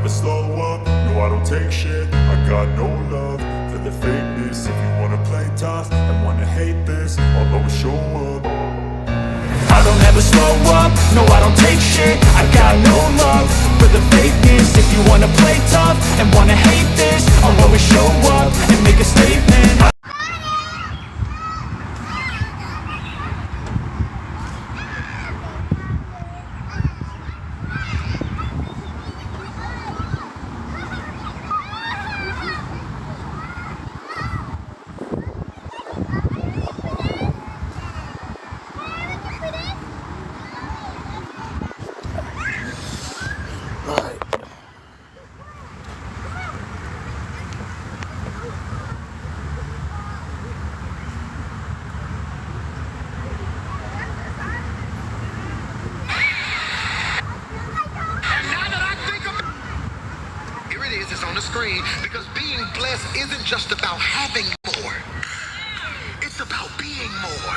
never slow up, no I don't take shit. I got no love for the fakeness. If you wanna play tough and wanna hate this, I'll always show up. I don't ever slow up, no I don't take shit. I got no love for the fakeness. If you wanna play tough and wanna hate this, I'll always show up and make a statement. Screen, because being blessed isn't just about having more, it's about being more.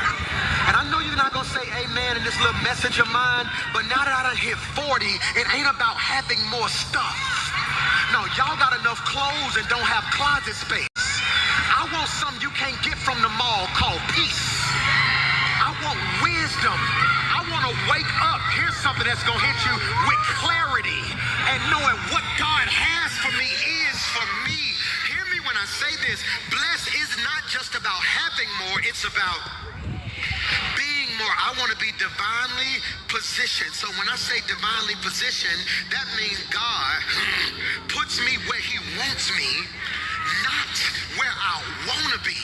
And I know you're not gonna say amen in this little message of mine, but now that I done hit 40, it ain't about having more stuff. No, y'all got enough clothes and don't have closet space. I want something you can't get from the mall called peace. I want wisdom. I want to wake up. Here's something that's gonna hit you with clarity and knowing what God has for me is for me. Hear me when I say this. Blessed is not just about having more, it's about being more. I want to be divinely positioned. So when I say divinely positioned, that means God puts me where he wants me, not where I want to be.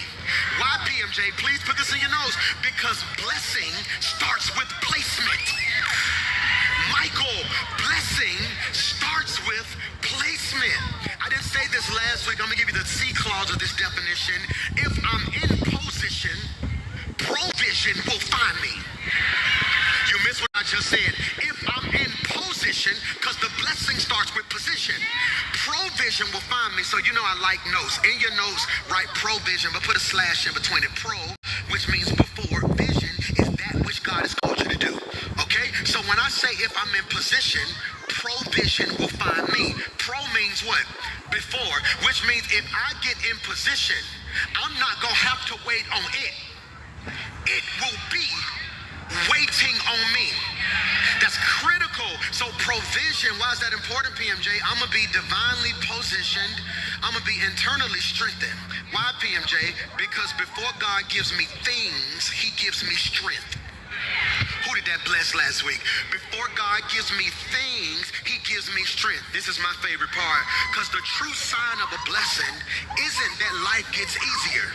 Why, PMJ? Please put this in your nose. Because blessing starts with placement. Michael, blessing starts with placement. I didn't say this last week. I'm going to give you the C clause of this definition. If I'm in position, provision will find me. You missed what I just said. If I'm in position, because the blessing starts with position, provision will find me. So you know I like notes. In your notes, write provision, but put a slash in between it. Pro, which means before. Vision is that which God has called you to do. Okay? So when I say if I'm in position, provision will find me. Pro means what? Before, which means if I get in position, I'm not going to have to wait on it. It will be waiting on me. That's critical. So provision, why is that important, PMJ? I'm going to be divinely positioned. I'm going to be internally strengthened. Why, PMJ? Because before God gives me things, he gives me strength. Who did that bless last week? Before God gives me things, he gives me strength. This is my favorite part, because the true sign of a blessing isn't that life gets easier.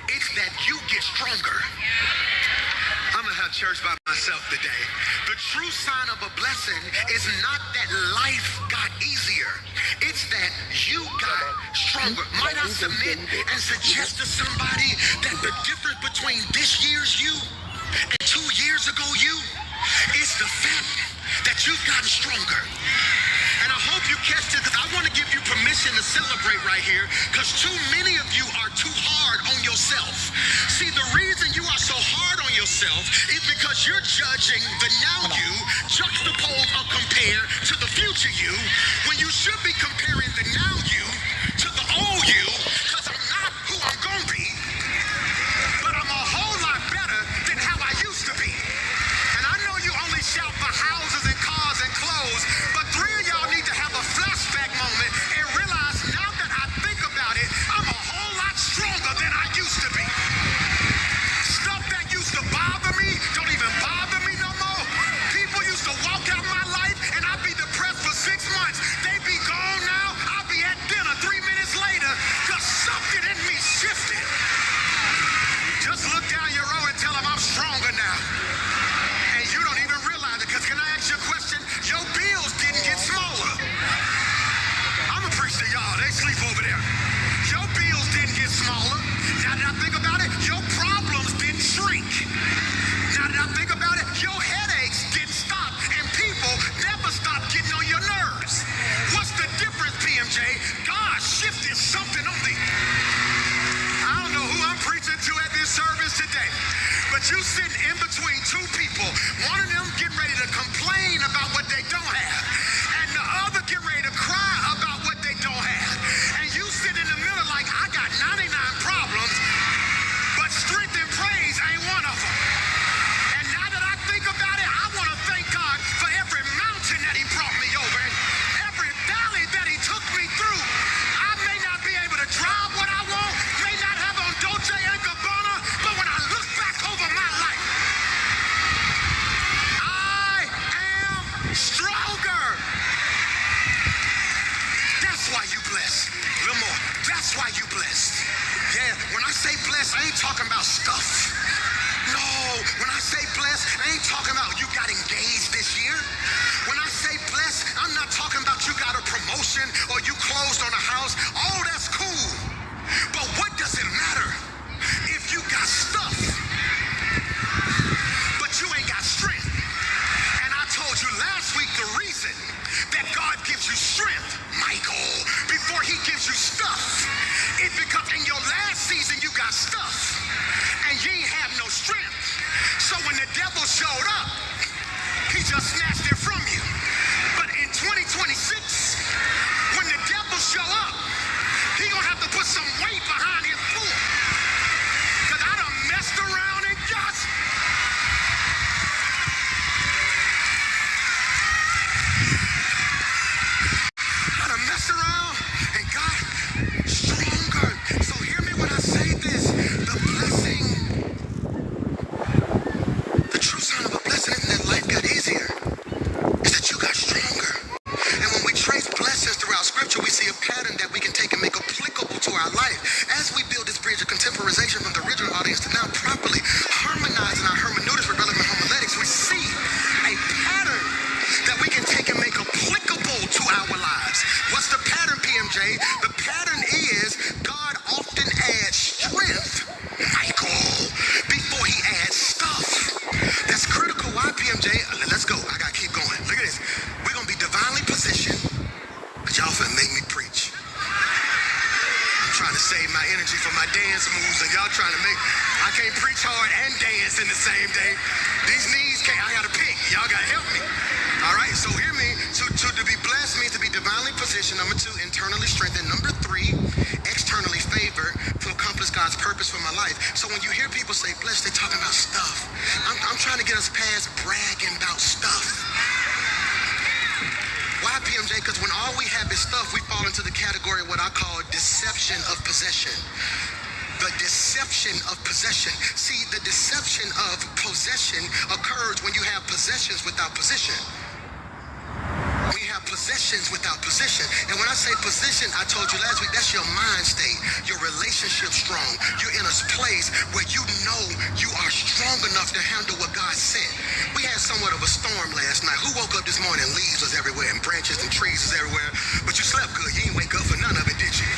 It's that you get stronger. I'm gonna have church by myself today. The true sign of a blessing is not that life got easier. It's that you got stronger. Might I submit and suggest to somebody that the difference between this year's you and 2 years ago you is the fact that you've gotten stronger. And I hope you catch it, because I want to give you permission to celebrate right here, because too many of you are too hard on yourself. See, the reason you are so hard on yourself is because you're judging the now you juxtaposed or compared to the future you, when you should be comparing the now you to the old you, because I'm not who I'm going to be, but I'm a whole lot better than how I used to be. And I know you only shout for houses and cars and clothes, but 3 of y'all need to have a flashback moment and realize, now that I think about it, I'm a whole lot stronger than I used to be. Stuff that used to bother me don't even bother me no more. People used to walk out my life and I'd be depressed for 6 months. They be gone now. I'll be at dinner 3 minutes later because something in me shifted. Just look down your row and tell them I'm stronger now. And you don't even realize it, because can I ask you a question? Your bills didn't get smaller. I'm a preacher to y'all. They sleep over there. Your bills didn't get smaller. Now that I think about it, your problems didn't shrink. Now that I think about it, your headaches didn't stop, and people never stop getting on your nerves. What's the difference, PMJ? God shifted something on me. I don't know who I'm preaching to at this service today, but you sitting in between two people, one of them getting ready to complain about what they don't have, and the other getting ready to cry blessed, I ain't talking about stuff. No, when I say blessed, I ain't talking about you got engaged this year. When I say blessed, I'm not talking about you got a promotion or you closed on a house. All that's cool. But what does it matter if you got stuff, but you ain't got strength? And I told you last week the reason that God gives you strength, Michael, before he gives you stuff, is because in your last season you got stuff and you ain't have no strength. So when the devil showed up, he just snatched it from you. But in 2026, when the devil show up, he gonna have to put some weight behind his pull. Cause I done messed around and got stronger. So hear me when I say this. The blessing, the true sign of a blessing isn't that life got easier. It's that you got stronger. And when we trace blessings throughout scripture, we see a pattern that we can take and make applicable to our life. As we build this bridge of contemporization from the original audience to now properly harmonizing our hermeneutics with relevant homiletics, we see a pattern that we can take and make applicable to our lives. What's the pattern, PMJ? The pattern is God often adds strength, Michael, before he adds stuff. That's critical. Why, PMJ? Let's go. I gotta keep going. Look at this. We're gonna be divinely positioned, but y'all finna make me preach. I'm trying to save my energy for my dance moves, and y'all trying to make, I can't preach hard and dance in the same day. These knees can't, I gotta pick. Y'all gotta help me. All right, so hear me. To be blessed means to be divinely positioned. Number 2, internally strengthened. Number 3, externally favored to accomplish God's purpose for my life. So when you hear people say blessed, they talking about stuff. I'm trying to get us past bragging about stuff. Why, PMJ? Because when all we have is stuff, we fall into the category of what I call deception of possession. The deception of possession. See, the deception of possession occurs when you have possessions without position. When you have possessions without position. And when I say position, I told you last week, that's your mind state, your relationship strong. You're in a place where you know you are strong enough to handle what God sent. We had somewhat of a storm last night. Who woke up this morning? Leaves was everywhere and branches and trees was everywhere. But you slept good. You didn't wake up for none of it, did you?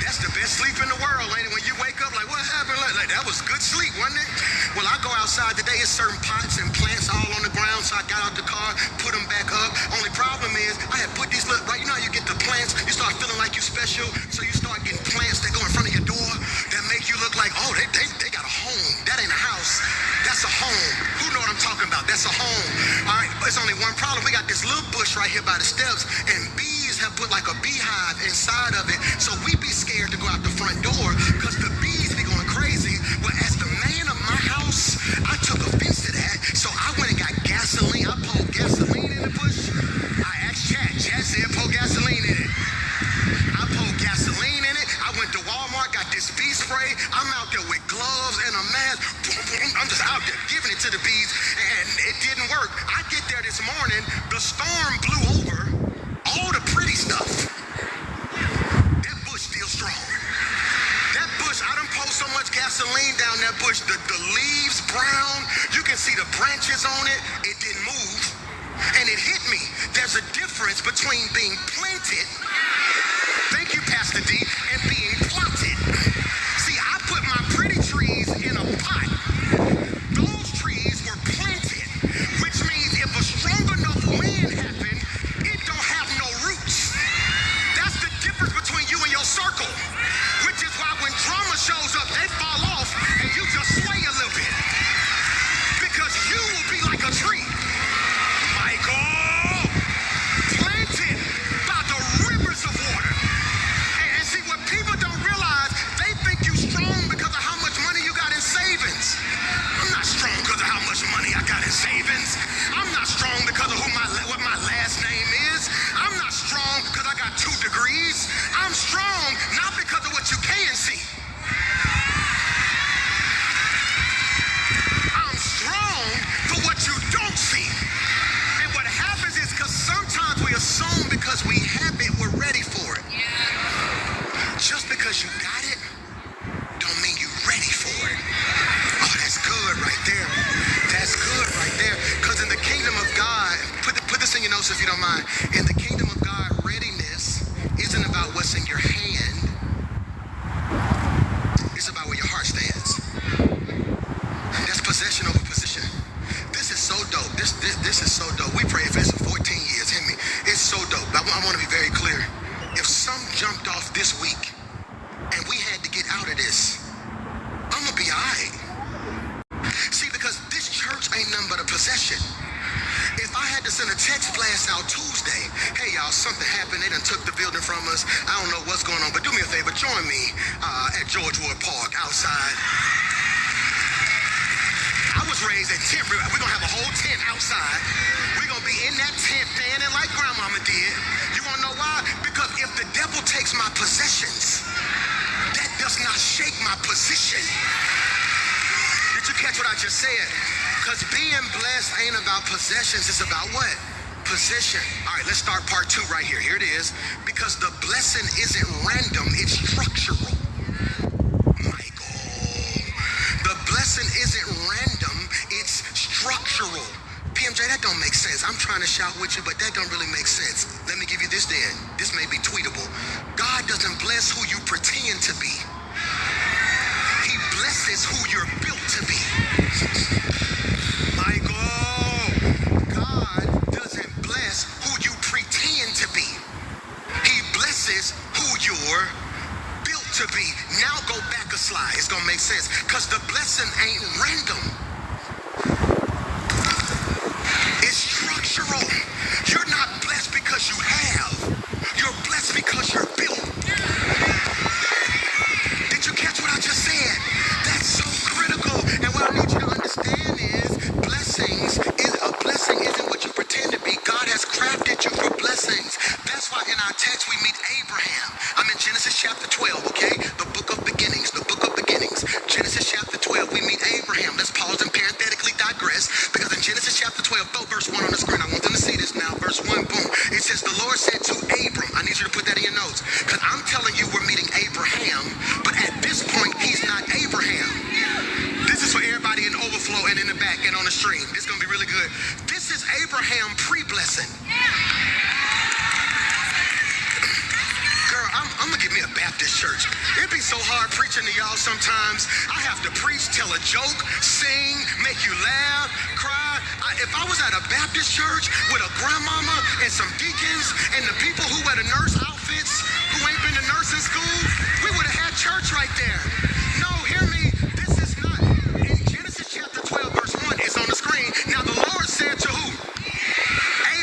That's the best sleep in the world, ain't it? When you wake up, like, what happened? Like that was good sleep, wasn't it? Well, I go outside today, it's certain pots and plants all on the ground, so I got out the car, put them back up. Only problem is, I had put these little, right, you know how you get the plants, you start feeling like you special, so you start getting plants that go in front of your door that make you look like, oh, they got a home. That ain't a house. That's a home. Who know what I'm talking about? That's a home. All right, but it's only one problem. We got this little bush right here by the steps, and bees have put like a beehive inside of it, so we be scared to go out the front door because the bees be going crazy. Well, as the man of my house, I took offense to that, so I went and got gasoline. I poured gasoline in the bush. I asked Chad said pour gasoline in it. I poured gasoline in it. I went to Walmart, got this bee spray. I'm out there with gloves and a mask. I'm just out there giving it to the bees, and it didn't work. I get there this morning, the storm blew over all the pretty stuff. That bush still strong. That bush, I done poured so much gasoline down that bush, the leaves brown, you can see the branches on it, it didn't move. And it hit me. There's a difference between being planted, thank you, Pastor D, and being plotted. See, I put my pretty trees in a pot. Those trees were planted, which means if a strong enough wind happened, it don't have no roots. That's the difference between you and your circle, which is why when drama shows up, they fall off and you just sway a little bit. Because you will be like a tree, Michael, planted by the rivers of water. And see, what people don't realize, they think you strong because of how much money you got in savings. I'm not strong because of how much money I got in savings. I'm not strong because of what my last name is. I'm not strong because I got 2 degrees. I'm strong not because of what you can see. I'm strong for what you don't see. And what happens is because sometimes we assume because we have it, we're ready for it. Just because you got it, don't mean you're ready for it. something happened. They done took the building from us. I don't know what's going on, but do me a favor. Join me at George Wood Park outside. I was raised in tent. We're going to have a whole tent outside. We're going to be in that tent fanning like grandmama did. You want to know why? Because if the devil takes my possessions, that does not shake my position. Did you catch what I just said? Because being blessed ain't about possessions. It's about what? Position. All right, let's start part 2 right here. Here it is. Because the blessing isn't random, it's structural. The blessing isn't random, it's structural. PMJ, that don't make sense. I'm trying to shout with you, but that don't really make sense. Let me give you this then. This may be tweetable. God doesn't bless who you pretend to be. He blesses who you're built to be. Michael, God doesn't bless who you pretend to be. He blesses who you're built to be. Now go back a slide. It's gonna make sense. Because the blessing ain't random. It's structural. You're not blessed because you have. You're blessed because you're built. Did you catch what I just said? That's so critical. And what I need you to understand is a blessing isn't what you pretend to be. God has crafted you for blessings. That's why in our text we meet Abraham. I'm in Genesis chapter 12, okay? The book of beginnings, the book of beginnings. Genesis chapter 12, we meet Abraham. Let's pause and parenthetically digress, because in Genesis chapter 12, throw verse 1 on the screen. I want them to see this now. Verse 1, boom. It says, the Lord said to Abram, I need you to put that in your notes, because I'm telling you we're meeting Abraham, but at this point, he's not Abraham. This is for everybody in overflow and in the back and on the stream. This is going to be really good. This is Abraham pre-blessing. Girl, I'm going to give me a Baptist church. It'd be so hard preaching to y'all sometimes. I have to preach, tell a joke, sing, make you laugh, cry. If I was at a Baptist church with a grandmama and some deacons and the people who wear the nurse outfits, who ain't been to nursing school, we would have had church right there. No, hear me. This is not. In Genesis chapter 12, verse 1, it's on the screen. Now the Lord said to who?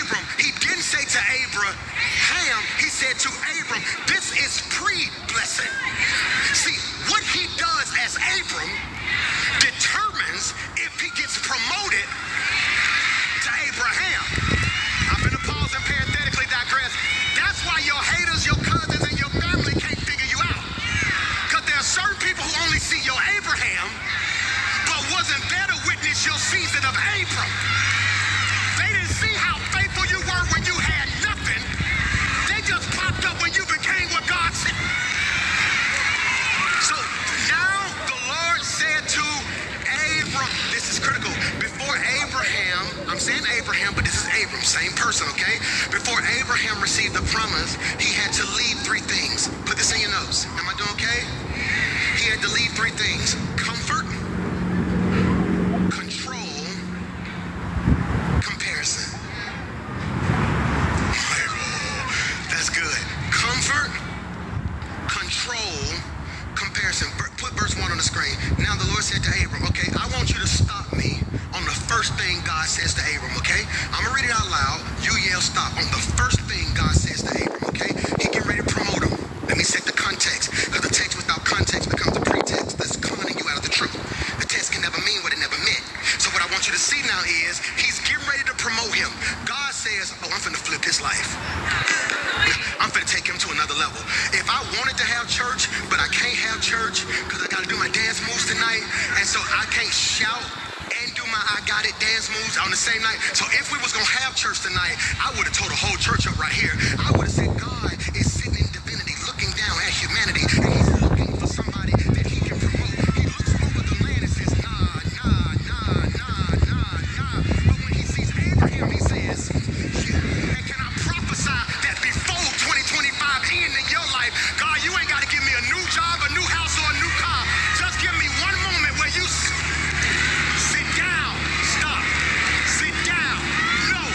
Abram. He didn't say to Abraham. He said to Abram. This is pre-blessing. See, what he does as Abram determines if he gets promoted to Abraham. I'm going to pause and parenthetically digress. That's why your haters, your cousins, and your family can't figure you out. Because there are certain people who only see your Abraham, but wasn't there to witness your season of Abram. They didn't see how faithful you were when you had nothing. They just popped up when you became what God said. So now the Lord said to Abram, this is critical. Before Abraham, I'm saying Abraham, but this is Abram, same person, okay? Before Abraham received the promise, he had to leave 3 things. Put this in your notes. Am I doing okay? He had to leave 3 things. Comfort, control, comparison. That's good. Comfort, control, comparison. Put verse 1 on the screen. Now the Lord said to Abram, okay, I want you to stop me on the first thing God says to Abram, okay? I'm going to read it out loud. You yell stop on the first thing God says to Abram, okay? He getting ready to promote him. Let me set the context, because the text without context becomes a pretext that's conning you out of the truth. The text can never mean what it never meant. So what I want you to see now is he's getting ready to promote him. God says, oh, I'm finna flip his life. I'm finna take him to another level. If I wanted to have church, but I can't have church because I gotta do my dance moves tonight, and so I can't shout and do my I got it dance moves on the same night. So if we was gonna have church tonight, I would have told the whole church up right here. I would have said God is sitting in divinity looking down at humanity, and he's looking for somebody that he can promote. He looks over the land and says, nah. But when he sees Abraham, he says, and can I prophesy that before 2025 end in your life, God, you ain't got to give me a new job, a new house, or a new car. Just give me one moment where you sit down. Stop. Sit down. No.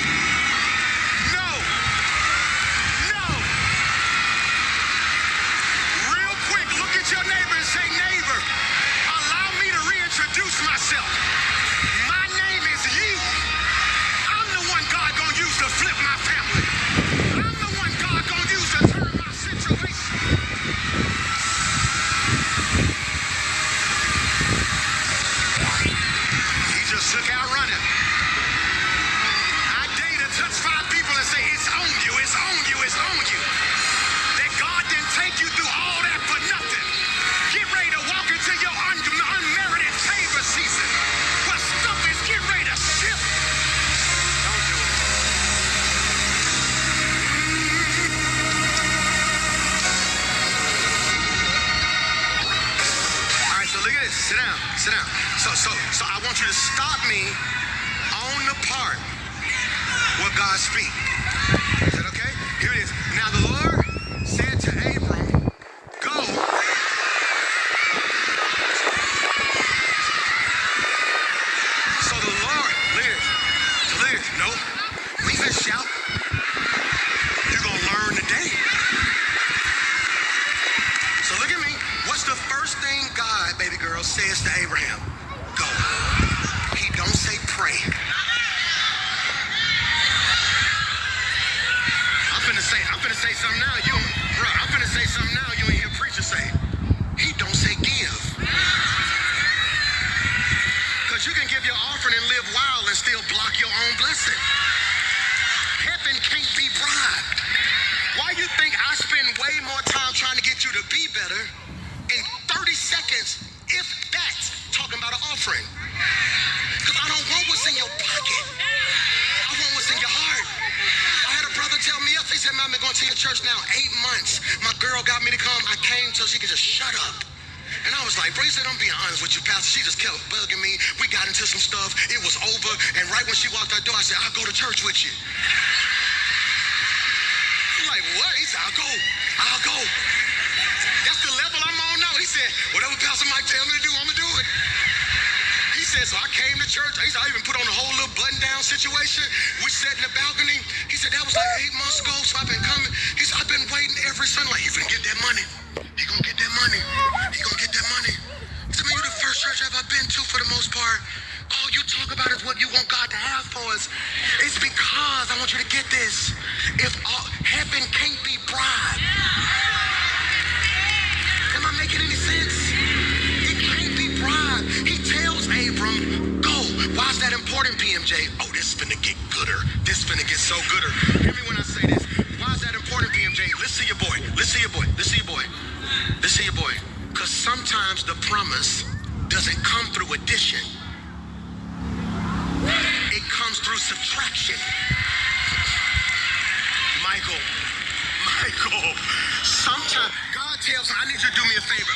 Real quick, look at your neighbor and say, neighbor, allow me to reintroduce myself. My name is Ye. I'm the one God gonna use to flip my family. I'm the one God Sit down, sit down. So I want you to stop me on the part where God speaks. Is that okay? Here it is. Now the Lord said to Abram, go. So the Lord, Liz, no, we can shout. You're gonna learn today. So look at me. What's the first thing God, baby girl, says to Abraham? Go. He don't say pray. I'm finna say something now. I'm finna say something now. You ain't hear preacher say. He don't say give. Cause you can give your offering and live wild and still block your own blessing. Heaven can't be bribed. Why you think I spend way more time trying to get you to be better in 30 seconds, if that's talking about an offering? Because I don't want what's in your pocket. I want what's in your heart. I had a brother tell me else. He said, "Man, I've been going to your church now 8 months. My girl got me to come. I came so she could just shut up." And I was like, "Bro," he said, "I'm being honest with you, Pastor. She just kept bugging me. We got into some stuff. It was over. And right when she walked out the door, I said, I'll go to church with you." I'm like, "What?" He said, I'll go. That's the level I'm on now. He said, "Whatever Pastor Mike tell me to do, I'm going to do it." He said, so I came to church. He said, I even put on a whole little button-down situation. We sat in the balcony. He said, that was like 8 months ago, so I've been coming. He said, I've been waiting every Sunday. Like, he finna get that money. He gonna get that money. He gonna get that money. He said, "Man, you the first church I've ever been to for the most part. All you talk about is what you want God to have for us." It's because I want you to get this. If heaven can't be bribed. Am I making any sense? It can't be bribed. He tells Abram, go. Why is that important, PMJ? Oh, this is finna get gooder. This is finna get so gooder. Hear me when I say this. Why is that important, PMJ? Listen to your boy. Listen to your boy. Listen to your boy. Listen to your boy. Because sometimes the promise doesn't come through addition. It comes through subtraction. Michael, sometimes God tells me, I need you to do me a favor.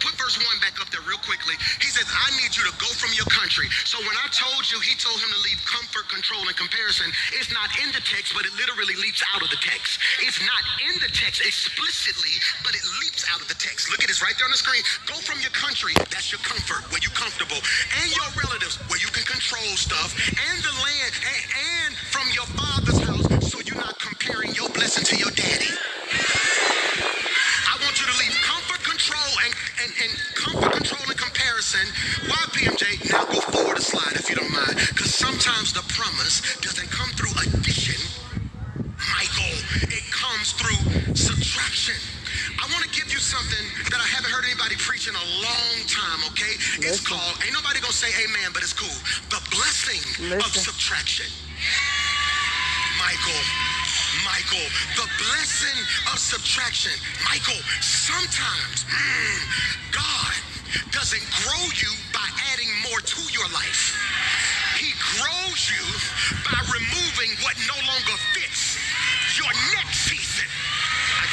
Put verse 1 back up there real quickly. He says, I need you to go from your country. So when I told you, he told him to leave comfort, control, and comparison, it's not in the text, but it literally leaps out of the text. It's not in the text explicitly, but it leaps out of the text. Look at this right there on the screen. Go from your country, that's your comfort, where you're comfortable, and your relatives, where you can control stuff, and the land, and from your father's house, so you're not comparing your blessing to your daddy. I want you to leave comfort, control, and comparison. Why, PMJ? Now go forward a slide if you don't mind. Because sometimes the promise doesn't come through addition, Michael. It comes through subtraction. I want to give you something that I haven't heard anybody preach in a long time, okay? It's called, ain't nobody gonna say amen, but it's cool. The blessing of subtraction. Michael, the blessing of subtraction. Michael, sometimes God doesn't grow you by adding more to your life. He grows you by removing what no longer fits your next season. I'm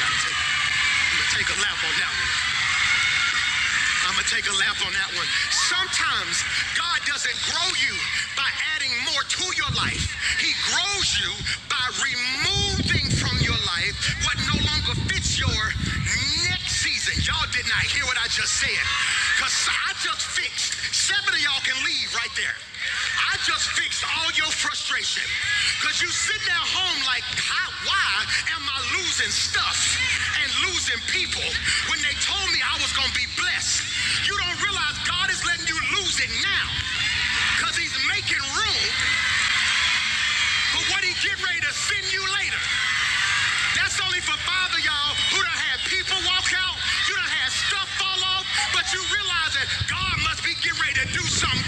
gonna take a lap on that one. Sometimes God doesn't grow you by adding more to your life. He grows you by removing from your life what no longer fits your next season. Y'all did not hear what I just said. Because I just fixed, 7 of y'all can leave right there. I just fixed all your frustration. Because you sitting at home like, why am I losing stuff and losing people when they told me I was going to be blessed? You don't realize God is letting you lose it now because he's making room for what he get ready to send you later. That's only for 5 of y'all who done had people walk out, you done had stuff fall off, but you realize that God must be getting ready to do something.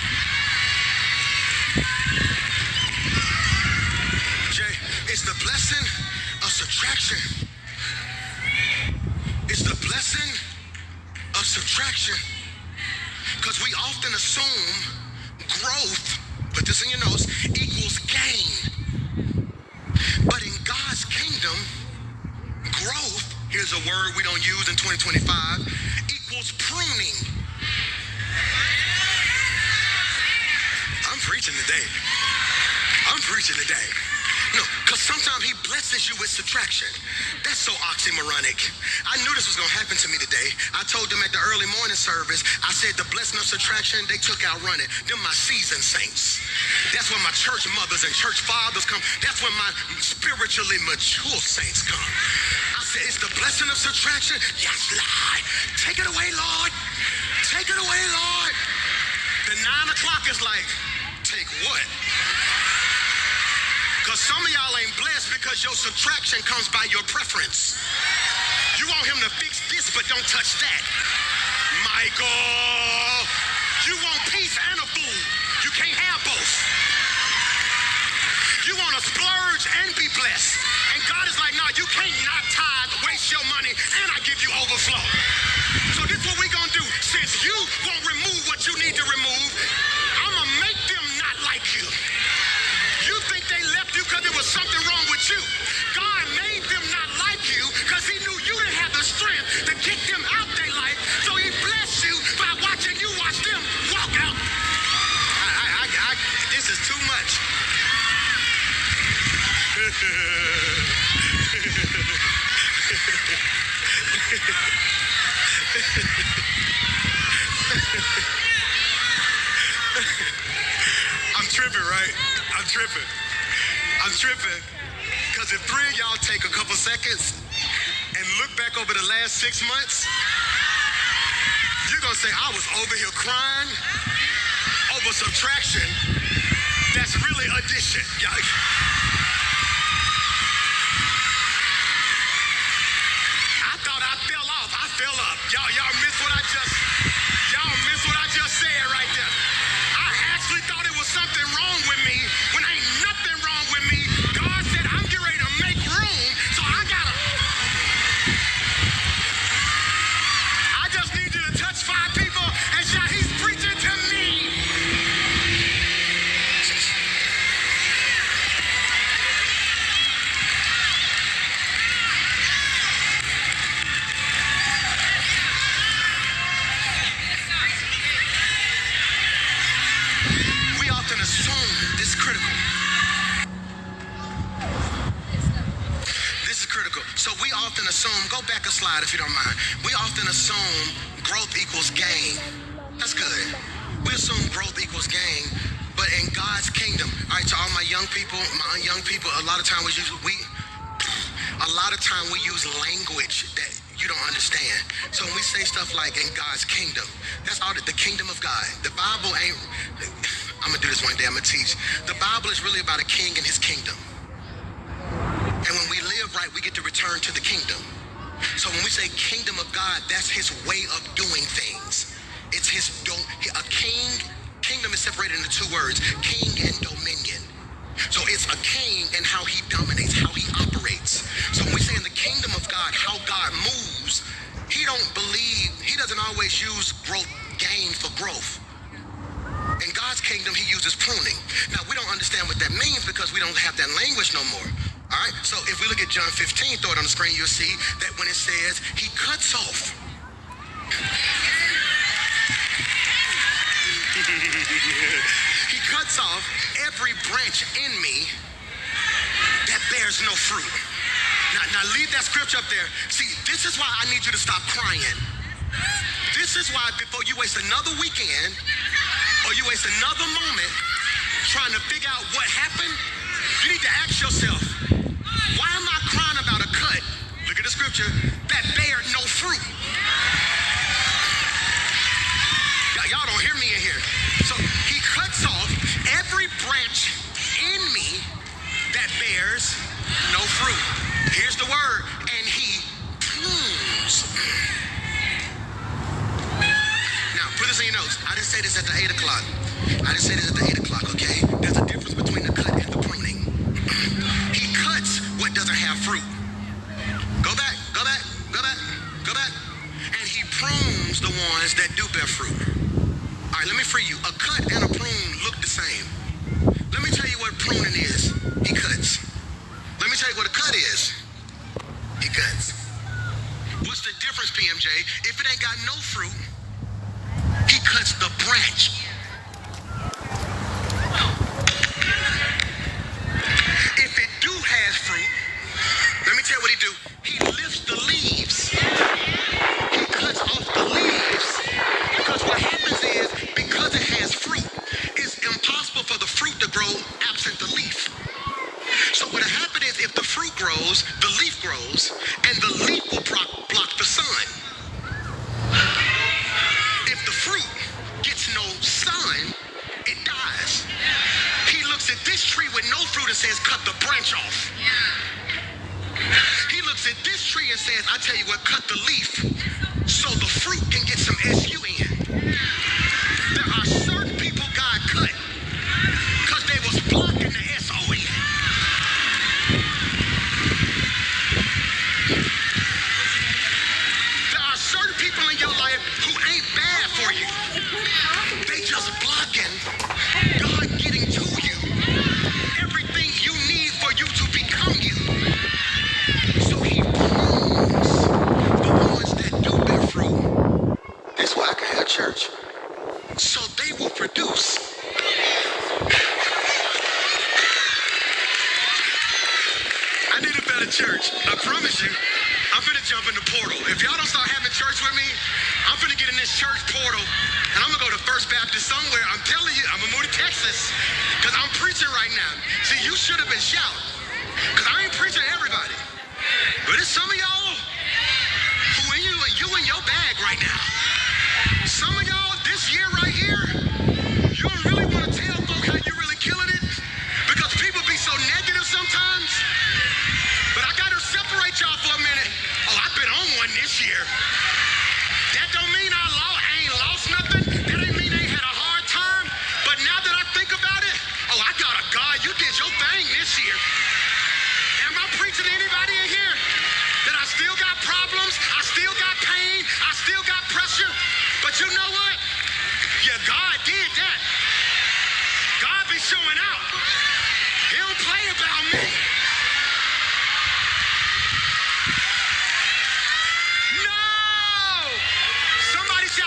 Jay, it's the blessing of subtraction. It's the blessing of subtraction. Because we often assume growth, put this in your notes, equals gain. But in God's kingdom, growth, here's a word we don't use in 2025, equals pruning. preaching today. I'm preaching today. No, because sometimes he blesses you with subtraction. That's so oxymoronic. I knew this was going to happen to me today. I told them at the early morning service, I said the blessing of subtraction, they took out running. Them my seasoned saints. That's when my church mothers and church fathers come. That's when my spiritually mature saints come. I said, it's the blessing of subtraction. Yes, Lord. Take it away, Lord. Take it away, Lord. The 9 o'clock is like, take what? Because some of y'all ain't blessed because your subtraction comes by your preference. You want him to fix this, but don't touch that. Michael, you want peace and a fool. You can't have both. You want to splurge and be blessed. And God is like, no, you can't not tithe, waste your money, and I give you overflow. So this is what we going to do. Since you won't remove what you need to remove, I'm going to make them not like you. You think they left you because there was something wrong with you. God made them not like you because he knew you didn't have the strength to kick them out their life. So he blessed you by watching you watch them walk out. This is too much. I'm tripping, right? I'm tripping. Because if 3 of y'all take a couple seconds and look back over the last 6 months, you're going to say, I was over here crying over subtraction. That's really addition. I thought I fell off. I fell up. Y'all missed what I just said right there. I actually thought it was something wrong with me when ain't nothing wrong with me. God said, I'm getting ready to make room, so I just need you to touch 5 people and shout, he's preaching to me. We often assume this is critical. This is critical. So we often assume, go back a slide if you don't mind. We often assume growth equals gain. That's good. We assume growth equals gain, but in God's kingdom, all right, to all my young people, a lot of time we use language that you don't understand. So when we say stuff like in God's kingdom, that's all the kingdom of God. The Bible ain't, I'm gonna do this one day, I'm gonna teach. The Bible is really about a king and his kingdom. And when we live right, we get to return to the kingdom. So when we say kingdom of God, that's his way of doing things. It's kingdom is separated into 2 words, king and dominion. So it's a king and how he dominates, how he operates. So when we say in the kingdom of God, how God moves, he doesn't always use gain for growth. In God's kingdom, he uses pruning. Now, we don't understand what that means because we don't have that language no more. All right, so if we look at John 15, throw it on the screen, you'll see that when it says he cuts off. He cuts off every branch in me that bears no fruit. Now leave that scripture up there. See, this is why I need you to stop crying. This is why before you waste another weekend or you waste another moment trying to figure out what happened, you need to ask yourself, why am I crying about a cut? Look at the scripture, that bared no fruit. Y'all don't hear me in here. So he cuts off every branch in me that bears no fruit. Here's the word, and he prunes. Now, put this in your notes. I didn't say this at the 8 o'clock. Okay? There's a difference between the cut and the pruning. He cuts what doesn't have fruit. Go back. And he prunes the ones that do bear fruit. All right, let me free you. A cut and a prune look the same. Let me tell you what pruning is. He cuts. Let me tell you what a cut is. He cuts. What's the difference, PMJ? If it ain't got no fruit, he cuts the branch. do? He lifts the leaves. He cuts off the leaves. Because what happens is, because it has fruit, it's impossible for the fruit to grow absent the leaf. So what happens is, if the fruit grows, the leaf grows, and the leaf will block the sun. If the fruit gets no sun, it dies. He looks at this tree with no fruit and says, cut the branch off. He looks at this tree and says, I tell you what, cut the leaf so the fruit can get some S-U-N. There are certain people God cut because they was blocking the S-O-N. There are certain people in your life who ain't bad for you. They just blocking God getting to you. Everything you need for you to become you. So he prunes the ones that do bear fruit. That's why I can have church. So they will produce. I need a better church. I promise you. I'm finna jump in the portal. If y'all don't start having church with me, I'm finna get in this church portal and I'm gonna go to First Baptist somewhere. I'm telling you, I'm gonna move to Texas because I'm preaching right now. See, you should have been shouting because I ain't preaching to everybody. But it's some of y'all who you in your bag right now. Some of y'all this year right here, you don't really want to tell folk how you really killing it because people be so negative sometimes. But I gotta separate y'all for a minute. Oh, I've been on one this year. That don't mean I ain't lost nothing. That ain't mean I ain't had a hard time. But now that I think about it, oh, I got a God. You did your thing this year. Am I preaching to anybody in here that I still got problems? I still got pain. I still got pressure. But you know what? Yeah, God did that. God be showing out. He don't play about me.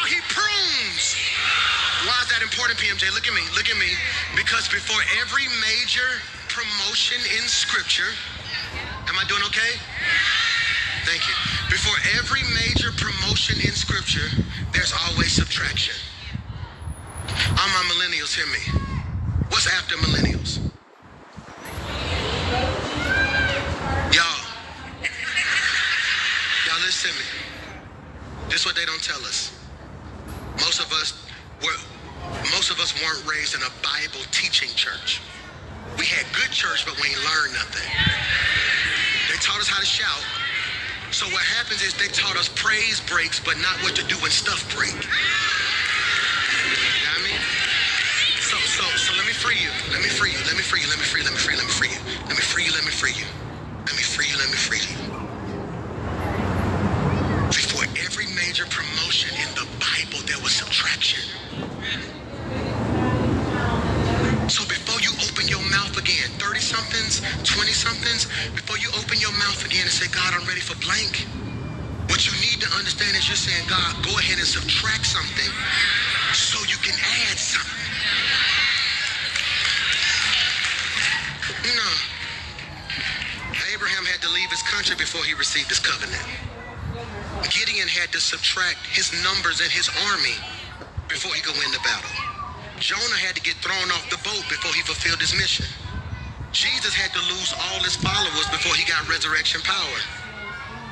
He prunes. Why is that important, PMJ? Look at me, look at me. Because before every major promotion in scripture, am I doing okay? Thank you. Before every major promotion in scripture, there's always subtraction. All my millennials, hear me. What's after millennials? Y'all listen to me. This is what they don't tell us. Most of us weren't raised in a Bible teaching church. We had good church, but we ain't learned nothing. They taught us how to shout. So what happens is they taught us praise breaks, but not what to do when stuff break. You know what I mean? So let me free you. Let me free you. Let me free you. Let me free you. Let me free you. Let me free you. Let me free you. Let me free you. Let me free you. Let me free you. Before every major promotion in the Bible, there was subtraction. So before you open your mouth again, 30-somethings, 20-somethings, before you open your mouth again and say, God, I'm ready for blank, what you need to understand is you're saying, God, go ahead and subtract something so you can add something. No. Abraham had to leave his country before he received his covenant. Gideon had to subtract his numbers and his army before he could win the battle. Jonah had to get thrown off the boat before he fulfilled his mission. Jesus had to lose all his followers before he got resurrection power.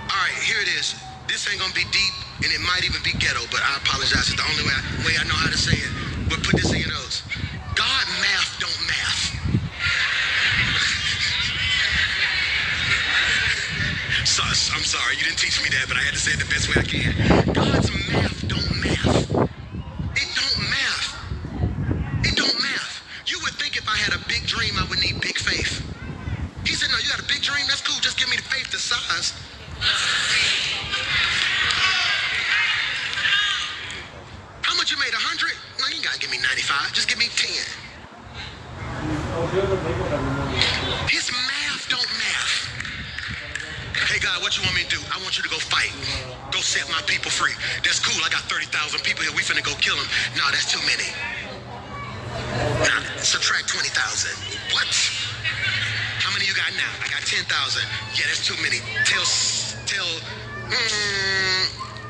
All right, here it is. This ain't gonna be deep, and it might even be ghetto, but I apologize. It's the only way I know how to say it. But put this in your notes. God math don't math. So, I'm sorry, you didn't teach me that, but I had to say it the best way I can. God's math don't math. It don't math. It don't math. You would think if I had a big dream, I would need big faith. He said, no, you got a big dream? That's cool. Just give me the faith the size. How much you made, 100? No, you gotta give me 95. Just give me 10. His math don't math. Hey, God, what you want me to do? I want you to go fight. Go set my people free. That's cool. I got 30,000 people here. We finna go kill them. No, that's too many. Now, subtract 20,000. What? How many you got now? I got 10,000. Yeah, that's too many.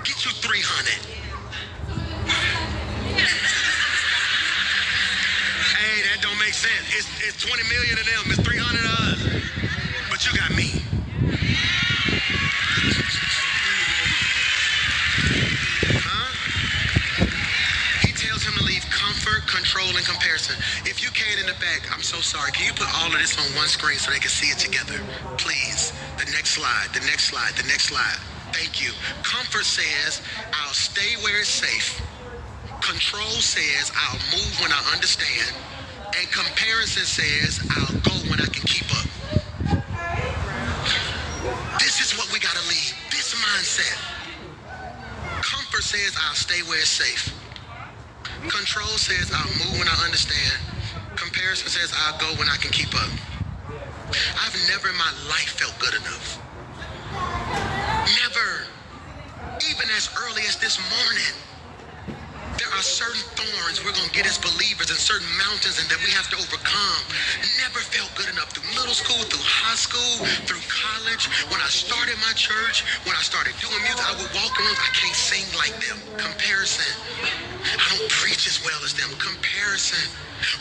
Get you 300. Hey, that don't make sense. It's 20 million of them. It's 300 of us. But you got me. He tells him to leave comfort, control, and comparison. If you can in the back, I'm so sorry. Can you put all of this on one screen so they can see it together? Please. The next slide, the next slide, the next slide. Thank you. Comfort says, I'll stay where it's safe. Control says, I'll move when I understand. And comparison says, I'll go when I can keep up. This is what we gotta leave. This mindset. Comfort says, I'll stay where it's safe. Control says, I'll move when I understand. Comparison says, I'll go when I can keep up. I've never in my life felt good enough. Never. Even as early as this morning. There are certain thorns we're going to get as believers and certain mountains and that we have to overcome. Never felt good enough through middle school, through high school, through college. When I started my church, when I started doing music, I would walk around, I can't sing like them. Comparison. I don't preach as well as them. Comparison.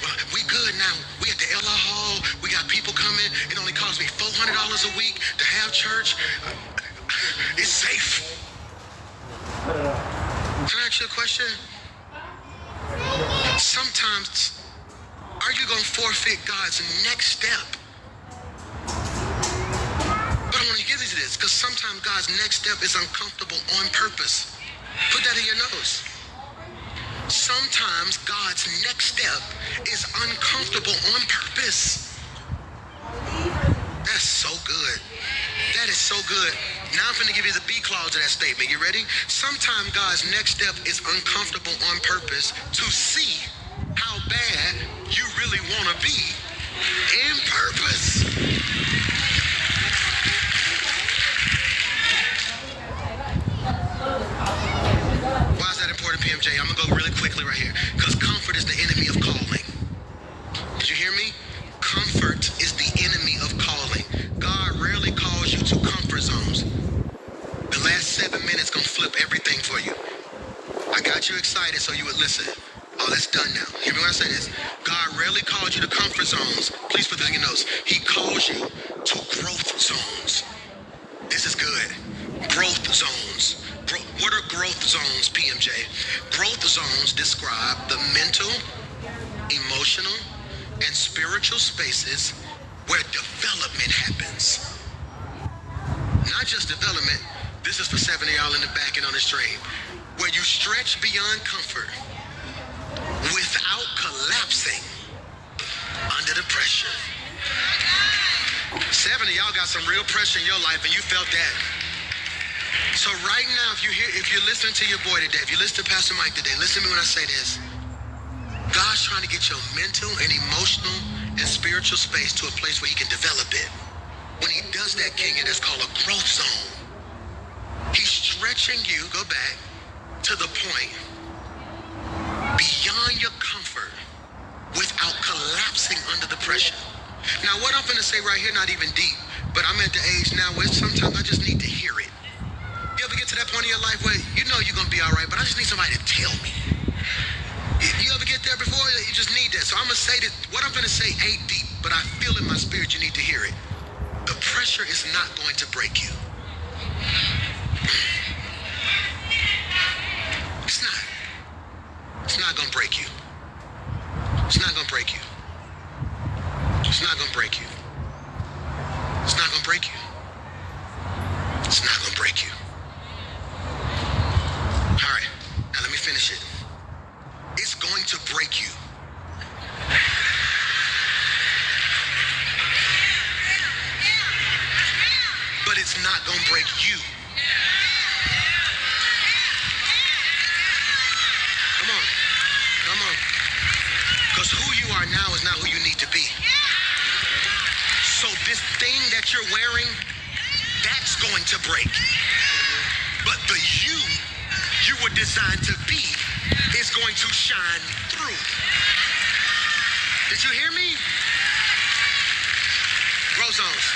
Well, we good now. We at the LR Hall. We got people coming. It only costs me $400 a week to have church. It's safe. Can I ask you a question? Sometimes, are you going to forfeit God's next step? But I want to give you this, because sometimes God's next step is uncomfortable on purpose. Put that in your nose. Sometimes God's next step is uncomfortable on purpose. That's so good. That is so good. Now I'm going to give you the B clause of that statement. You ready? Sometimes God's next step is uncomfortable on purpose to see how bad you really want to be in purpose. Why is that important, PMJ? I'm going to go really quickly right here. Because comfort is the enemy of calling. Did you hear me? Comfort is the enemy of calling. God rarely calls you to comfort zones. The last 7 minutes gonna flip everything for you. I got you excited so you would listen. Oh, that's done now. Hear me when I say this. God rarely calls you to comfort zones. Please put this in your notes. He calls you to growth zones. This is good. Growth zones. What are growth zones, PMJ? Growth zones describe the mental, emotional, and spiritual spaces where development happens. Not just development. This is for 7 of y'all in the back and on the stream. Where you stretch beyond comfort without collapsing under the pressure. 7 of y'all got some real pressure in your life and you felt that. So right now, if you're listening to your boy today, if you listen to Pastor Mike today, listen to me when I say this. God's trying to get your mental and emotional and spiritual space to a place where he can develop it. When he does that, King, it is called a growth zone. He's stretching you, go back, to the point beyond your comfort without collapsing under the pressure. Now, what I'm going to say right here, not even deep, but I'm at the age now where sometimes I just need to hear it. You ever get to that point in your life where you know you're going to be all right, but I just need somebody to tell me? You ever get there before? You just need that. So I'm going to say that what I'm going to say ain't deep, but I feel in my spirit you need to hear it. The pressure is not going to break you. It's not. It's not going to break you. It's not going to break you. It's not going to break you. It's not going to break you. It's not going to break you. All right. Now let me finish it. It's going to break you. But it's not going to break you. Come on. Come on. Because who you are now is not who you need to be. So this thing that you're wearing, that's going to break. But the you were designed to be is going to shine through. Did you hear me? Growth zones.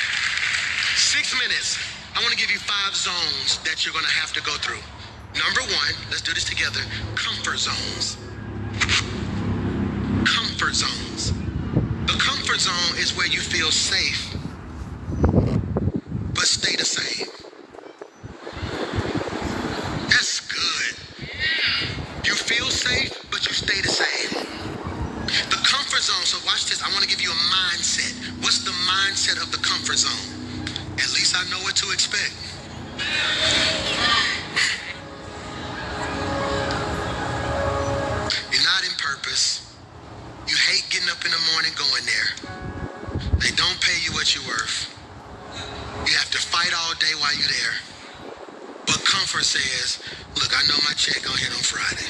6 minutes. I want to give you 5 zones that you're going to have to go through. Number 1, let's do this together. Comfort zones. Comfort zones. The comfort zone is where you feel safe, but stay the same. That's good. You feel safe, but you stay the same. The comfort zone, so watch this. I want to give you a mindset. What's the mindset of the comfort zone? At least I know what to expect. You're not in purpose. You hate getting up in the morning going there. They don't pay you what you're worth. You have to fight all day while you're there. But comfort says, look, I know my check gonna hit on Friday.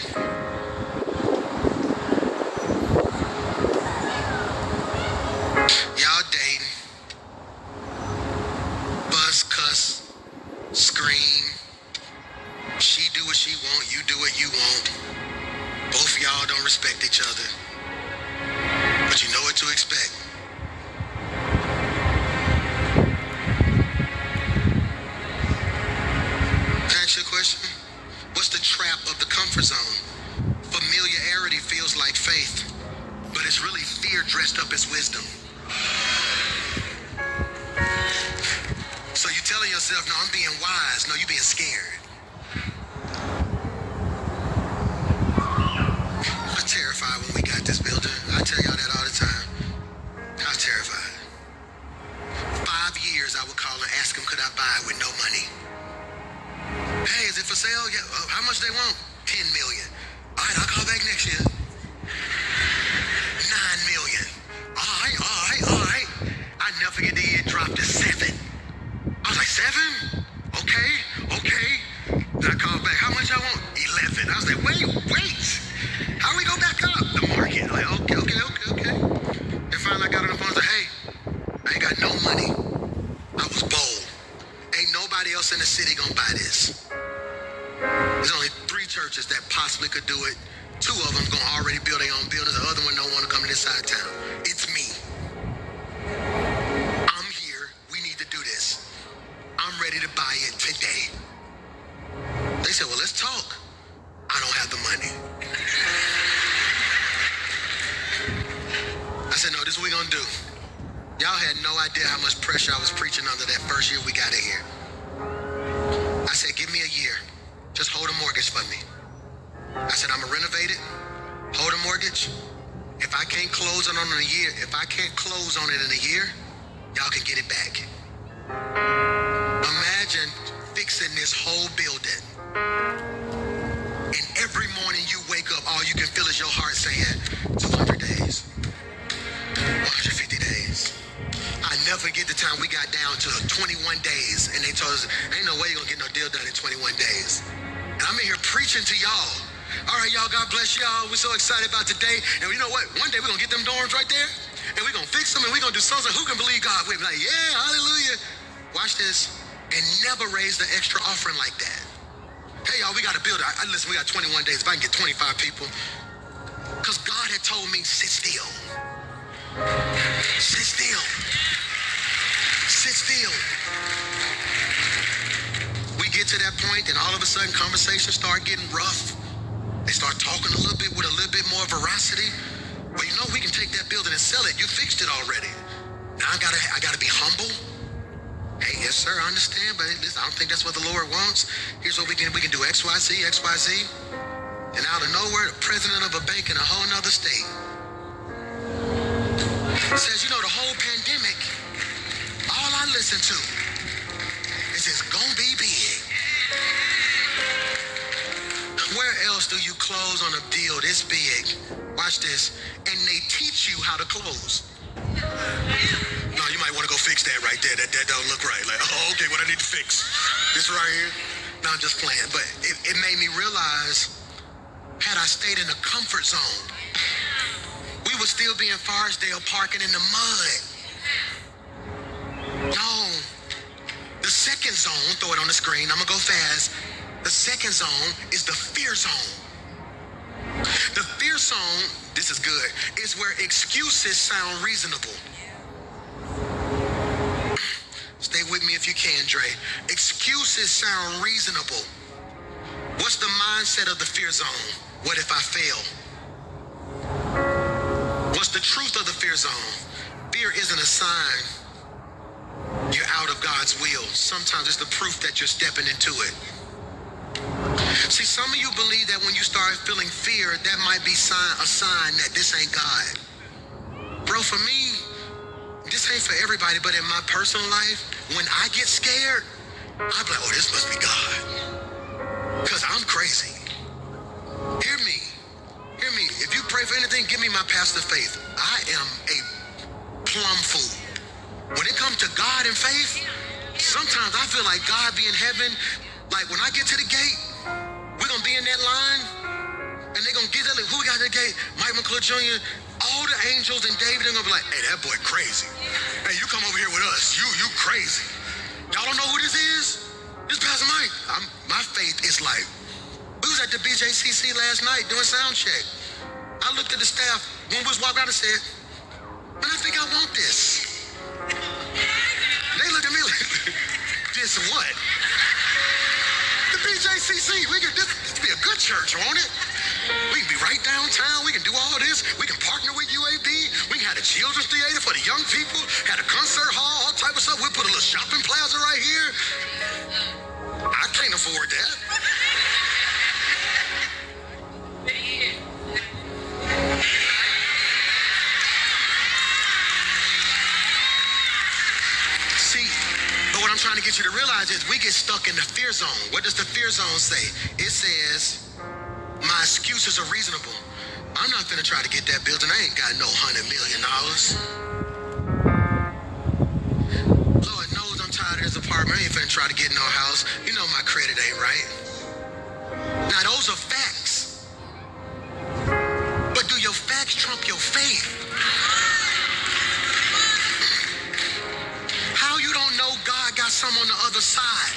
Y'all dating. Buzz, cuss, scream. She do what she want, you do what you want. Both of y'all don't respect each other. But you know what to expect. Can I ask you a question? What's the trap of the comfort zone? Familiarity feels like faith, but it's really fear dressed up as wisdom. So you're telling yourself, no, I'm being wise. No, you're being scared. I was terrified when we got this building. I tell y'all that all the time. I was terrified. 5 years I would call and ask them, could I buy it with no money? Hey, is it for sale? Yeah. How much they want? 10 million. All right, I'll call back next year. 9 million. All right. I never forget the year it dropped to 7. I was like, 7? Okay. Then I called back. How much I want? 11. I was like, wait. How do we go back up? The market. Like, okay. And finally I got on the phone. I was like, hey, I ain't got no money. I was bold. Ain't nobody else in the city gonna buy this. There's only 3 churches that possibly could do it. 2 of them gonna already build their own buildings. The other one don't want to come to this side of town. It's me. I'm here. We need to do this. I'm ready to buy it today. They said, well, let's talk. I don't have the money. I said, no, this is what we gonna do. Y'all had no idea how much pressure I was preaching under that first year we got in here. I said, give me a year. Just hold a mortgage for me. I said, I'm gonna renovate it, hold a mortgage. If I can't close on it in a year, y'all can get it back. Imagine fixing this whole building. And every morning you wake up, all you can feel is your heart saying, 200 days, 150 days. I never forget the time we got down to 21 days and they told us, ain't no way you're gonna get no deal done in 21 days. And I'm in here preaching to y'all. All right, y'all, God bless y'all. We're so excited about today. And you know what? One day we're gonna get them dorms right there and we're gonna fix them and we're gonna do something. Who can believe God? We're like, yeah, hallelujah. Watch this. And never raise the extra offering like that. Hey, y'all, we got to build it. Listen, we got 21 days. If I can get 25 people. Because God had told me, sit still. Sit still. Sit still. We get to that point, and all of a sudden, conversations start getting rough. They start talking a little bit with a little bit more veracity. Well, you know, we can take that building and sell it. You fixed it already. Now I gotta be humble. Hey, yes, sir, I understand, but listen, I don't think that's what the Lord wants. Here's what we can do X, Y, Z. And out of nowhere, the president of a bank in a whole nother state says, you know, the whole pandemic, all I listen to is it's gonna be big. Where else do you close on a deal this big? Watch this. And they teach you how to close. No, you might want to go fix that right there. That don't look right. Like, oh, okay, what I need to fix? This right here? No, I'm just playing. But it made me realize, had I stayed in the comfort zone, we would still be in Forestdale parking in the mud. No. The second zone, throw it on the screen, I'm going to go fast. The second zone is the fear zone. The fear zone, this is good, is where excuses sound reasonable. Stay with me if you can, Dre. Excuses sound reasonable. What's the mindset of the fear zone? What if I fail? What's the truth of the fear zone? Fear isn't a sign you're out of God's will. Sometimes it's the proof that you're stepping into it. See, some of you believe that when you start feeling fear, that might be a sign that this ain't God. Bro, for me, this ain't for everybody, but in my personal life, when I get scared, I'm like, oh, this must be God. Because I'm crazy. Hear me. Hear me. If you pray for anything, give me my pastor faith. I am a plum fool. When it comes to God and faith, sometimes I feel like God be in heaven. Like when I get to the gate, we're going to be in that line, and they're going to get that, like, who we got at the gate? Mike McClure Jr., all the angels and David, they're going to be like, hey, that boy crazy. Hey, you come over here with us. You crazy. Y'all don't know who this is? This Pastor Mike. My faith is like, we was at the BJCC last night doing sound check. I looked at the staff when we was walking out and said, man, I think I want this. They look at me like, this what? The BJCC, this be a good church, won't it? We can be right downtown, we can do all this, we can partner with UAB, we can have a children's theater for the young people, had a concert hall, all type of stuff. We'll put a little shopping plaza right here. I can't afford that. What I'm trying to get you to realize is we get stuck in the fear zone. What does the fear zone say? It says, my excuses are reasonable. I'm not finna try to get that building. I ain't got no $100 million. Lord knows I'm tired of this apartment. I ain't finna try to get no house. You know my credit ain't right. Now those are facts. But do your facts trump your faith? God got some on the other side.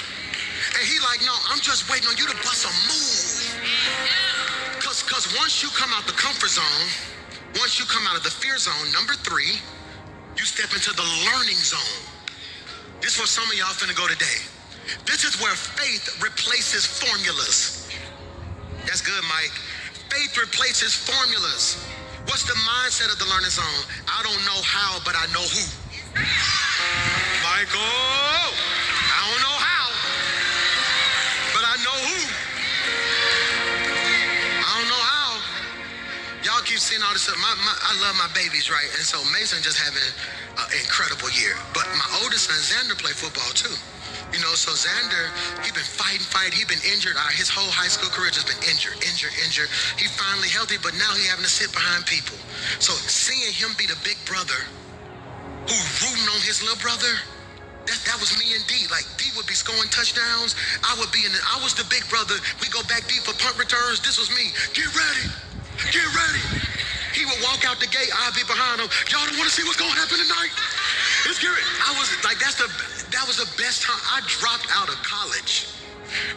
And he like, no, I'm just waiting on you to bust a move. Cause once you come out the comfort zone, once you come out of the fear zone, number 3, you step into the learning zone. This is where some of y'all finna go today. This is where faith replaces formulas. That's good, Mike. Faith replaces formulas. What's the mindset of the learning zone? I don't know how, but I know who. Michael, I don't know how, but I know who. I don't know how. Y'all keep seeing all this stuff. I love my babies, right? And so Mason just having an incredible year. But my oldest son, Xander, played football too. You know, so Xander, he been fighting. He been injured. His whole high school career just been injured. He finally healthy, but now he having to sit behind people. So seeing him be the big brother who rooting on his little brother, that was me and D. Like, D would be scoring touchdowns. I was the big brother. We go back deep for punt returns. This was me. Get ready. Get ready. He would walk out the gate. I'd be behind him. Y'all don't want to see what's going to happen tonight? It's scary. I was like, that was the best time. I dropped out of college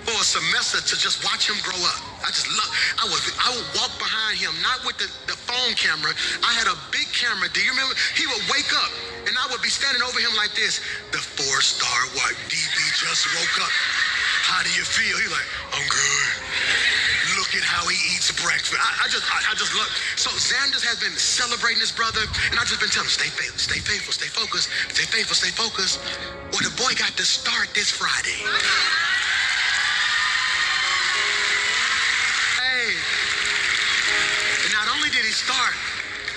for a semester to just watch him grow up. I would walk behind him, not with the phone camera. I had a big camera. Do you remember? He would wake up and I would be standing over him like this. The 4-star white DB just woke up. How do you feel? He's like, I'm good. Look at how he eats breakfast. I just love. So Xander has been celebrating his brother, and I just been telling him, stay faithful, stay faithful, stay focused, stay faithful, stay focused. Well, the boy got to start this Friday. And not only did he start,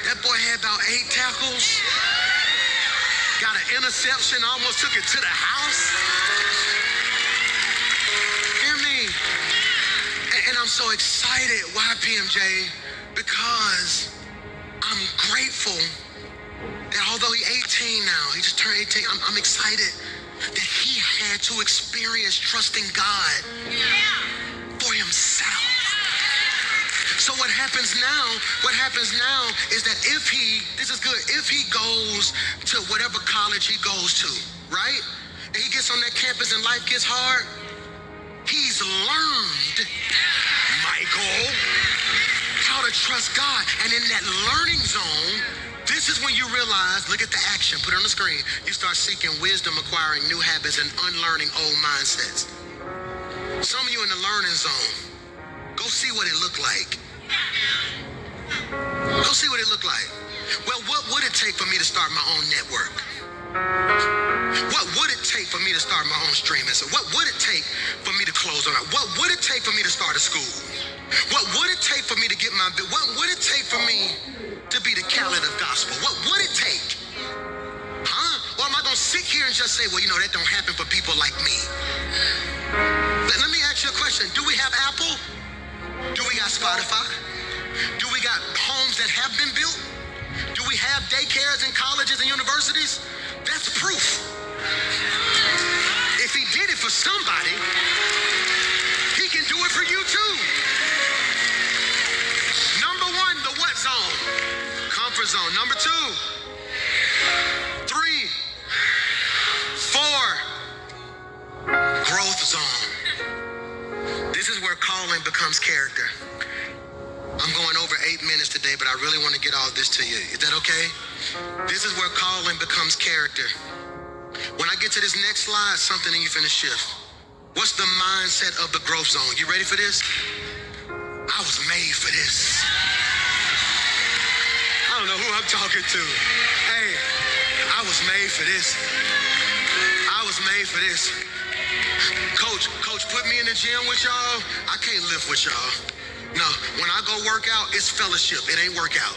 that boy had about 8 tackles, got an interception, almost took it to the house. Hear me? And I'm so excited. Why, PMJ? Because I'm grateful that although he's 18 now, he just turned 18, I'm excited that he had to experience trusting God for himself. So what happens now is that if he goes to whatever college he goes to, right? And he gets on that campus and life gets hard, he's learned, Michael, how to trust God. And in that learning zone, this This is when you realize, look at the action, put it on the screen. You start seeking wisdom, acquiring new habits, and unlearning old mindsets. Some of you in the learning zone. Go see what it looked like. Go see what it looked like. Well, what would it take for me to start my own network? What would it take for me to start my own streaming? So what would it take for me to close on it? What would it take for me to start a school? What would it take for me to get my, what would it take for me to be the Khaled of gospel? What would it take? Huh? Or am I going to sit here and just say, well, you know, that don't happen for people like me? Let me ask you a question. Do we have Apple? Do we got Spotify? Do we got homes that have been built? Do we have daycares and colleges and universities? That's proof. If he did it for somebody, he can do it for you too. Number one, the what zone? Comfort zone. Number 2, 3, 4, growth zone. This is where calling becomes character. I'm going over 8 minutes today, but I really want to get all this to you. Is that okay? This is where calling becomes character. When I get to this next slide, something in you finna shift. What's the mindset of the growth zone? You ready for this? I was made for this. I don't know who I'm talking to. Hey, I was made for this. I was made for this. Coach put me in the gym with y'all. I can't lift with y'all. No, when I go work out, it's fellowship. It ain't workout.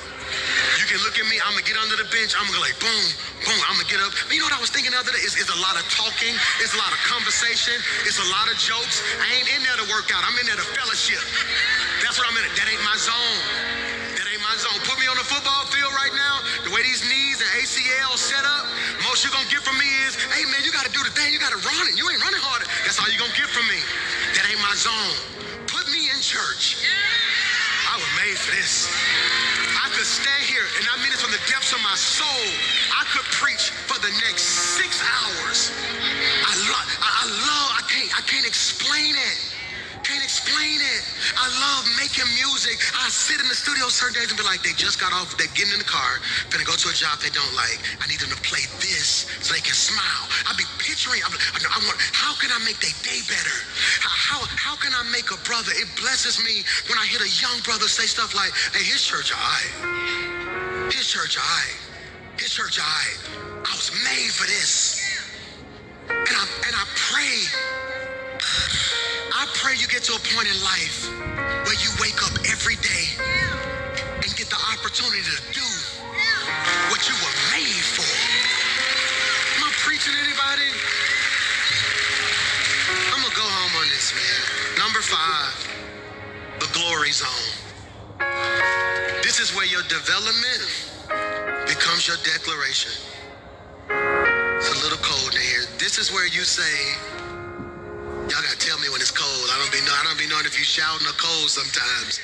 You can look at me, I'm gonna get under the bench, I'm gonna go like boom, boom, I'm gonna get up. You know what I was thinking the other day? It's a lot of talking, it's a lot of conversation, it's a lot of jokes. I ain't in there to work out, I'm in there to fellowship. That's what I'm in. That ain't my zone. That ain't my zone. Put me on the football field right now, the way these knees and ACL set up, most you're gonna get from me is, hey man, you gotta do the thing, you gotta run it. You ain't running hard. That's all you're gonna get from me. That ain't my zone. Put me in church. I was made for this. I could stand here, and I mean this from the depths of my soul. I could preach for the next 6 hours. I can't explain it. Can't explain it. I love making music. I sit in the studio certain days and be like, they just got off, they're getting in the car, gonna go to a job they don't like. I need them to play this so they can smile. I be picturing, I want, how can I make their day better? How can I make a brother? It blesses me when I hear a young brother say stuff like, hey, his church, all right. His church, all right. His church, all right. I was made for this. And I pray you get to a point in life where you wake up every day and get the opportunity to do what you were made for. Am I preaching to anybody? I'm gonna go home on this, man. Number 5, the glory zone. This is where your development becomes your declaration. It's a little cold in here. This is where you say, y'all gotta tell me when it's cold. I don't be knowing if you shouting or cold sometimes.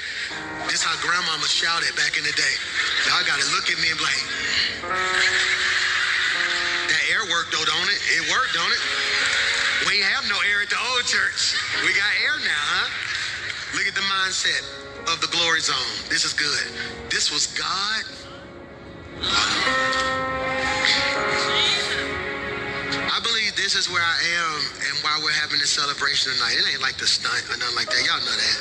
This how grandmama shouted back in the day. Y'all gotta look at me and be like, that air worked though, don't it? It worked, don't it? We ain't have no air at the old church. We got air now, huh? Look at the mindset of the glory zone. This is good. This was God. I believe this is where I am and why we're having this celebration tonight. It ain't like the stunt or nothing like that. Y'all know that.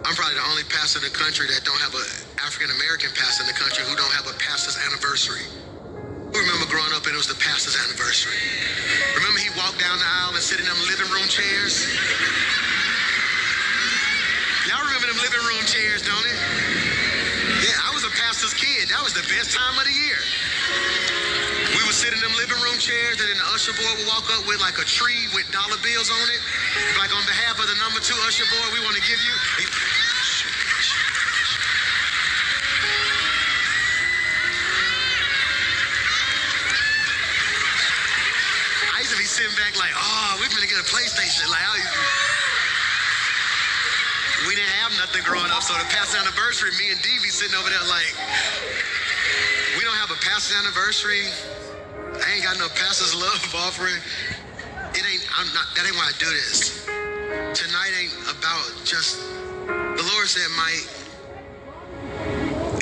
I'm probably the only pastor in the country that don't have an African-American pastor in the country who don't have a pastor's anniversary. Who remember growing up and it was the pastor's anniversary? Remember he walked down the aisle and sit in them living room chairs? Y'all remember them living room chairs, don't it? Yeah, I was a pastor's kid. That was the best time of the year. We would sit in them living room chairs and then the usher boy would walk up with like a tree with dollar bills on it. Like on behalf of the number 2 usher boy, we want to give you. I used to be sitting back like, oh, we're gonna get a PlayStation. Like, we didn't have nothing growing up, so the pastor's anniversary, me and Dee be sitting over there like, we don't have a pastor's anniversary. I ain't got no pastor's love offering. That ain't why I do this. Tonight ain't about just, the Lord said, Mike,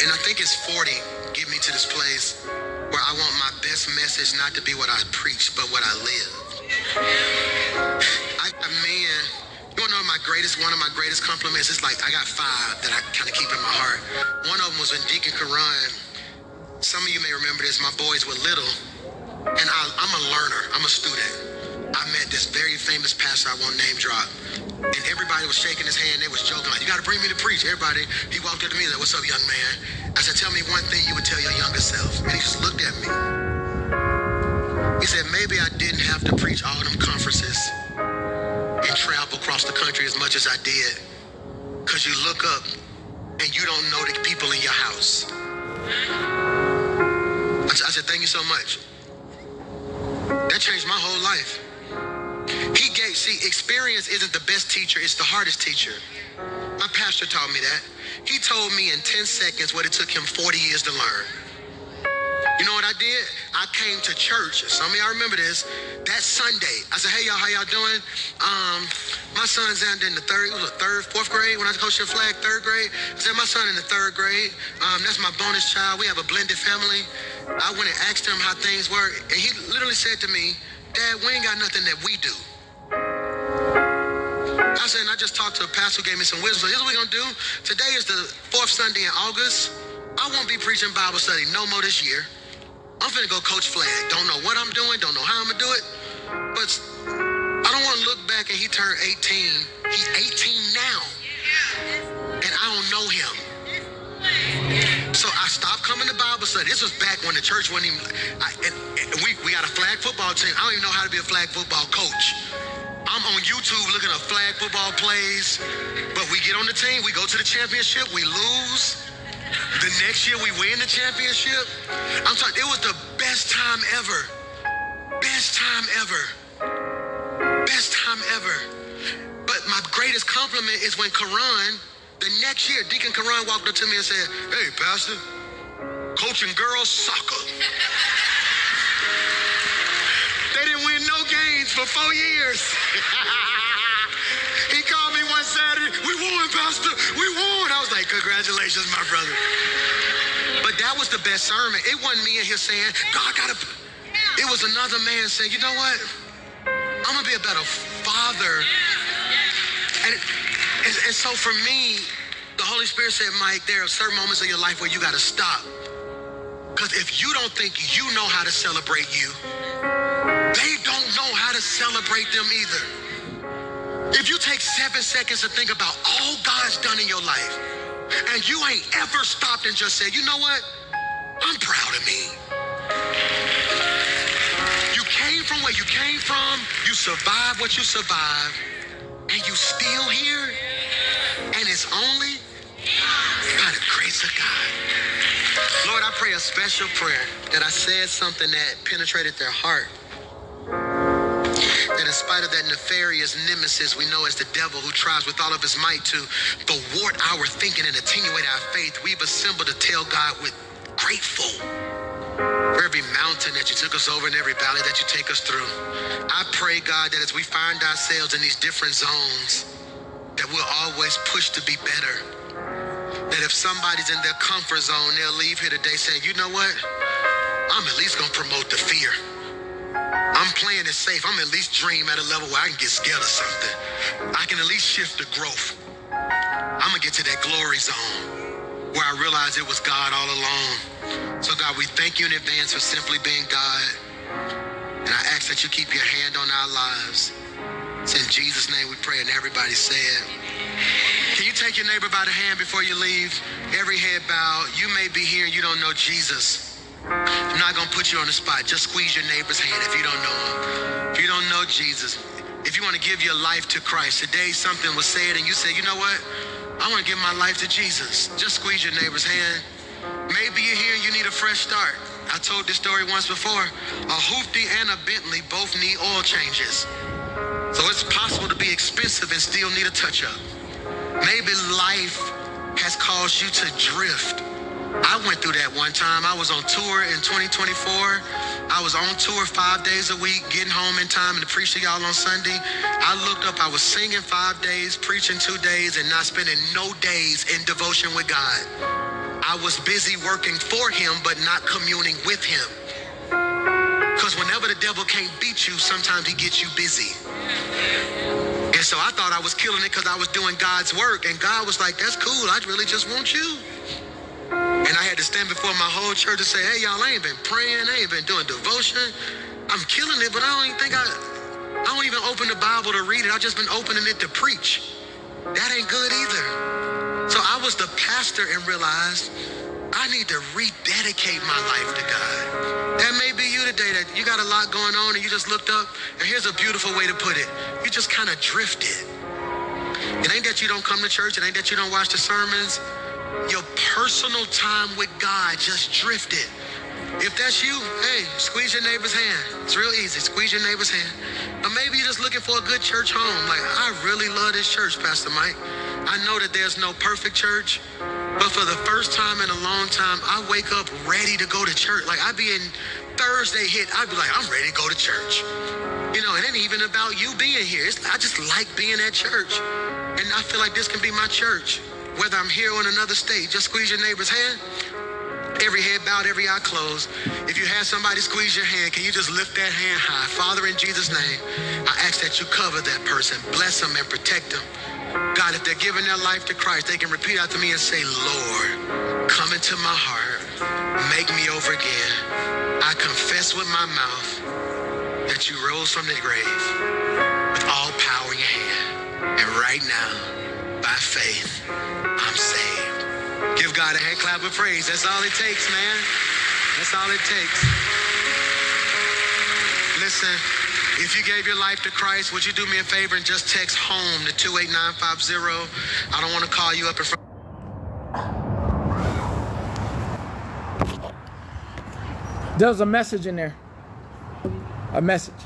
and I think it's 40 get me to this place where I want my best message not to be what I preach, but what I live. Man, you wanna know one of my greatest compliments? It's like I got 5 that I kind of keep in my heart. One of them was when Deacon Karan, some of you may remember this, my boys were little, and I'm a learner, I'm a student. I met this very famous pastor, I won't name drop, and everybody was shaking his hand, they was joking like, you gotta bring me to preach. Everybody, he walked up to me and said, what's up, young man? I said, tell me one thing you would tell your younger self. And he just looked at me. He said, maybe I didn't have to preach all them conferences and travel across the country as much as I did, because you look up and you don't know the people in your house. I said, thank you so much. That changed my whole life. Experience isn't the best teacher, it's the hardest teacher. My pastor taught me that. He told me in 10 seconds what it took him 40 years to learn. You know what I did? I came to church. Some of y'all remember this. That Sunday, I said, hey y'all, how y'all doing? My son's in the fourth grade when I coached the flag, 3rd grade. I said, my son in the 3rd grade. That's my bonus child. We have a blended family. I went and asked him how things were, and he literally said to me, Dad, we ain't got nothing that we do. I said, and I just talked to a pastor who gave me some wisdom. So here's what we're gonna do. Today is the 4th Sunday in August. I won't be preaching Bible study no more this year. I'm finna go coach flag. Don't know what I'm doing, don't know how I'm gonna do it. But I don't wanna look back and he turned 18. He's 18 now. And I don't know him. So I stopped coming to Bible study. This was back when the church wasn't even, we got a flag football team. I don't even know how to be a flag football coach. I'm on YouTube looking at flag football plays, but we get on the team, we go to the championship, we lose. The next year we win the championship. I'm talking, it was the best time ever. Best time ever. Best time ever. But my greatest compliment is when Karan, the next year, Deacon Karan walked up to me and said, hey, Pastor, coaching girls soccer. They didn't win no games for 4 years. He called me one Saturday, we won, Pastor, we won. I was like, congratulations, my brother. But that was the best sermon. It wasn't me in here saying, God gotta, it was another man saying, you know what? I'm gonna be a better father. And so for me, the Holy Spirit said, Mike, there are certain moments of your life where you gotta stop. Because if you don't think you know how to celebrate you, they don't know how to celebrate them either. If you take 7 seconds to think about all God's done in your life, and you ain't ever stopped and just said, you know what? I'm proud of me. You came from where you came from, you survived what you survived, and you still here, and it's only by the grace of God. Lord, I pray a special prayer that I said something that penetrated their heart. That in spite of that nefarious nemesis we know as the devil who tries with all of his might to thwart our thinking and attenuate our faith, we've assembled to tell God we're grateful for every mountain that you took us over and every valley that you take us through. I pray, God, that as we find ourselves in these different zones, that we'll always push to be better. That if somebody's in their comfort zone, they'll leave here today saying, you know what? I'm at least gonna promote the fear. I'm playing it safe. I'm at least dream at a level where I can get scared of something. I can at least shift the growth. I'm gonna get to that glory zone where I realize it was God all along. So God, we thank you in advance for simply being God. And I ask that you keep your hand on our lives. It's in Jesus' name we pray, and everybody said. Can you take your neighbor by the hand before you leave? Every head bowed. You may be here and you don't know Jesus. I'm not gonna put you on the spot. Just squeeze your neighbor's hand if you don't know him. If you don't know Jesus, if you want to give your life to Christ, today something was said and you say, you know what? I want to give my life to Jesus. Just squeeze your neighbor's hand. Maybe you're here and you need a fresh start. I told this story once before. A hoopty and a Bentley both need oil changes. So it's possible to be expensive and still need a touch-up. Maybe life has caused you to drift. I went through that one time. I was on tour in 2024. I was on tour 5 days a week, getting home in time and to preach to y'all on Sunday. I looked up, I was singing 5 days, preaching 2 days, and not spending no days in devotion with God. I I was busy working for him, but not communing with him. Because whenever the devil can't beat you, sometimes he gets you busy. And so I thought I was killing it because I was doing God's work. And God was like, that's cool. I really just want you. And I had to stand before my whole church and say, hey, y'all, I ain't been praying. I ain't been doing devotion. I'm killing it, but I don't even open the Bible to read it. I've just been opening it to preach. That ain't good either. So I was the pastor and realized I need to rededicate my life to God. That may be you today, that you got a lot going on and you just looked up, and here's a beautiful way to put it. You just kind of drifted. It ain't that you don't come to church. It ain't that you don't watch the sermons. Your personal time with God just drifted. If that's you, hey, squeeze your neighbor's hand. It's real easy. Squeeze your neighbor's hand. Or maybe you're just looking for a good church home. Like, I really love this church, Pastor Mike. I know that there's no perfect church, but for the first time in a long time, I wake up ready to go to church. Like, I'd be in Thursday hit, I'd be like, I'm ready to go to church. You know, it ain't even about you being here. I just like being at church. And I feel like this can be my church. Whether I'm here or in another state, just squeeze your neighbor's hand. Every head bowed, every eye closed. If you had somebody squeeze your hand, can you just lift that hand high? Father, in Jesus' name, I ask that you cover that person, bless them and protect them. God, if they're giving their life to Christ, they can repeat after me and say, Lord, come into my heart, make me over again. I confess with my mouth that you rose from the grave with all power in your hand. And right now, by faith, I'm saved. Give God a hand clap of praise. That's all it takes, man. That's all it takes. Listen, if you gave your life to Christ, would you do me a favor and just text HOME to 28950? I don't want to call you up in front. There's a message in there. A message.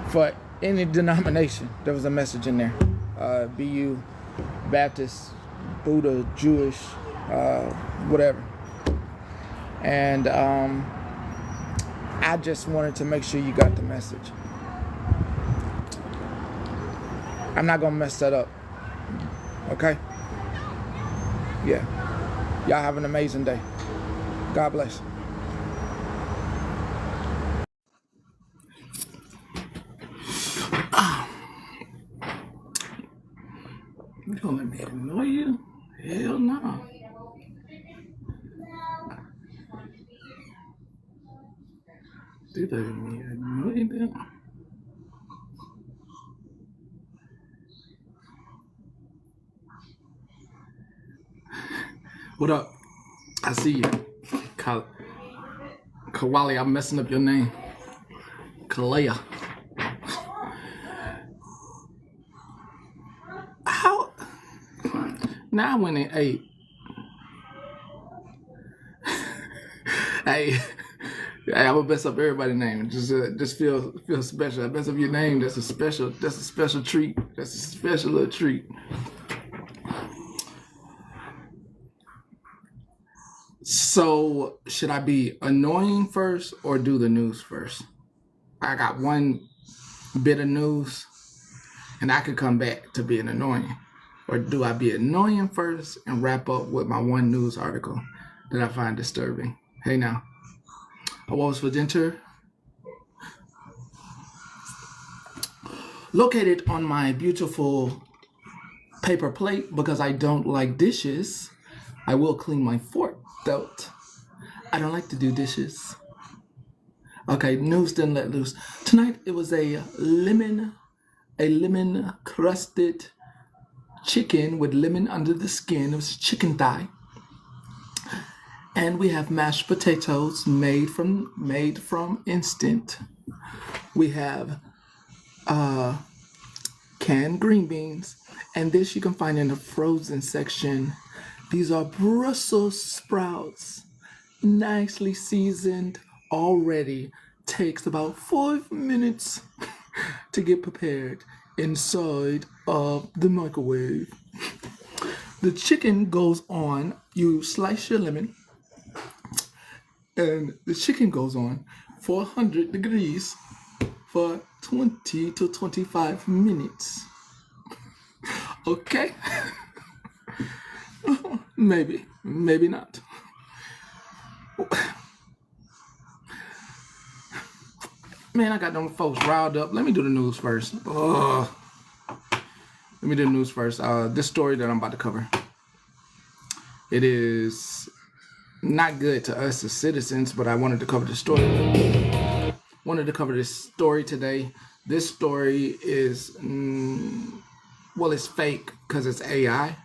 For any denomination, there was a message in there. BU, Baptist, Buddha, Jewish, whatever. And I just wanted to make sure you got the message. I'm not gonna mess that up. Okay? Yeah. Y'all have an amazing day. God bless. You gonna let me annoy you? Hell no. Do that to me, annoy them. What up? I see you. Kawali, I'm messing up your name. Kalea. How? Now I went and ate. Hey, I would mess up everybody's name. Just feel special. I mess up your name. That's a special treat. That's a special little treat. So, should I be annoying first or do the news first? I got one bit of news and I could come back to being annoying. Or do I be annoying first and wrap up with my one news article that I find disturbing? Hey now, I was for dinner. Located on my beautiful paper plate, because I don't like dishes, I will clean my fork though. I don't like to do dishes. Okay, news didn't let loose. Tonight it was a lemon crusted chicken with lemon under the skin. It was chicken thigh. And we have mashed potatoes made from instant. We have canned green beans, and this you can find in the frozen section. These are Brussels sprouts, nicely seasoned already. Takes about 5 minutes to get prepared inside of the microwave. The chicken goes on, you slice your lemon, and the chicken goes on 400 degrees for 20 to 25 minutes. Okay? Maybe, maybe not. Man, I got them folks riled up. Let me do the news first. Let me do the news first. This story that I'm about to cover, it is not good to us as citizens, but I wanted to cover the story. Wanted to cover this story today. This story is, well, it's fake because it's AI,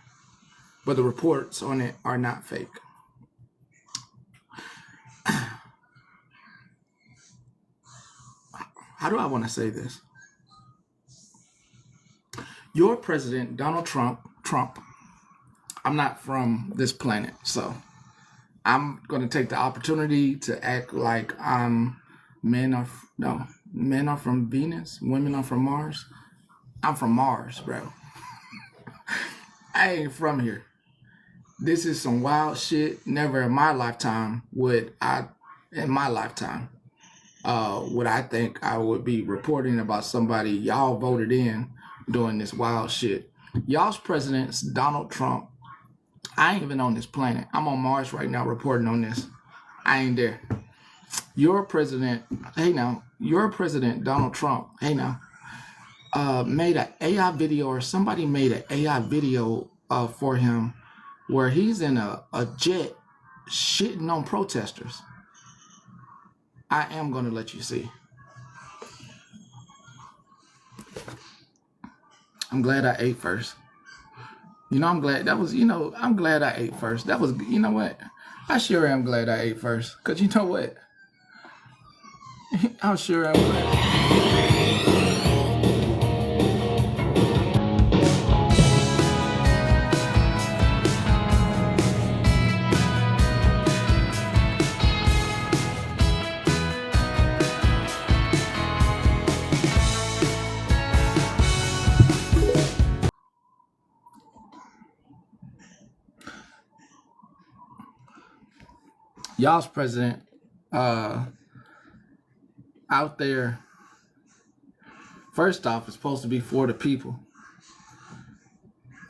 but the reports on it are not fake. How do I want to say this? Your president, Donald Trump, I'm not from this planet, so I'm going to take the opportunity to act like men are from Venus, women are from Mars. I'm from Mars, bro. I ain't from here. This is some wild shit. Never in my lifetime would I think I would be reporting about somebody y'all voted in doing this wild shit. Y'all's president's Donald Trump. I ain't even on this planet. I'm on Mars right now reporting on this. I ain't there. Your president, Donald Trump, made an AI video, or somebody made an AI video for him where he's in a jet shitting on protesters. I am going to let you see. I'm glad I ate first. I'm glad I'm glad I ate first. That was, you know what? I sure am glad I ate first. Because you know what? I'm sure I'm glad. Y'all's president out there, first off, is supposed to be for the people.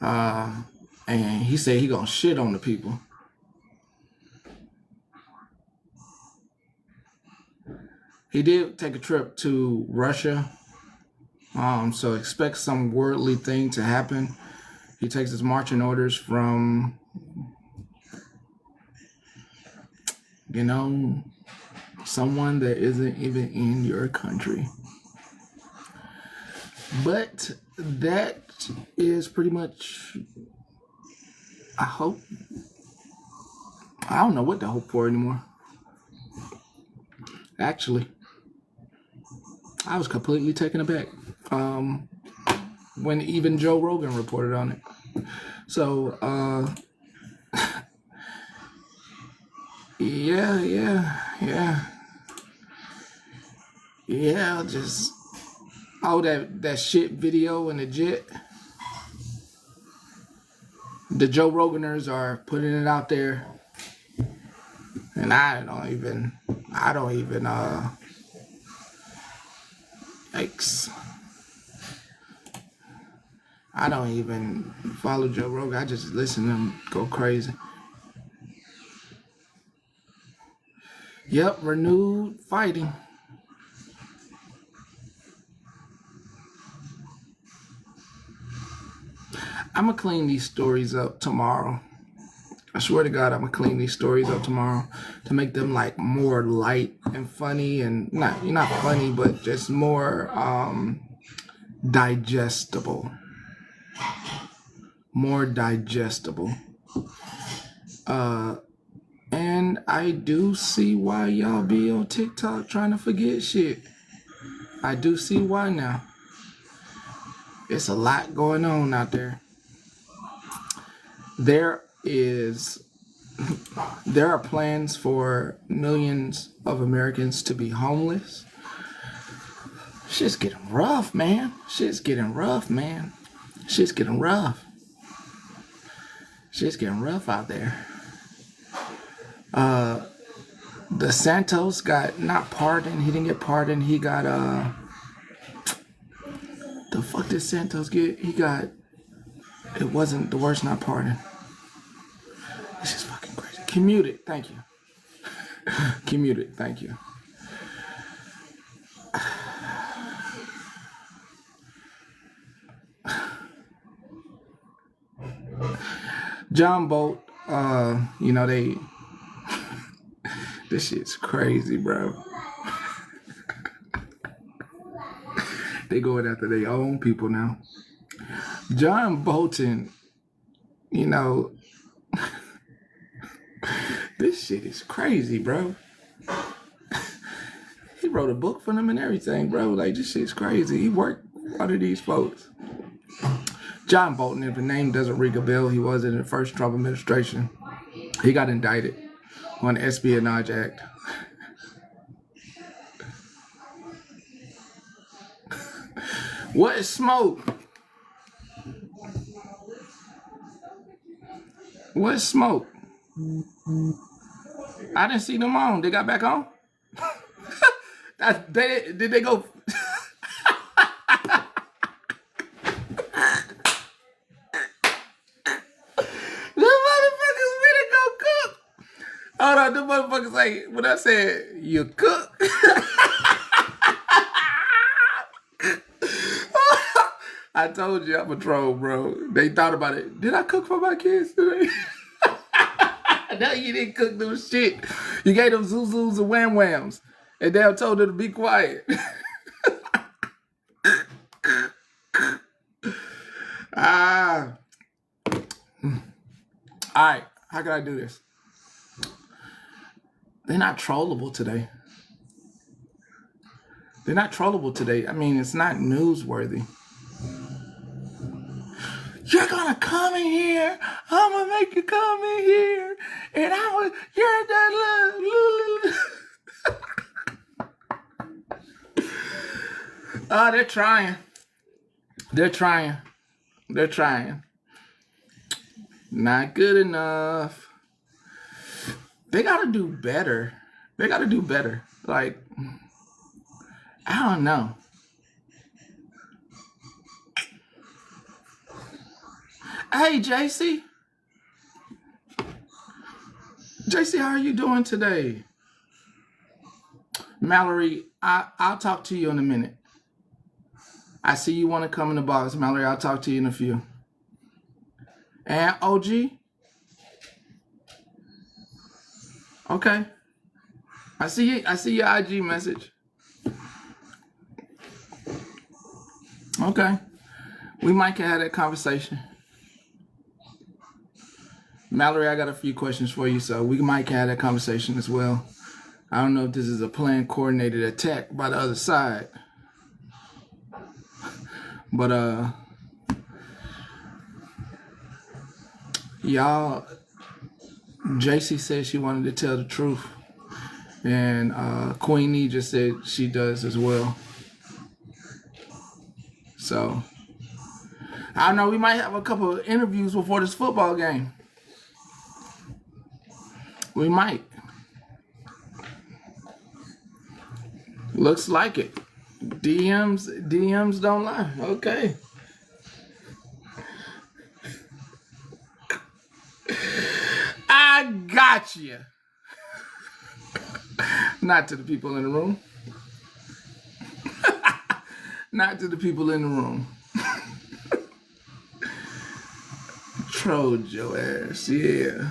And he said he gonna shit on the people. He did take a trip to Russia. So expect some worldly thing to happen. He takes his marching orders from, someone that isn't even in your country. But that is pretty much, I hope. I don't know what to hope for anymore. Actually, I was completely taken aback when even Joe Rogan reported on it. So, yeah, just all that shit video in the jet. The Joe Roganers are putting it out there, and I don't even yikes. I don't even follow Joe Rogan. I just listen to him go crazy. Yep, renewed fighting. I'm going to clean these stories up tomorrow. I swear to God, I'm going to clean these stories up tomorrow to make them like more light and funny, and not funny, but just more digestible. More digestible. And I do see why y'all be on TikTok trying to forget shit. I do see why now. It's a lot going on out there. There are plans for millions of Americans to be homeless. Shit's getting rough, man. Shit's getting rough out there. The Santos got not pardoned. He didn't get pardoned. He got the fuck did Santos get? He got, it wasn't the worst, not pardoned. Commuted, thank you. Commuted, thank you. John Bolt, you know, this shit's crazy, bro. They going after their own people now. John Bolton, you know, this shit is crazy, bro. He wrote a book for them and everything, bro. Like, this shit's crazy. He worked under these folks. John Bolton, if the name doesn't ring a bell, he was in the first Trump administration. He got indicted on the Espionage Act. What is smoke? What is smoke? I didn't see them on. They got back on? Did they go? Hold on, the motherfuckers like, when I said, you cook? I told you I'm a troll, bro. They thought about it. Did I cook for my kids today? No, you didn't cook them shit. You gave them zoos and wham whams. And they told them to be quiet. All right, how can I do this? They're not trollable today. They're not trollable today. I mean, it's not newsworthy. You're gonna come in here. I'm gonna make you come in here. And you're that Oh, they're trying. They're trying. They're trying. Not good enough. They gotta do better. They gotta do better. Like, I don't know. Hey, JC. JC, how are you doing today? Mallory, I'll talk to you in a minute. I see you want to come in the box. Mallory, I'll talk to you in a few. And OG? Okay. I see your IG message. Okay. We might can have that conversation. Mallory, I got a few questions for you, so we might can have that conversation as well. I don't know if this is a planned coordinated attack by the other side. But y'all, JC said she wanted to tell the truth. And Queenie just said she does as well. So, I don't know, we might have a couple of interviews before this football game. We might. Looks like it. DMs don't lie. Okay. I got you. Not to the people in the room. Not to the people in the room. Trolled your ass, yeah.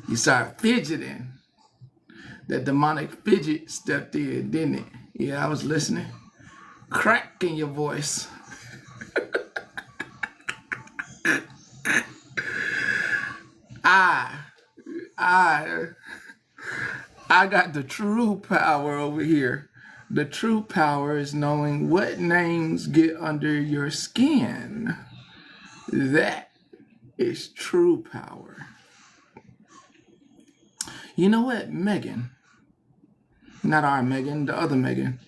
You start fidgeting. That demonic fidget stepped in, didn't it? Yeah, I was listening. Crack in your voice. I got the true power over here. The true power is knowing what names get under your skin. That is true power. You know what, Megan? Not our Megan, the other Megan.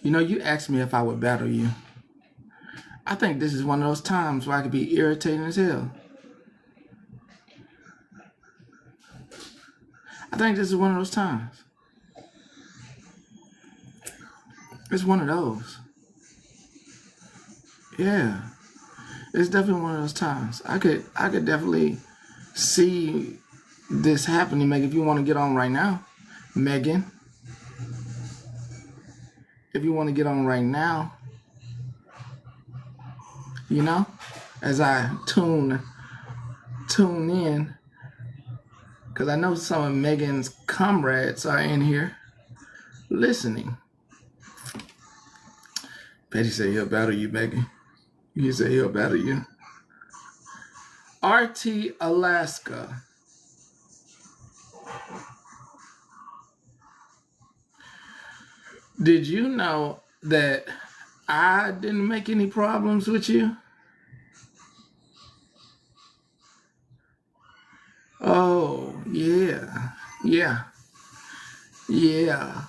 You know, you asked me if I would battle you. I think this is one of those times where I could be irritating as hell. I think this is one of those times. It's one of those. Yeah. It's definitely one of those times. I could definitely see this happening, Megan, if you want to get on right now, Megan, if you want to get on right now, you know, as I tune in, because I know some of Megan's comrades are in here listening. Petty said he'll battle you, Megan. He said he'll battle you. RT Alaska. Did you know that I didn't make any problems with you? Oh, yeah. Yeah. Yeah.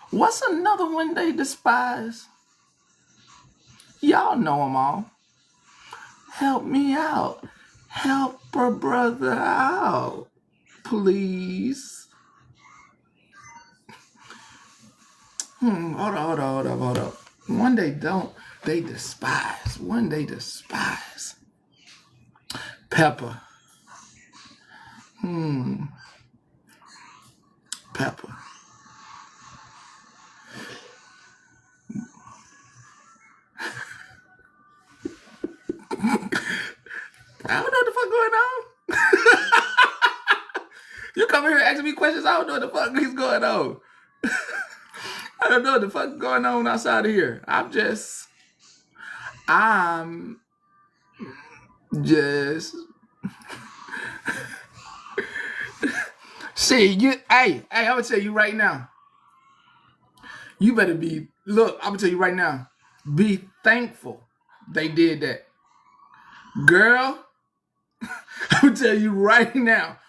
What's another one they despise? Y'all know them all. Help me out. Help a brother out, please. Hold up. One they don't, they despise. One they despise. Pepper. Pepper. I don't know what the fuck going on. You come here asking me questions, I don't know what the fuck is going on. I don't know what the fuck is going on outside of here. I'm just see you. Hey, I'm gonna tell you right now. You better be, look, I'm gonna tell you right now. Be thankful they did that. Girl, I'm gonna tell you right now.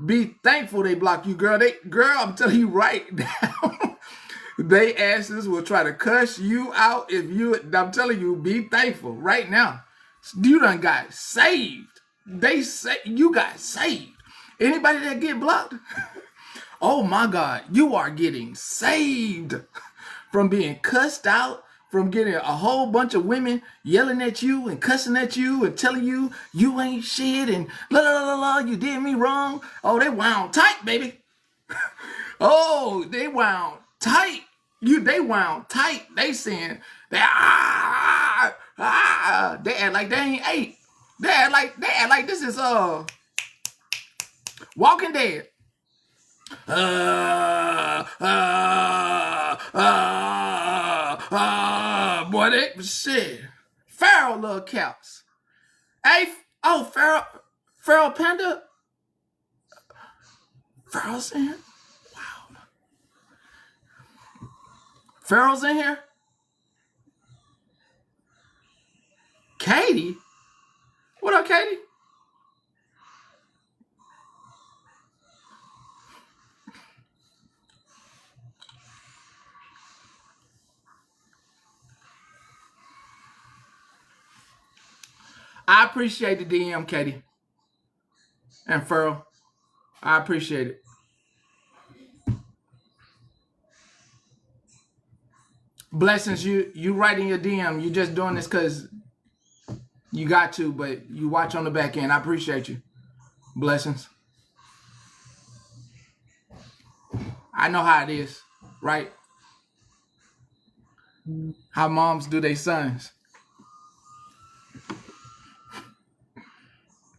Be thankful they blocked you, girl. I'm telling you right now. They asses will try to cuss you out if you. I'm telling you, be thankful right now. You done got saved. They say you got saved. Anybody that get blocked, oh my God, you are getting saved from being cussed out, from getting a whole bunch of women yelling at you and cussing at you and telling you you ain't shit and la la la la, you did me wrong. Oh, they wound tight, baby. Oh, they wound tight. They wound tight. They saying they they act like they ain't ate. They act like this is Walking Dead. Boy, they shit. Pharaoh little counts. Hey, Pharaoh Panda. Pharaoh's in here. Wow. Pharaoh's in here. Katie. What up, Katie? I appreciate the DM, Katie. And Pharaoh. I appreciate it. Blessings, you writing your DM. You just doing this because you got to, but you watch on the back end. I appreciate you. Blessings. I know how it is, right? How moms do their sons.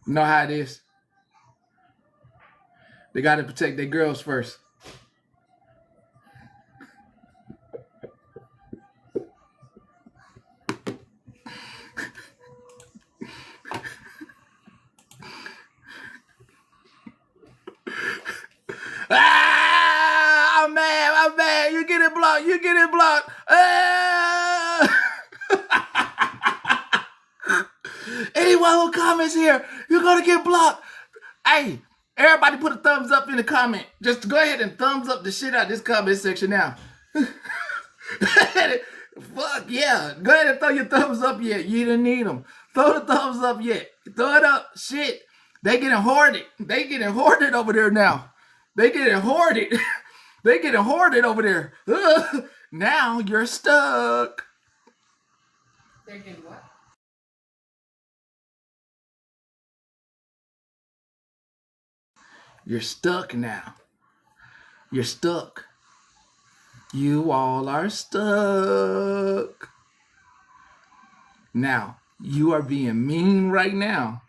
Know how it is. They got to protect their girls first. I'm mad. You get it blocked. Anyone who comments here, you're gonna get blocked. Hey, everybody put a thumbs up in the comment. Just go ahead and thumbs up the shit out of this comment section now. Fuck yeah. Go ahead and throw your thumbs up yet. You didn't need them. Throw the thumbs up yet. Throw it up. Shit. They getting hoarded. They getting hoarded over there now. They getting hoarded. They getting hoarded over there. Now you're stuck. They're getting what? You're stuck now. You're stuck. You all are stuck. Now, you are being mean right now.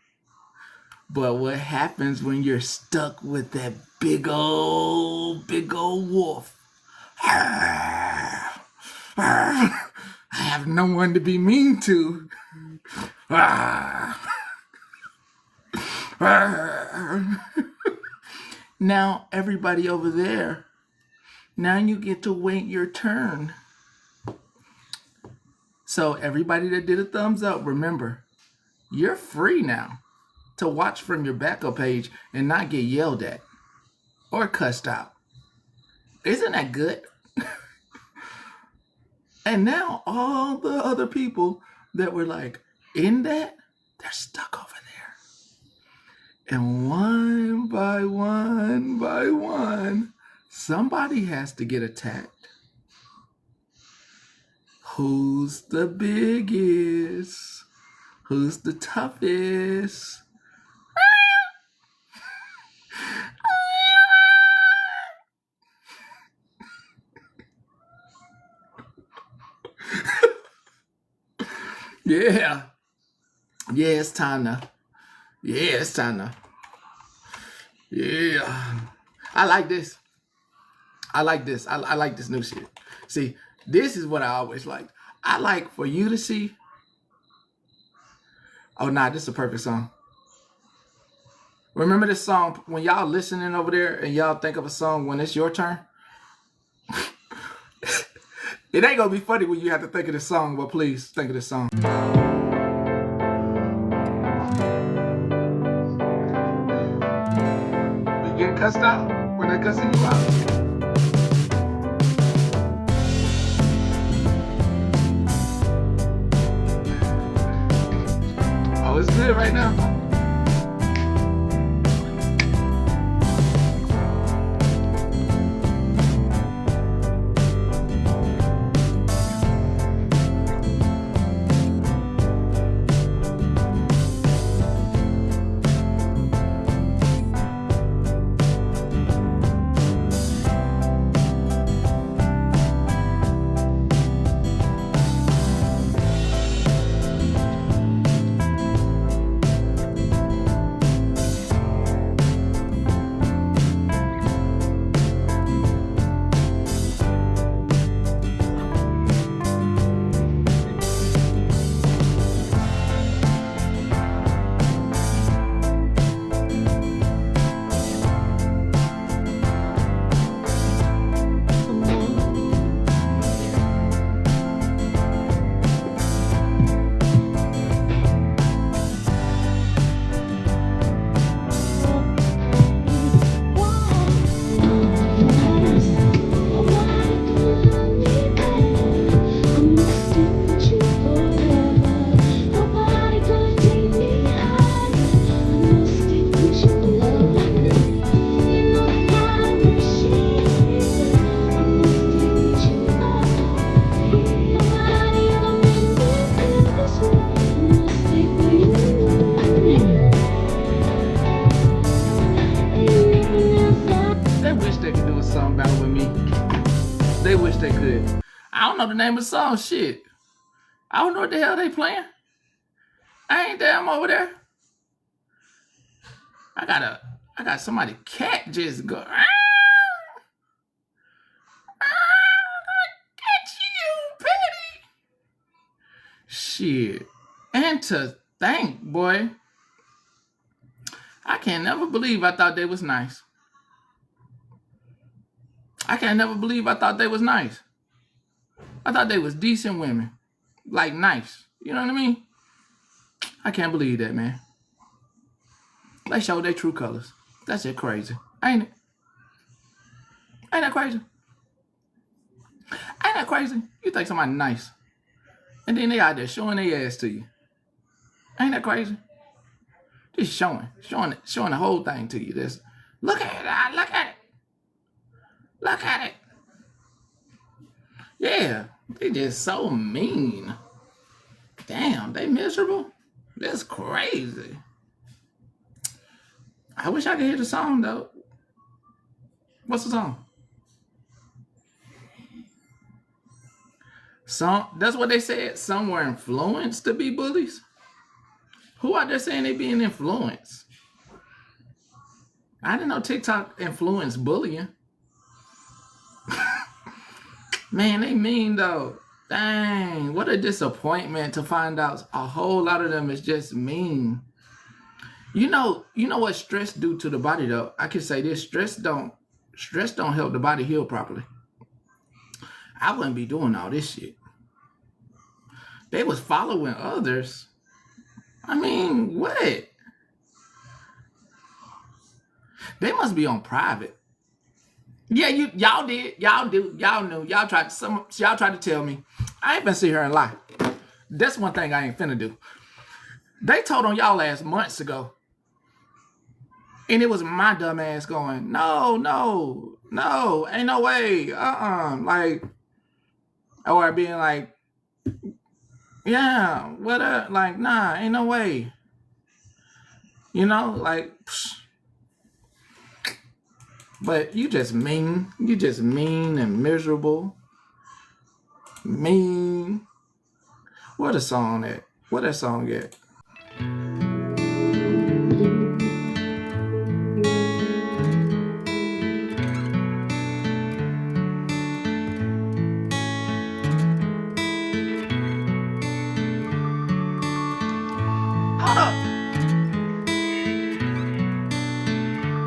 But what happens when you're stuck with that big old wolf? I have no one to be mean to. Now, everybody over there, now you get to wait your turn. So everybody that did a thumbs up, remember, you're free now to watch from your backup page and not get yelled at or cussed out. Isn't that good? And now all the other people that were like in that, they're stuck over there. And one by one, somebody has to get attacked. Who's the biggest? Who's the toughest? Yeah. Yeah, it's time to. Yeah. I like this. I like this. I like this new shit. See, this is what I always liked. I like for you to see. Oh, nah, this is a perfect song. Remember this song when y'all listening over there and y'all think of a song when it's your turn? It ain't gonna be funny when you have to think of this song, but please think of this song. You get cussed out when they're cussing you out. Oh, it's good right now. They wish they could. I don't know the name of the song. Shit. I don't know what the hell they playing. I ain't there. I'm over there. I got somebody cat just go. Catch you, Petty. Shit. And to think, boy. I can't never believe I thought they was nice. I can't never believe I thought they was nice. I thought they was decent women. Like nice. You know what I mean? I can't believe that, man. They showed their true colors. That's just crazy. Ain't it? Ain't that crazy? Ain't that crazy? You think somebody nice. And then they out there showing their ass to you. Ain't that crazy? Just showing the whole thing to you. Just look at it. Look at it. Look at it. Yeah, they just so mean. Damn, they miserable. That's crazy. I wish I could hear the song though. What's the song? That's what they said. Some were influenced to be bullies. Who out there saying they being influenced? I didn't know TikTok influenced bullying. Man, they mean though. Dang, what a disappointment to find out a whole lot of them is just mean. You know what stress do to the body though? I can say this: stress don't help the body heal properly. I wouldn't be doing all this shit. They was following others. I mean, what? They must be on private. Yeah, y'all did. Y'all do. Y'all knew. Y'all tried to tell me. I ain't finna sit here and lie. That's one thing I ain't finna do. They told on y'all ass months ago. And it was my dumb ass going, no, ain't no way. Like, or being like, yeah, what up? Like, nah, ain't no way. You know, like, psh. But you just mean and miserable. Mean. What a song at? What that song at?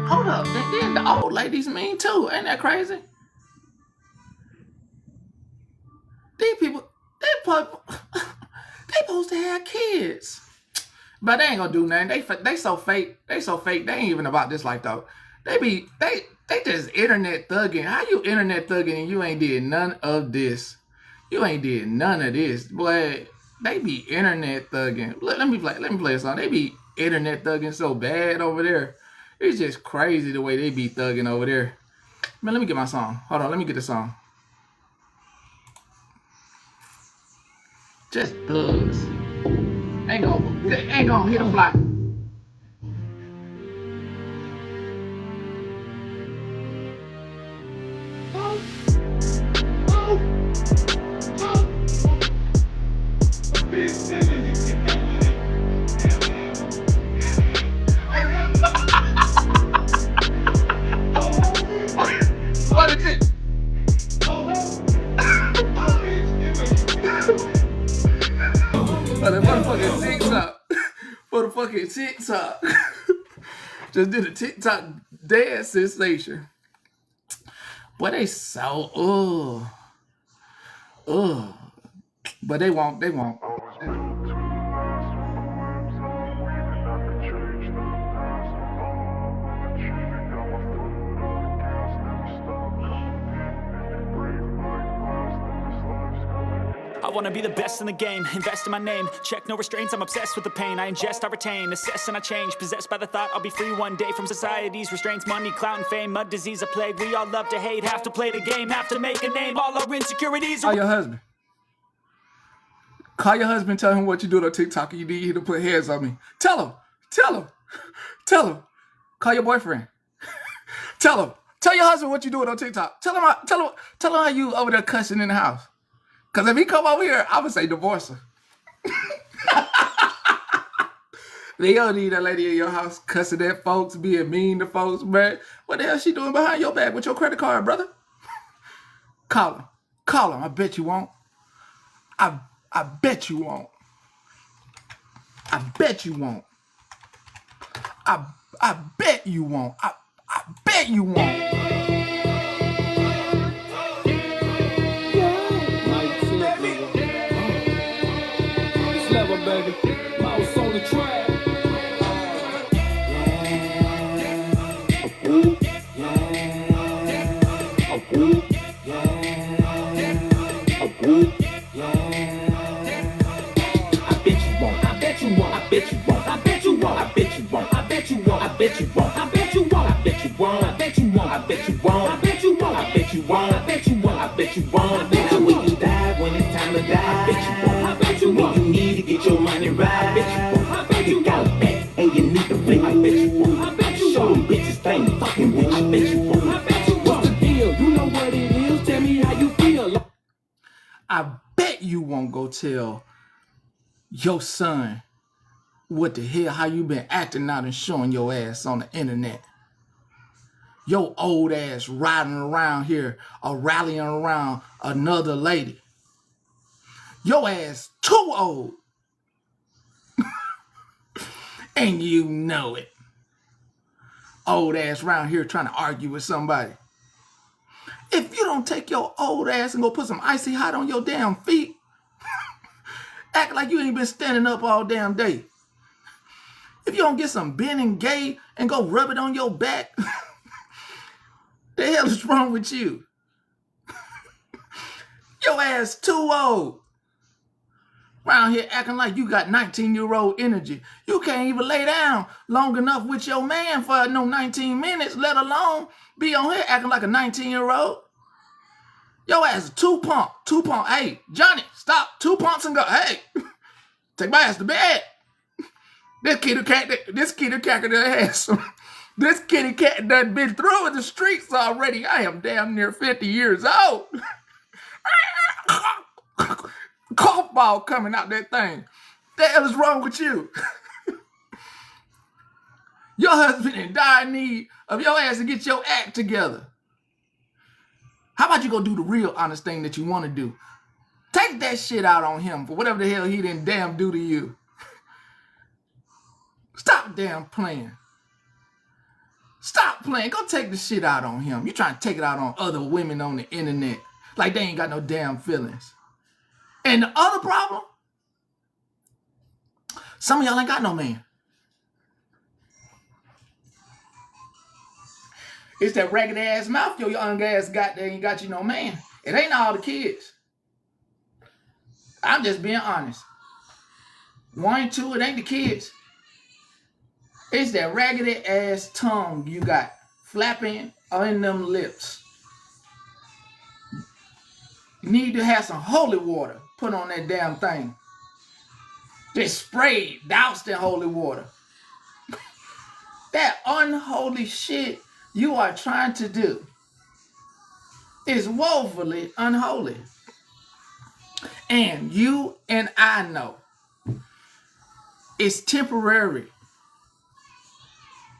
Hold up. And then the old ladies mean too. Ain't that crazy? These people, they supposed to have kids. But they ain't gonna do nothing. They so fake. They so fake. They ain't even about this life though. They just internet thugging. How you internet thugging and you ain't did none of this? You ain't did none of this. Boy, they be internet thugging. Let me play a song. They be internet thugging so bad over there. It's just crazy the way they be thugging over there. Man, let me get my song. Hold on, let me get the song. Just thugs. Ain't gonna hit a fly. What is it? For the motherfucking TikTok. For the fucking TikTok. Just did a TikTok dance sensation. Boy, they so, but they won't. I wanna be the best in the game, invest in my name. Check no restraints, I'm obsessed with the pain. I ingest, I retain, assess and I change. Possessed by the thought I'll be free one day from society's restraints. Money, clout and fame, mud, disease, a plague. We all love to hate, have to play the game, have to make a name. All our insecurities. Call your husband. Call your husband, tell him what you do on TikTok and you need him to put hands on me. Tell him. Call your boyfriend. Tell him. Tell your husband what you doing on TikTok. Tell him how you over there cussing in the house. Because if he come over here, I would say divorce her. They don't need that lady in your house cussing at folks, being mean to folks, man. What the hell she doing behind your back with your credit card, brother? Call him. I bet you won't. I bet you won't. I bet you won't. I bet you won't. I bet you won't. Baby, mouse on the track. When you die, when it's time to die, I bet you won't. I bet you won't. When you need to get your money right, I bet you won't. I bet you got a back and you need to play. I bet you won't. I bet you show them bitches thing fucking with you. I bet you won't. I bet you won't. won't go tell your son what the hell, how you been acting out and showing your ass on the internet. Your old ass riding around here or rallying around another lady. Your ass too old. And you know it. Old ass around here trying to argue with somebody. If you don't take your old ass and go put some icy hot on your damn feet, act like you ain't been standing up all damn day. If you don't get some Ben and Gay and go rub it on your back, the hell is wrong with you? Your ass too old. Around here acting like you got 19-year-old energy. You can't even lay down long enough with your man for no 19 minutes, let alone be on here acting like a 19-year-old. Your ass is too pumped. Hey, Johnny, stop. 2 pumps and go. Hey, take my ass to bed. This kitty cat that has this kitty cat done been through in the streets already. I am damn near 50 years old. Cough ball coming out that thing. The hell is wrong with you? Your husband in dire need of your ass to get your act together. How about you go do the real honest thing that you want to do? Take that shit out on him for whatever the hell he didn't damn do to you. Stop damn playing. Stop playing. Go take the shit out on him. You trying to take it out on other women on the internet like they ain't got no damn feelings. And the other problem, some of y'all ain't got no man. It's that ragged ass mouth your young ass got that ain't got you no man. It ain't all the kids. I'm just being honest. 1, 2, it ain't the kids. It's that raggedy ass tongue you got flapping on them lips. You need to have some holy water put on that damn thing. Just spray, doused in holy water. That unholy shit you are trying to do is woefully unholy. And you and I know it's temporary.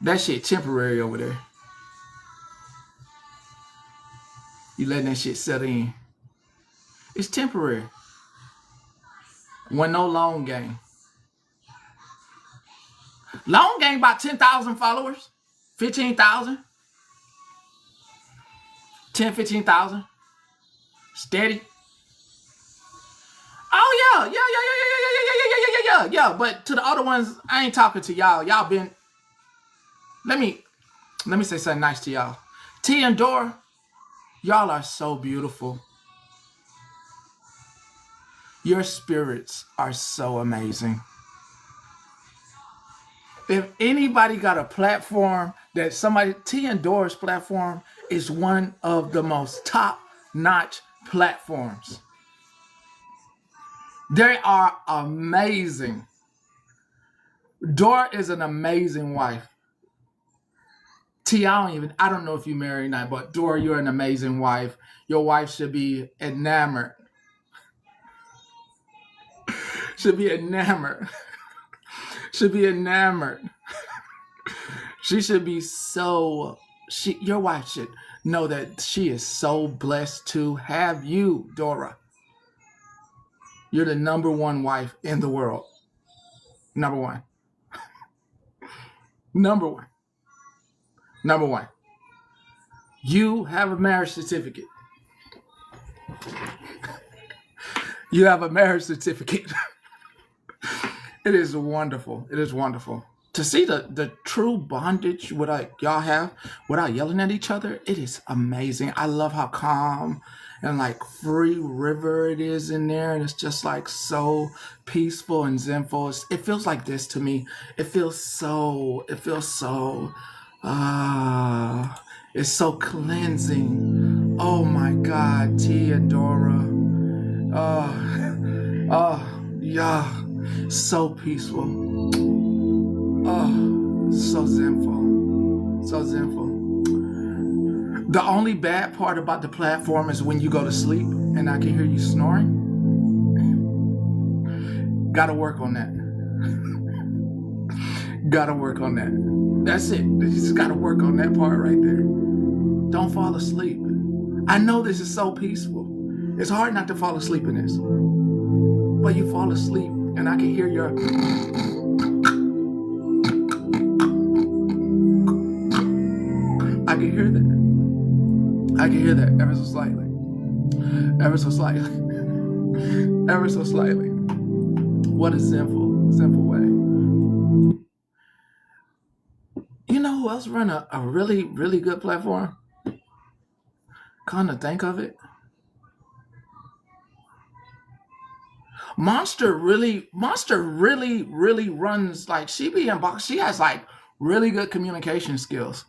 That shit temporary over there. You letting that shit settle in. It's temporary. When no long game. Long game about 10,000 followers. 15,000. 10, 15,000. Steady. Oh yeah. But to the other ones, I ain't talking to y'all. Y'all been. Let me say something nice to y'all. T and Dora, y'all are so beautiful. Your spirits are so amazing. If anybody got a platform that somebody, T and Dora's platform is one of the most top-notch platforms. They are amazing. Dora is an amazing wife. T, I don't know if you're married or not, but Dora, you're an amazing wife. Your wife should be enamored. Should be enamored. She should be so, your wife should know that she is so blessed to have you, Dora. You're the number one wife in the world. Number one. You have a marriage certificate. You have a marriage certificate. It is wonderful. It is wonderful. To see the true bondage y'all have without yelling at each other, it is amazing. I love how calm and like free river it is in there. And it's just like so peaceful and zenful. It feels like this to me. It feels so, it's so cleansing. Oh my God, T and Dora. Yeah, so peaceful. Oh, so zenful. The only bad part about the platform is when you go to sleep and I can hear you snoring. Gotta work on that. Gotta work on that. That's it. You just gotta work on that part right there. Don't fall asleep. I know this is so peaceful. It's hard not to fall asleep in this. But you fall asleep and I can hear your... I can hear that. I can hear that ever so slightly. Ever so slightly. Ever so slightly. What a simple way. You know who else run a really, really good platform? Come to think of it. Monster really runs, like, she be in box. She has like really good communication skills.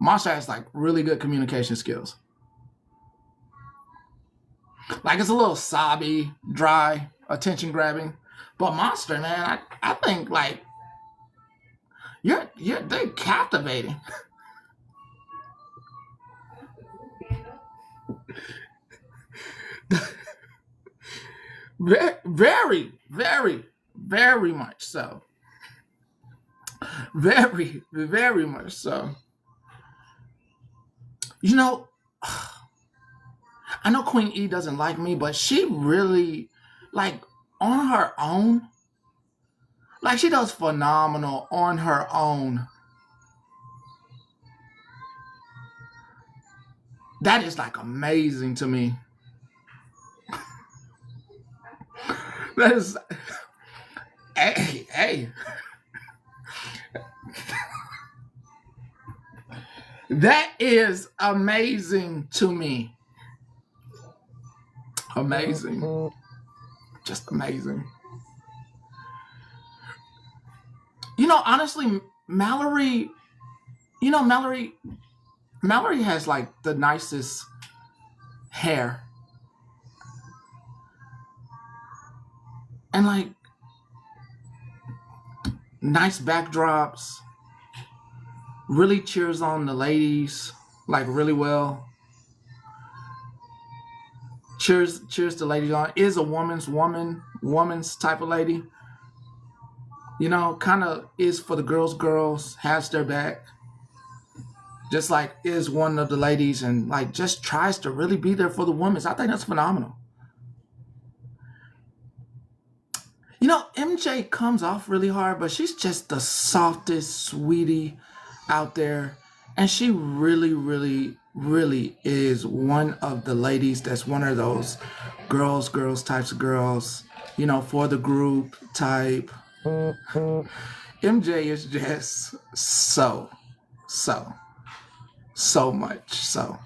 Monster has like really good communication skills. Like, it's a little sobby, dry, attention grabbing. But Monster, man, I think like they're captivating. Very, very, very much so. Very, very much so. You know, I know Queen E doesn't like me, but she really, like, on her own, like, she does phenomenal on her own. That is, like, amazing to me. That is, hey. That is amazing to me. Amazing. Just amazing. You know, honestly, Mallory has like the nicest hair. And like nice backdrops. Really cheers on the ladies, like, really well. Cheers the ladies on. Is a woman's type of lady. You know, kind of is for the girls, has their back. Just like is one of the ladies and like just tries to really be there for the women. I think that's phenomenal. You know, MJ comes off really hard, but she's just the softest sweetie out there. And she really, really, really is one of the ladies that's one of those girls types of girls, you know, for the group type. MJ is just so much so.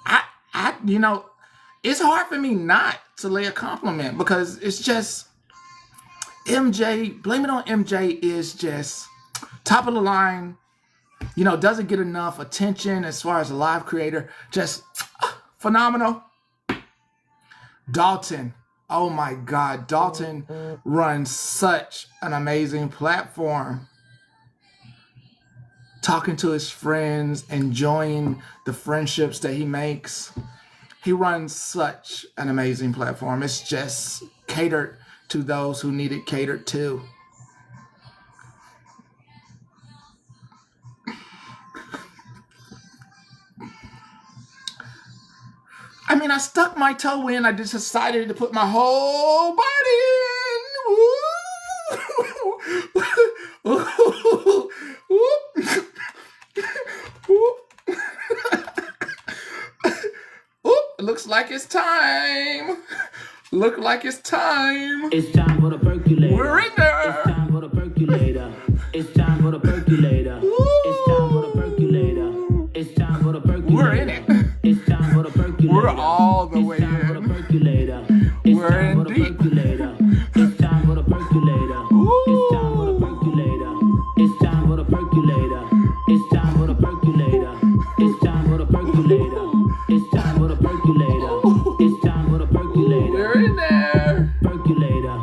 I you know, it's hard for me not to lay a compliment because it's just MJ, Blame It on MJ is just top of the line. You know, doesn't get enough attention as far as a live creator. Just phenomenal. Dalton. Oh my God. Dalton runs such an amazing platform. Talking to his friends, enjoying the friendships that he makes. He runs such an amazing platform. It's just catered to those who need it catered to. I mean, I stuck my toe in. I just decided to put my whole body in. Looks like it's time. Look like it's time. It's time for the percolator. We're in there. It's time for the percolator. It's time for the percolator. It's time for the percolator. It's time for the percolator. We're in it. It's time for the percolator. We're all the way It's time for the in. percolator. We're in deep. It's time for the percolator. It's time for the percolator. It's time for the percolator. It's time for the percolator. It's time for the percolator. It's time for the percolator. It's time for the percolator. We're in there. Percolator.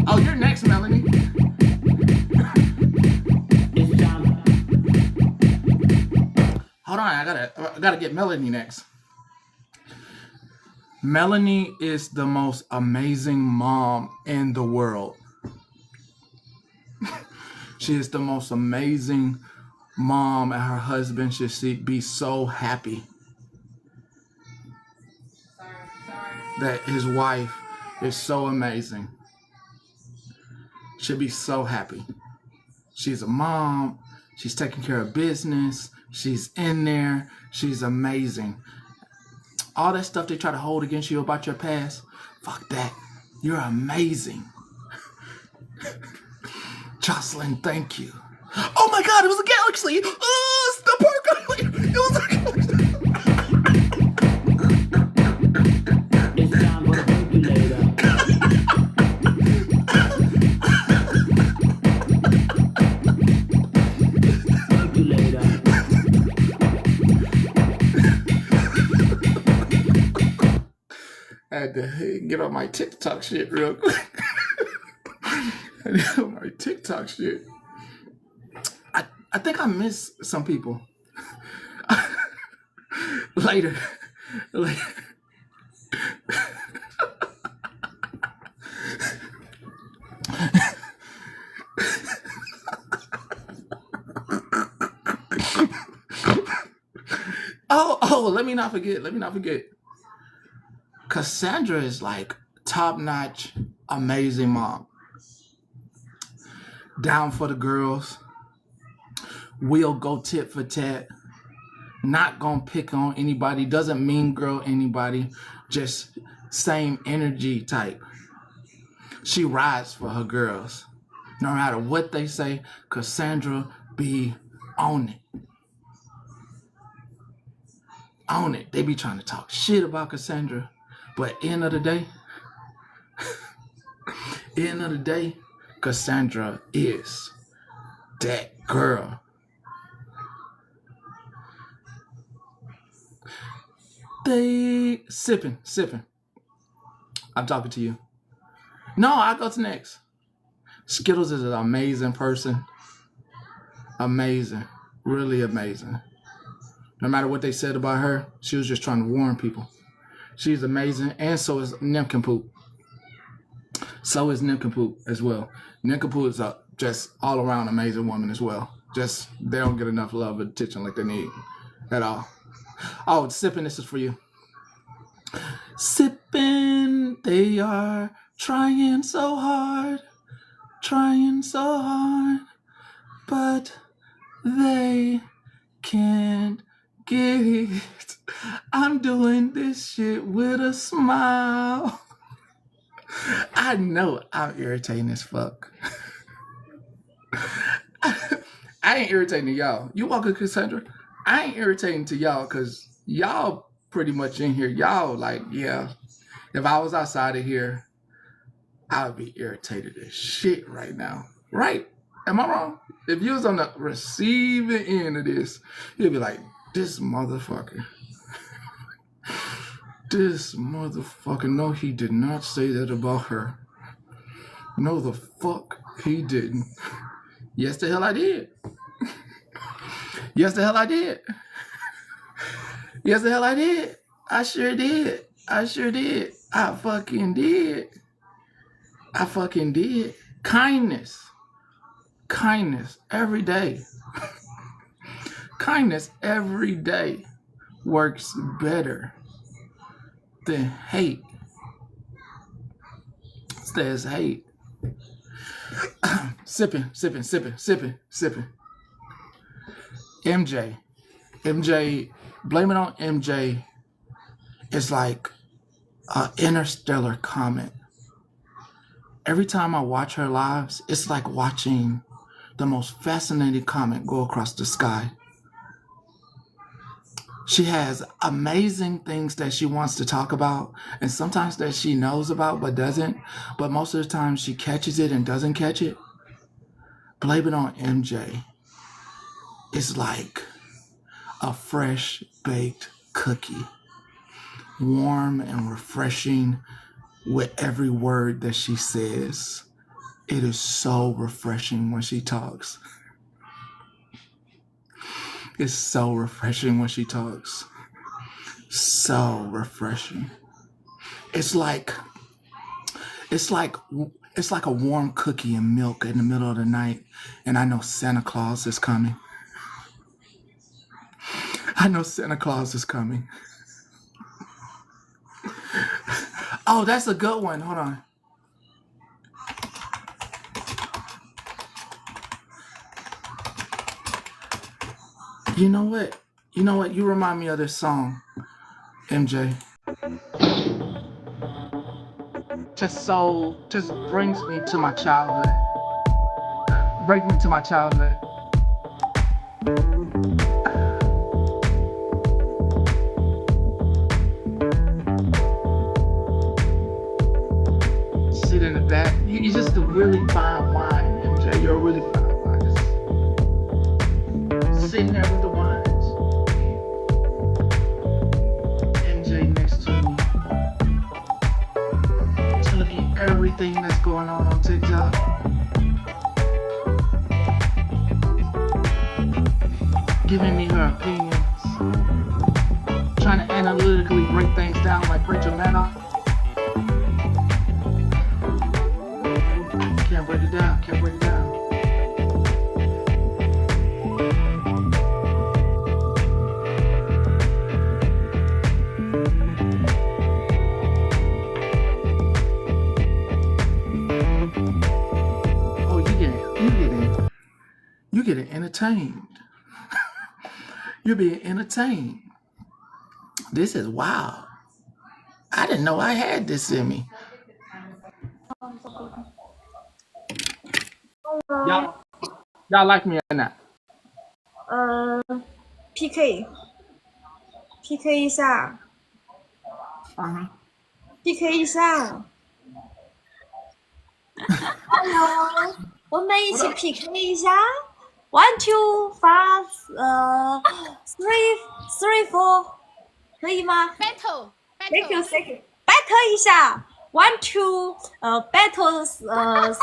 Oh, you're next, Melanie. mind. I gotta get Melanie next. Melanie is the most amazing mom in the world. She is the most amazing mom, and her husband should be so happy that his wife is so amazing. Should be so happy. She's a mom. She's taking care of business. She's in there. She's amazing. All that stuff they try to hold against you about your past, fuck that. You're amazing. Jocelyn, thank you. Oh my God, it was a galaxy. Oh, it's the park. It was a galaxy. It's time for the percolator. I had to get on my TikTok shit real quick. My TikTok shit. I think I miss some people. Later. Oh, let me not forget. Cassandra is like top-notch, amazing mom. Down for the girls. We'll go tit for tat. Not gonna pick on anybody. Doesn't mean girl anybody. Just same energy type. She rides for her girls. No matter what they say, Cassandra be on it. On it. They be trying to talk shit about Cassandra. But end of the day, Cassandra is that girl. They sipping. I'm talking to you. No, I go to next. Skittles is an amazing person. Amazing. Really amazing. No matter what they said about her, she was just trying to warn people. She's amazing, and so is Nincompoop. So is Nincompoop as well. Nincompoop is a just all-around amazing woman as well. Just, they don't get enough love and attention like they need at all. Oh, sipping, this is for you. Sipping, they are trying so hard, but they can't get it. I'm doing this shit with a smile. I know I'm irritating as fuck. I ain't irritating to y'all. You walking, Cassandra? I ain't irritating to y'all because y'all pretty much in here. Y'all like, yeah. If I was outside of here, I would be irritated as shit right now. Right? Am I wrong? If you was on the receiving end of this, you'd be like, this motherfucker. This motherfucker. No, he did not say that about her. No, the fuck he didn't. Yes, the hell I did. Yes, the hell I did. Yes, the hell I did. I sure did. I fucking did. Kindness every day. Kindness every day works better than hate. Says hate. Sipping. MJ, blame it on MJ is like an interstellar comet. Every time I watch her lives, it's like watching the most fascinating comet go across the sky. She has amazing things that she wants to talk about, and sometimes that she knows about but doesn't. But most of the time she catches it and doesn't catch it. Blame it on MJ. It's like a fresh baked cookie. Warm and refreshing with every word that she says. It is so refreshing when she talks. It's so refreshing when she talks. So refreshing. It's like it's like it's like a warm cookie and milk in the middle of the night, and I know Santa Claus is coming. I know Santa Claus is coming. Oh, that's a good one. Hold on. You know what? You know what? You remind me of this song, MJ. Just brings me to my childhood. Brings me to my childhood. Sit in the back. You're just a really fine wine, MJ. You're a really fine wine. Just sitting there with the wines. MJ next to me. Telling me everything that's going on TikTok. Giving me her opinions. Trying to analytically break things down like Rachel Maddow. Can't break it down. Can't break it down. Oh, you get entertained. You're being entertained. This is wow. I didn't know I had this in me. Y'all like me or not? PK 一下 PK 一下 ，Hello， 我们一起 PK 一下 ，1 2 5 3 4， 可以吗 ？Thank you，battle 一下 ，1 2 battle 3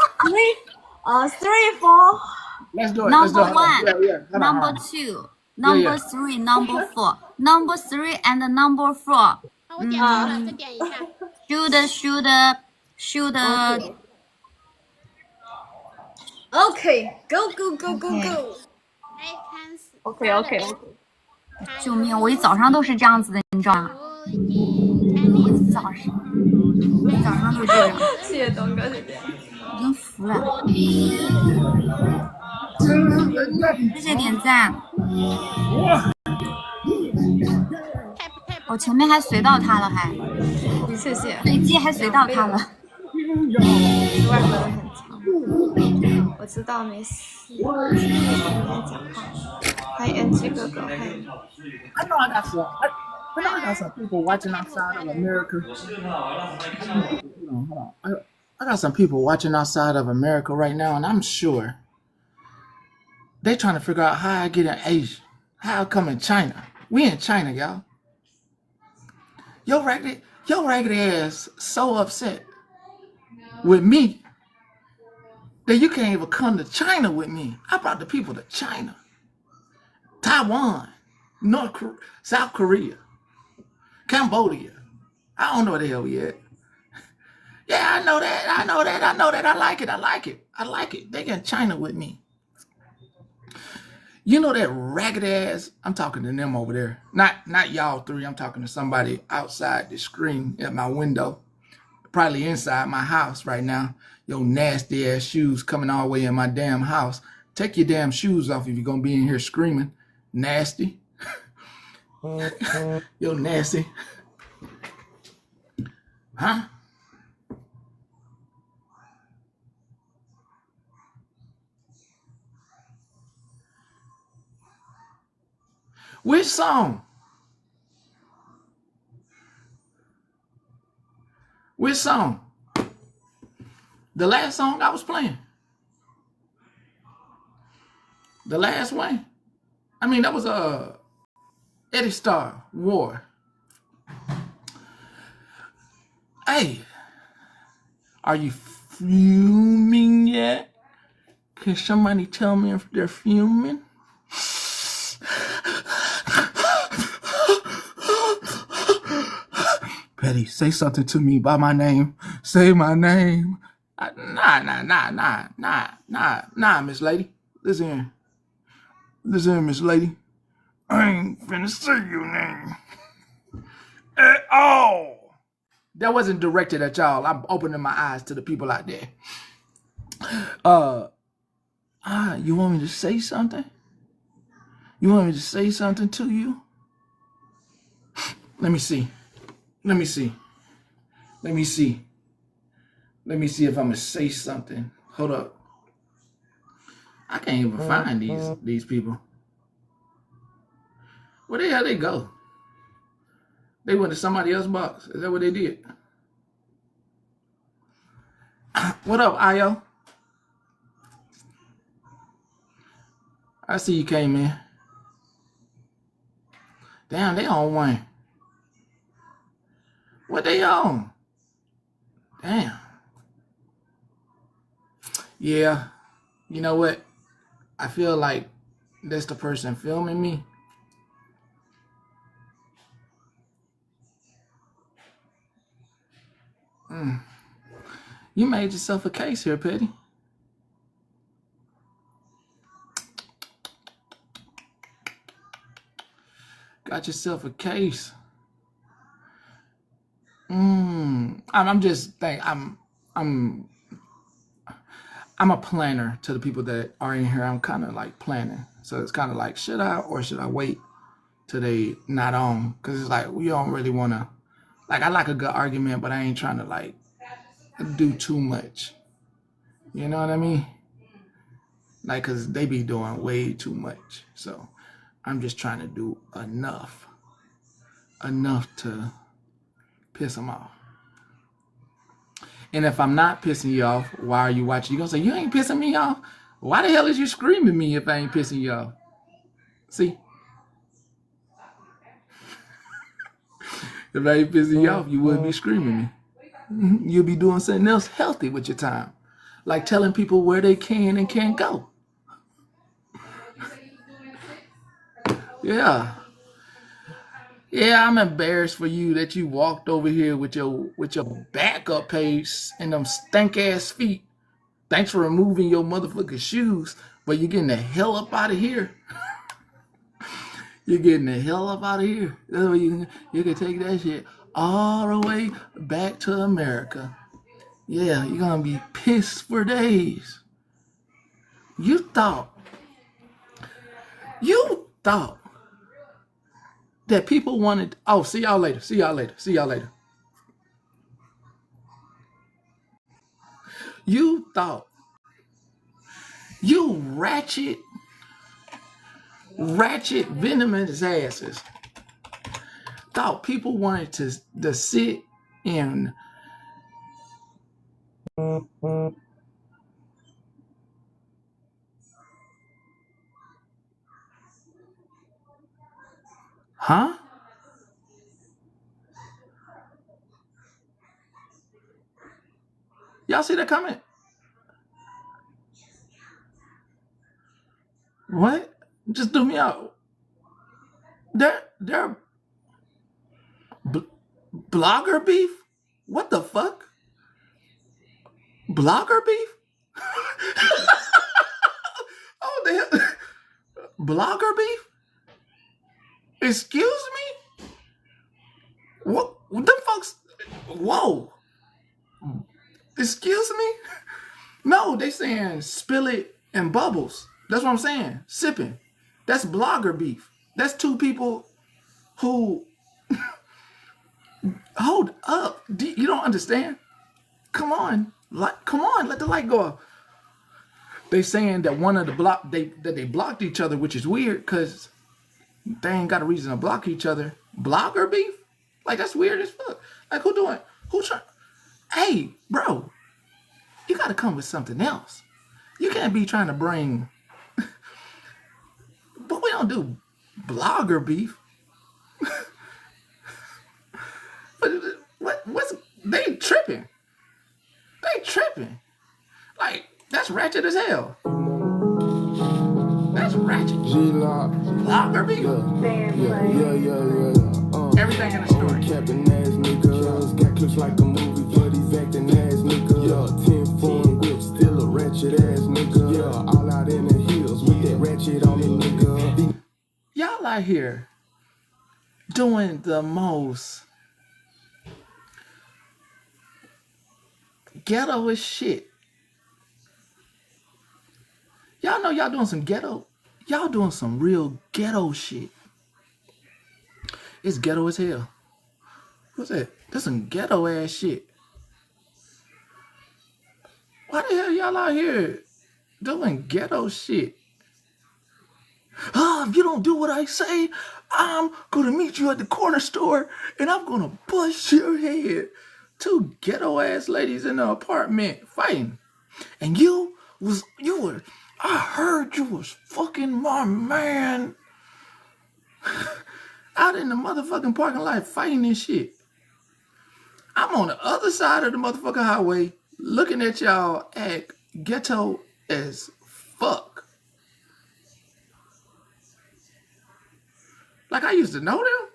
4。 Let's do it. Number Let's do it. one, Yeah. number two, number three, number four, number three and number four. 我点错了，再点一下。Should. OK，go。哎，看死。OK。救命！我一早上都是这样子的，你知道吗？我一早上都这样。谢谢东哥姐姐。我真服了。谢谢点赞。我前面还随到他了，谢谢。随机还随到他了。外国人很强，我知道没事。有点讲话。嗨，NG 哥哥，嗨。I know I got some people watching outside of America. Hold on. I got some people watching outside of America right now, and I'm sure they trying to figure out how I get in Asia. How I come in China. We in China, y'all. Your raggedy ass so upset with me that you can't even come to China with me. I brought the people to China, Taiwan, South Korea, Cambodia. I don't know where the hell we at. Yeah, I know that. I like it. They in China with me. You know that ragged ass, I'm talking to them over there. Not y'all three. I'm talking to somebody outside the screen at my window. Probably inside my house right now. Your nasty ass shoes coming all the way in my damn house. Take your damn shoes off if you're going to be in here screaming. Nasty. You're nasty. Huh? Which song? Which song? The last song I was playing. The last one. I mean, that was Eddie Starr, War. Hey, are you fuming yet? Can somebody tell me if they're fuming? Petty, say something to me by my name. Say my name. Nah, Miss Lady. Listen here. Listen here, Miss Lady. I ain't finna say your name at all. That wasn't directed at y'all. I'm opening my eyes to the people out there. You want me to say something? You want me to say something to you? Let me see. Let me see. Let me see. Let me see if I'm gonna say something. Hold up. I can't even find these people. Where the hell they go? They went to somebody else's box. Is that what they did? What up, Ayo? I see you came in. Damn, they on one. What they on? Damn. Yeah. You know what? I feel like that's the person filming me. You made yourself a case here, Petty. Got yourself a case. I'm just thinking. I'm a planner to the people that are in here. I'm kind of like planning. So it's kind of like, should I or should I wait till they not on? Because it's like, we don't really want to, like, I like a good argument, but I ain't trying to like do too much. You know what I mean? Like, because they be doing way too much. So I'm just trying to do enough to piss them off. And if I'm not pissing you off, why are you watching? You're going to say, you ain't pissing me off? Why the hell is you screaming at me if I ain't pissing you off? See? If I ain't pissing you off, you wouldn't be screaming at me. You'll be doing something else healthy with your time. Like telling people where they can and can't go. Yeah. Yeah, I'm embarrassed for you that you walked over here with your backup page and them stank ass feet. Thanks for removing your motherfucking shoes, but you're getting the hell up out of here. You're getting the hell up out of here. That's why you can take that shit all the way back to America. Yeah, you're gonna be pissed for days. You thought that people wanted, oh, see y'all later. You thought, you ratchet, venomous asses, thought people wanted to sit in huh? Y'all see that comment? What? Just do me out. They're blogger beef? What the fuck? Blogger beef? Oh, the hell? Blogger beef? Excuse me? What? Them folks? Whoa. Excuse me? No, they saying spill it and bubbles. That's what I'm saying. Sipping. That's blogger beef. That's two people who hold up. You don't understand? Come on. Come on, let the light go off. They saying that one of the they blocked each other, which is weird because they ain't got a reason to block each other. Blogger beef? Like, that's weird as fuck. Like, who trying? Hey, bro, you got to come with something else. You can't be trying to bring, but we don't do blogger beef. But what's, they tripping. Like, that's ratchet as hell. That's ratchet. Blogger beef? Yeah. Everything in the story. looks like a movie, but he's acting ass nigga. Yeah, 10 foreign whips, still a ratchet ass nigga. Yeah, all out in the hills with that ratchet on it, nigga. Y'all out here doing the most ghetto shit. Y'all know y'all doing some ghetto. Y'all doing some real ghetto shit. It's ghetto as hell. What's that? That's some ghetto ass shit. Why the hell y'all out here doing ghetto shit? If you don't do what I say, I'm gonna meet you at the corner store and I'm gonna bust your head. Two ghetto ass ladies in the apartment fighting. And I heard you was fucking my man out in the motherfucking parking lot fighting and shit. I'm on the other side of the motherfucking highway looking at y'all act ghetto as fuck. Like I used to know them.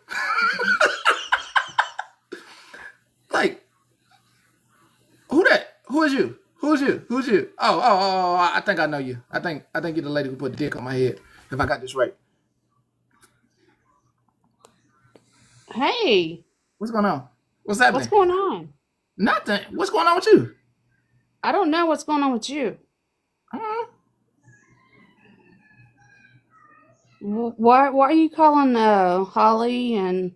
Like, who that? Who is you? Who's you? Who's you? Oh, I think I know you. I think you're the lady who put the dick on my head, if I got this right. Hey. What's going on? What's happening? What's going on? Nothing. What's going on with you? I don't know what's going on with you. Why are you calling Holly and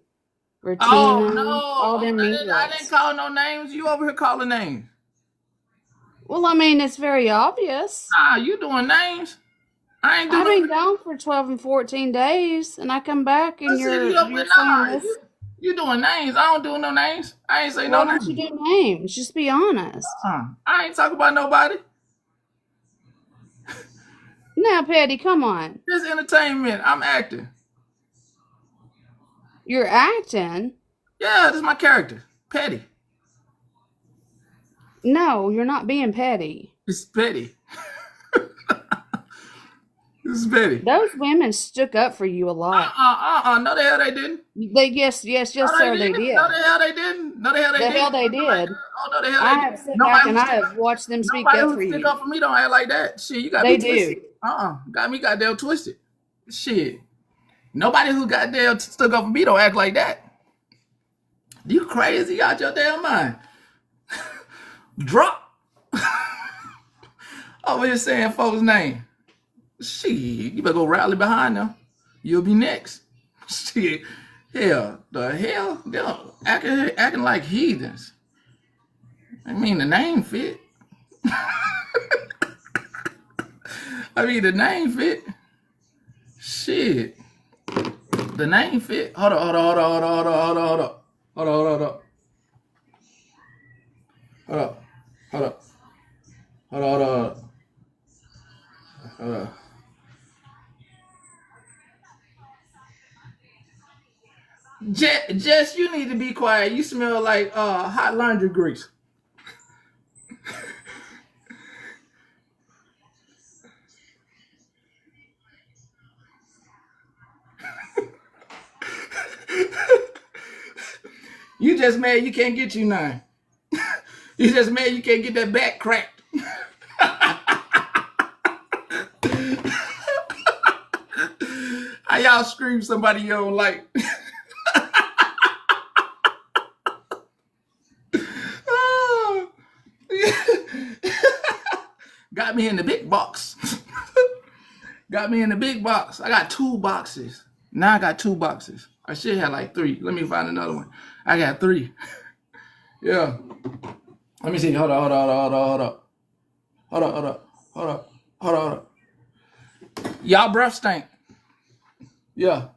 Retina? Oh, no. All them I didn't call no names. You over here calling names. Well, I mean, it's very obvious. You doing names? I've been gone for 12 and 14 days, and I come back and you're saying this. You doing names. I don't do no names. I ain't say no names. Why don't you do names? Just be honest. I ain't talking about nobody. Now, Petty, come on. This entertainment. I'm acting. You're acting? Yeah, this is my character. Petty. No, you're not being petty. It's petty. This is petty. Those women stuck up for you a lot. No, the hell they didn't. Yes, sir, they did. No, the hell they didn't. No, the hell they didn't. The hell they did. Oh, no, the hell I have sat back and I have watched them speak up for you. Stick up for me don't act like that. Shit, you got me twisted. Got me goddamn twisted. Shit. Nobody who goddamn stuck up for me don't act like that. You crazy out your damn mind. Drop. Over here saying folks' name. Shit, you better go rally behind them. You'll be next. Shit. Hell, the hell? They're acting like heathens. I mean, the name fit. The name fit. Shit. The name fit. Hold on. Jess, you need to be quiet. You smell like hot laundry grease. You just mad you can't get you none. You just mad you can't get that back cracked. How y'all scream somebody you don't like? Got me in the big box. Got me in the big box. I got 2 boxes. Now I got 2 boxes. I should have like 3. Let me find another one. I got 3. Yeah. Let me see. Hold up. Y'all breath stink. Yeah.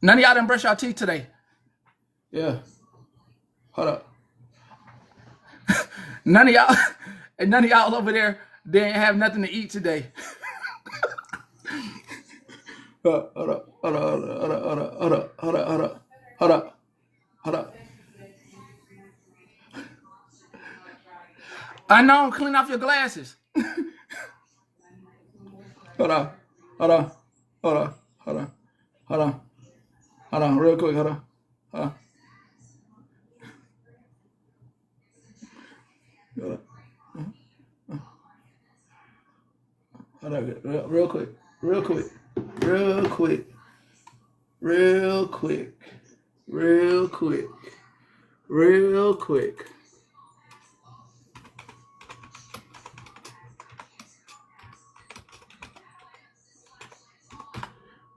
None of y'all done brush your teeth today. Yeah. Hold up. None of y'all over there didn't have nothing to eat today. Hold up. I know, clean off your glasses. Hold on, real quick, hold on. Hold on, real quick, real quick, real quick, real quick, real quick, real quick.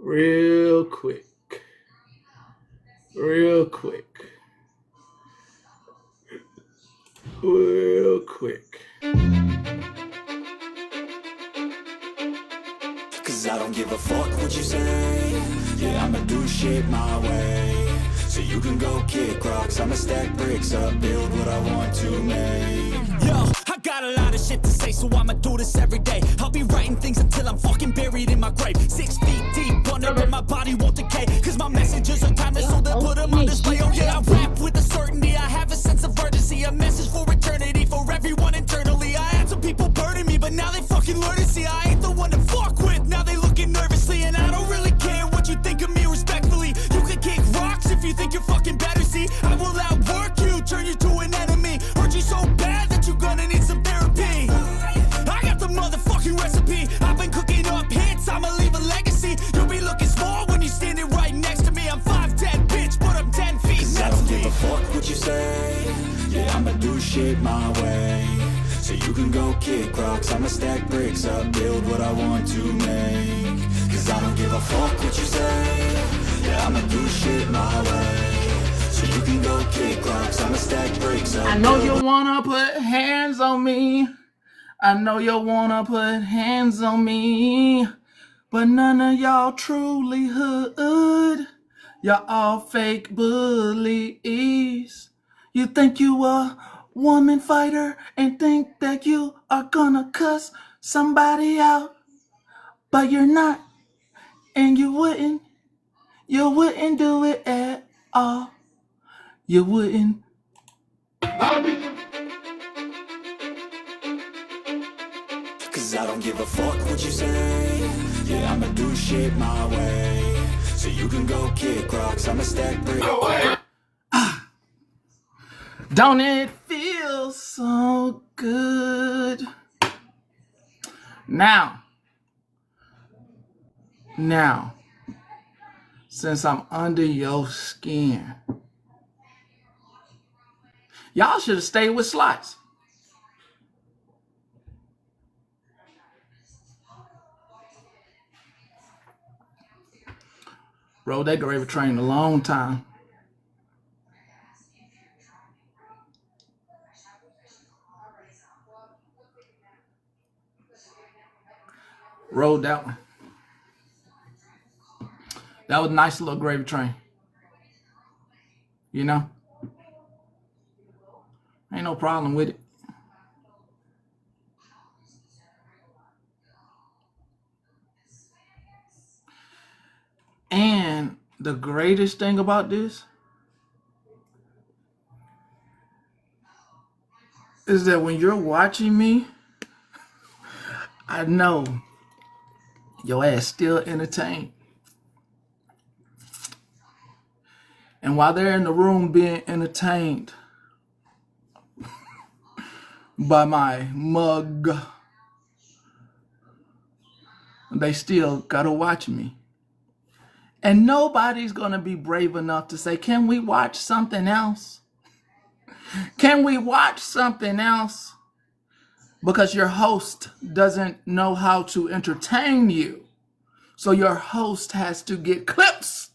Real quick, real quick, real quick. Cause I don't give a fuck what you say. Yeah, I'ma do shit my way. So you can go kick rocks, I'ma stack bricks up, build what I want to make. Yo, I got a lot of shit to say, so I'ma do this every day. I'll be writing things until I'm fucking buried in my grave. 6 feet deep under, but my body won't decay. Cause my messages are timeless, so they'll put them on display. Oh yeah, I rap with a certainty, I have a sense of urgency. A message for eternity, for everyone internally. I had some people burning me, but now they fucking learn to see I ain't the one to fuck with. Now they looking nervously, and I don't really care what you think of me respectfully. You can kick rocks if you think you're fucking better, see. I will outwork you, turn you to an enemy. Hurt you so bad that you're gonna need some therapy. I got the motherfucking recipe. I've been cooking up hits, I'ma leave a legacy. You'll be looking small when you're standing right next to me. I'm 5'10", bitch, but I'm 10 feet. Cause I don't give a fuck what you say. Yeah, I'ma do shit my way. So you can go kick rocks, I'ma stack bricks up, build what I want to make. Cause I don't give a fuck what you say. Yeah, I'ma do shit my way. So you can go kick rocks, I'ma stack bricks up. I know you wanna put hands on me. I know you wanna put hands on me. But none of y'all truly hood. Y'all all fake bullies. You think you a woman fighter and think that you are gonna cuss somebody out, but you're not, and you wouldn't do it at all. You wouldn't. Cause I don't give a fuck what you say. Yeah, I'ma do shit my way. So you can go kick rocks, I'ma stack bricks. Don't it feel so good? Now, since I'm under your skin, y'all should have stayed with Slice. Rode that gravy train a long time. Rode that one. That was a nice little gravy train. You know? Ain't no problem with it. And the greatest thing about this is that when you're watching me, I know your ass still entertained. And while they're in the room being entertained by my mug, they still gotta watch me. And nobody's gonna be brave enough to say, can we watch something else? Can we watch something else? Because your host doesn't know how to entertain you. So your host has to get clips.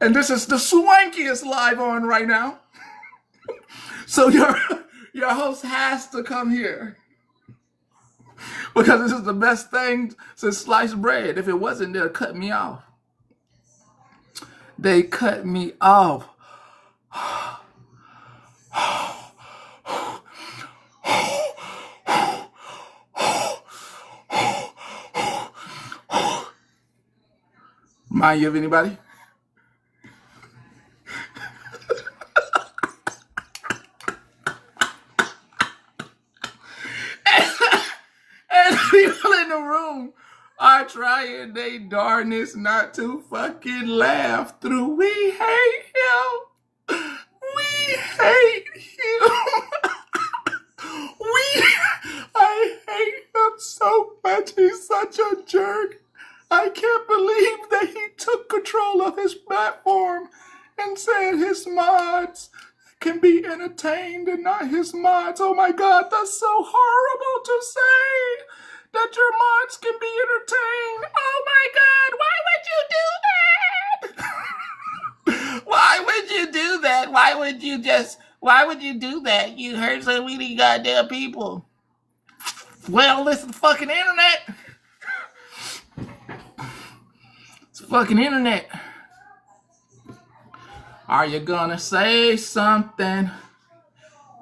And this is the swankiest live on right now. So your host has to come here. Because this is the best thing since sliced bread. If it wasn't, they'd cut me off. They cut me off. Mind you of anybody? And people in the room are trying they darnest not to fucking laugh through. We hate him. We hate him. so much. He's such a jerk. I can't believe that he took control of his platform and said his mods can be entertained and not his mods. Oh my God, that's so horrible to say, that your mods can be entertained. Oh my God, why would you do that? Why would you do that? Why would you do that? You hurt so many goddamn people. Well, it's the fucking internet. It's fucking internet. Are you gonna say something?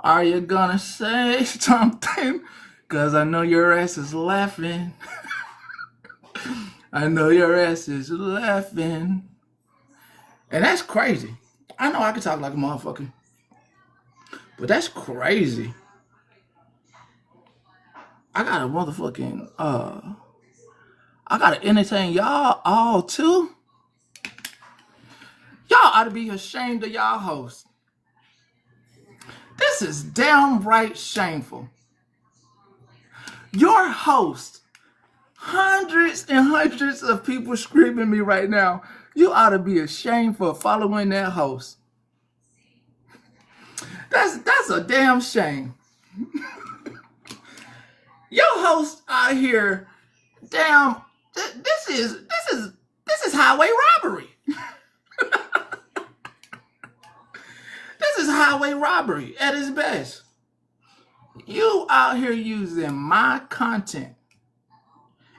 Are you gonna say something? Cause I know your ass is laughing. I know your ass is laughing. And that's crazy. I know I can talk like a motherfucker, but that's crazy. I gotta motherfucking, I gotta entertain y'all all too. Y'all ought to be ashamed of y'all hosts. This is downright shameful. Your host, hundreds and hundreds of people screaming at me right now. You ought to be ashamed for following that host. That's a damn shame. Your host out here, damn, this is highway robbery. This is highway robbery at its best. You out here using my content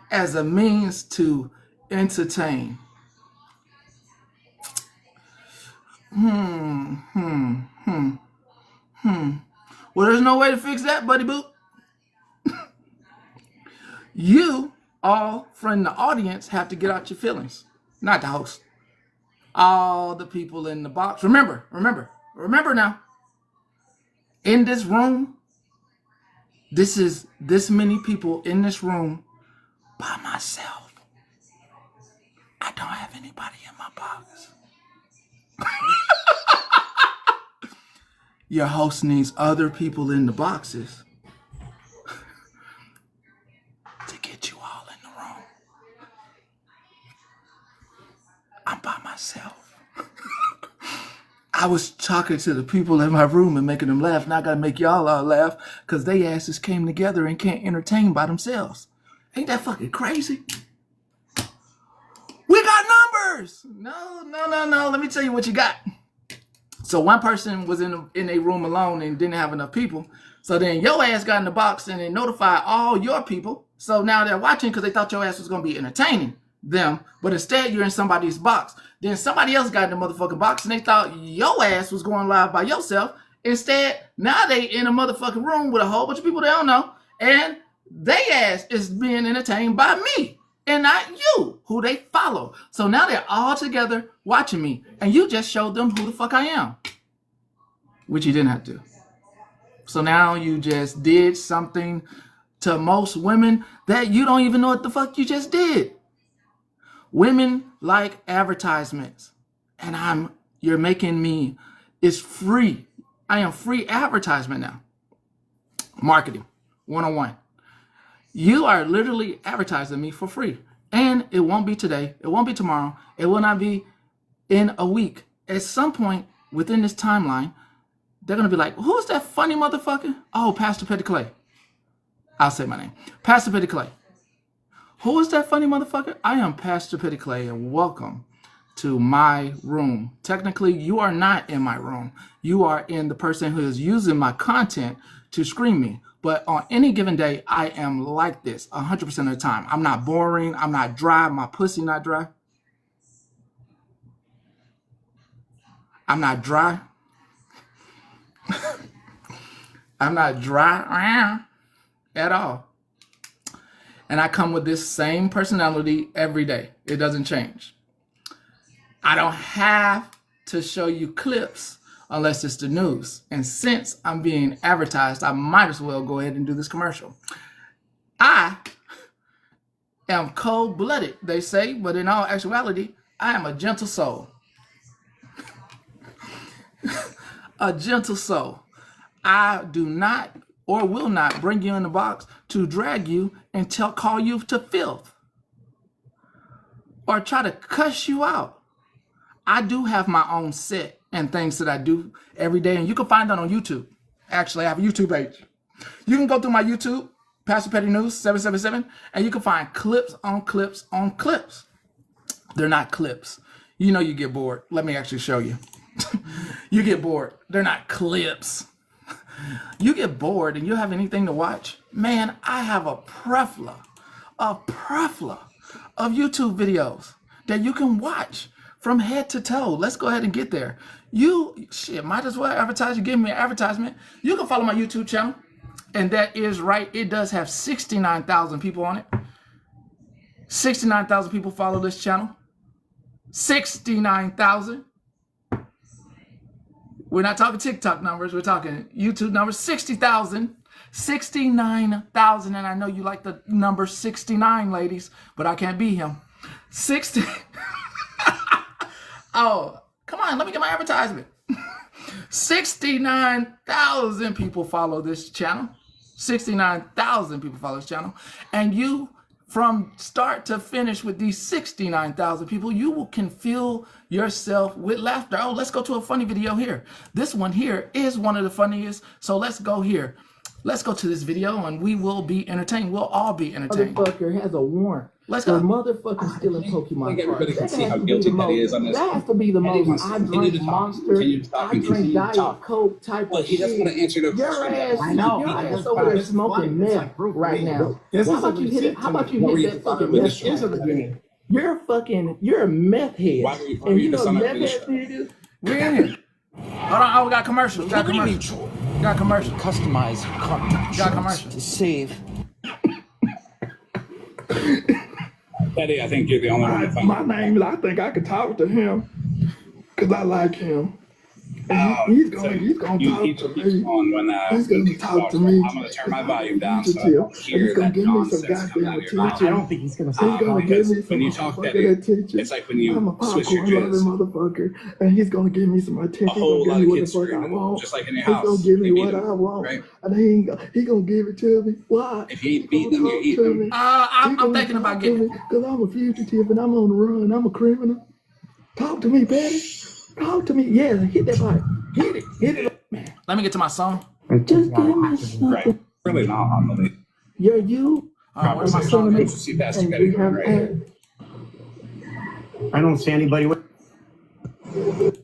as a means to entertain. Well, there's no way to fix that, buddy boo. You all from the audience have to get out your feelings, not the host. All the people in the box. Remember now. In this room, this is this many people in this room by myself. I don't have anybody in my box. Your host needs other people in the boxes to get you all in the room. I'm by myself. I was talking to the people in my room and making them laugh. Now I gotta make y'all all laugh because they asses came together and can't entertain by themselves. Ain't that fucking crazy? We got numbers. No. Let me tell you what you got. So one person was in a room alone and didn't have enough people. So then your ass got in the box and it notified all your people. So now they're watching because they thought your ass was going to be entertaining them. But instead you're in somebody's box. Then somebody else got in the motherfucking box and they thought your ass was going live by yourself. Instead, now they in a motherfucking room with a whole bunch of people they don't know. And they ass is being entertained by me. And not you, who they follow. So now they're all together watching me. And you just showed them who the fuck I am. Which you didn't have to. So now you just did something to most women that you don't even know what the fuck you just did. Women like advertisements. And you're making me, it's free. I am free advertisement now. Marketing 101. You are literally advertising me for free. And it won't be today. It won't be tomorrow. It will not be in a week. At some point within this timeline, they're going to be like, who's that funny motherfucker? Oh, Pastor Petty Clay. I'll say my name. Pastor Petty Clay. Who is that funny motherfucker? I am Pastor Petty Clay and welcome to my room. Technically, you are not in my room. You are in the person who is using my content to screen me. But on any given day, I am like this 100% of the time. I'm not boring. I'm not dry. My pussy not dry. I'm not dry. I'm not dry at all. And I come with this same personality every day. It doesn't change. I don't have to show you clips unless it's the news. And since I'm being advertised, I might as well go ahead and do this commercial. I am cold-blooded, they say, but in all actuality, I am a gentle soul. A gentle soul. I do not or will not bring you in the box to drag you and call you to filth or try to cuss you out. I do have my own set and things that I do every day, and you can find that on YouTube. Actually, I have a YouTube page. You can go through my YouTube, Pastor Petty News 777, and you can find clips on clips on clips. They're not clips. You know you get bored. Let me actually show you. You get bored. They're not clips. You get bored and you have anything to watch? Man, I have a plethora of YouTube videos that you can watch from head to toe. Let's go ahead and get there. Might as well advertise. You give me an advertisement. You can follow my YouTube channel. And that is right. It does have 69,000 people on it. 69,000 people follow this channel. 69,000. We're not talking TikTok numbers. We're talking YouTube numbers. 60,000. 69,000. And I know you like the number 69, ladies, but I can't be him. 60. Oh, come on. Let me get my advertisement. 69,000 people follow this channel. 69,000 people follow this channel. And you, from start to finish with these 69,000 people, you can fill yourself with laughter. Oh, let's go to a funny video here. This one here is one of the funniest. So let's go here. Let's go to this video and we will be entertained. We'll all be entertained. Motherfucker has a warrant. Let's for go. motherfucking stealing Pokemon I think everybody cards. can see how guilty that is on this. That has to be the most. I drink Monster. I drink Diet Coke type Well, of he doesn't want to answer the Your question. ass, I know. Your ass over there smoking meth right now. How about you hit it? How about you hit that fucking meth again? You're a meth head. And you know what meth head is? We're in here. Hold on. Oh, we got commercials. We got commercials. We got commercials. Customize We got commercials. to save. Eddie, I think you're the only one that found My name, I think I could talk to him because I like him. And he's gonna talk to me. He's gonna talk to me. I'm gonna turn my volume down so I And don't hear he's gonna that give me some nonsense coming out goddamn of your mouth. attention. I don't think he's gonna He's gonna give Because me some when you talk, motherfucking Eddie, attention. it's like when I'm a you switch your popcorn loving jizz. motherfucker, and he's gonna give me some attention. A whole He's lot gonna of give me kids what the fuck I screaming, want. just like in your He's house. gonna give me You what beat I him, want, right? and he gonna give it to me. Why? If you ain't beating them, you're eating them. I'm thinking about getting. Because I'm a fugitive and I'm on the run. I'm a criminal. Talk to me, Patty. Talk to me. Yeah, hit that bike. Hit it. Hit it. Let me get to my song. Just give me something. Right. Really not on the lead. You're you. Where's my I'm song? gonna See Pastor and Petty we going have right here. I don't see anybody with.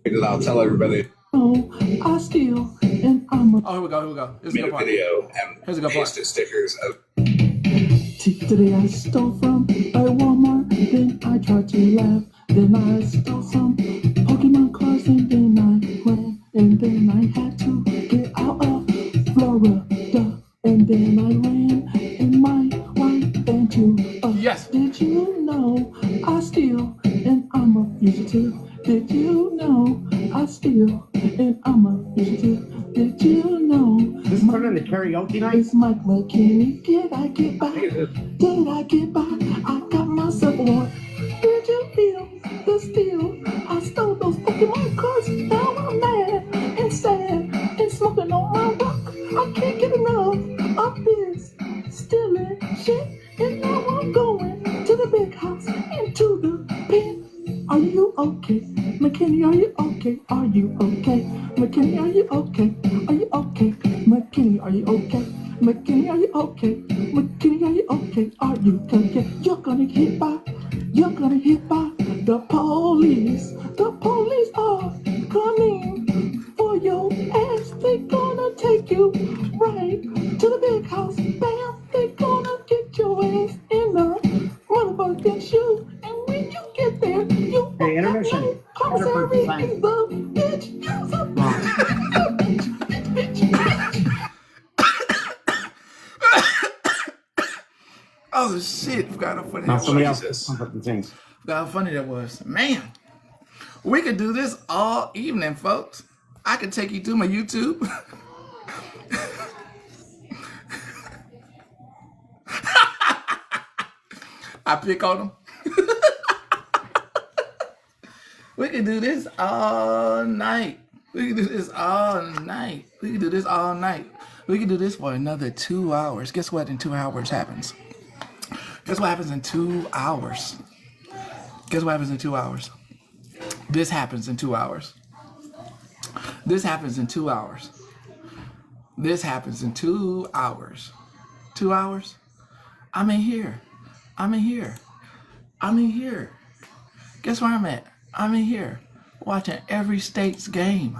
Because I'll tell everybody I steal and I'm a Oh, here we go. Here we go. This is a made good a part. video Here's a and good part. pasted stickers of today I stole from a Walmart, then I tried to laugh, then I stole some Pokemon cards, and then I ran, and then I had to get out of Florida, and then I ran in my white van to Yes. Did you know I steal and I'm a fugitive? Did you know I steal and I'm a fugitive? Did you know? This is turning into karaoke night. It's Mike McKinney. Did I get by? Did I get by? I got myself a warrant. Did you feel the steal? I stole those Pokemon cards. Now I'm mad and sad and smoking on my rock. I can't get enough of this stealing shit. And now I'm going to the big house and to the pen. Are you okay? McKinney, are you okay? Are you okay? McKinney, are you okay? Are you okay? McKinney, are you okay? McKinney, are you okay? McKinney, are you okay? Are you okay? You're gonna get by. You're gonna hit by the police. The police are coming for your ass. They gonna take you right to the big house. Bam! They gonna get your ass in the motherfucking shoe. And when you get there, you Hey, intermission. commissary in the bitch house. Oh shit! Forgot how funny Now that somebody was. else. Fucking things. Forgot how funny that was. Man, we could do this all evening, folks. I could take you through my YouTube. I pick on them. We could do this all night. We could do this all night. We could do this all night. We can do this for another 2 hours. Guess what in 2 hours happens? Guess what happens in 2 hours? Guess what happens in 2 hours? This happens in 2 hours. This happens in 2 hours. This happens in 2 hours. 2 hours? I'm in here. I'm in here. I'm in here. Guess where I'm at? I'm in here. Watching every state's game.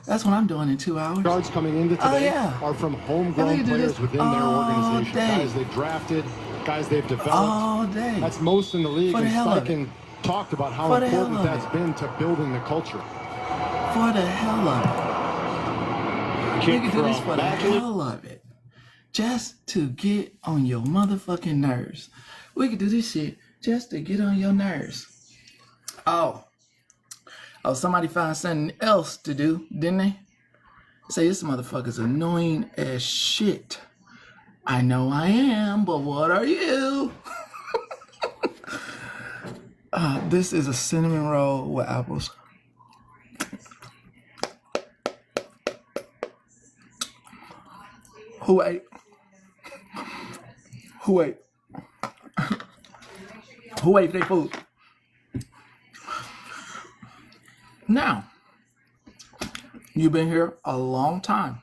That's what I'm doing in 2 hours. Guards coming into today are from homegrown players within their organization. Guys they've drafted, guys they've developed. All day. That's most in the league. For the And hell of Steichen talked about how important that's been to building the culture. For the hell of it. We can do this for the hell of it. Just to get on your motherfucking nerves. We can do this shit just to get on your nerves. Oh, somebody found something else to do, didn't they? Say this motherfucker's annoying as shit. I know I am, but what are you? This is a cinnamon roll with apples. Who ate? Who ate? Who ate their food? Now, you've been here a long time.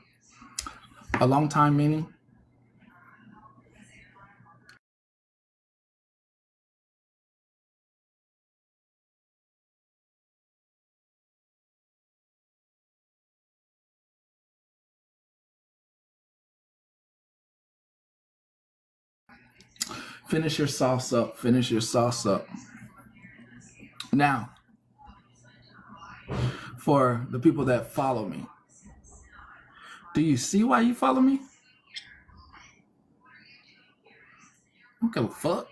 A long time meaning? Finish your sauce up. Finish your sauce up. Now, for the people that follow me, do you see why you follow me? I don't give a fuck.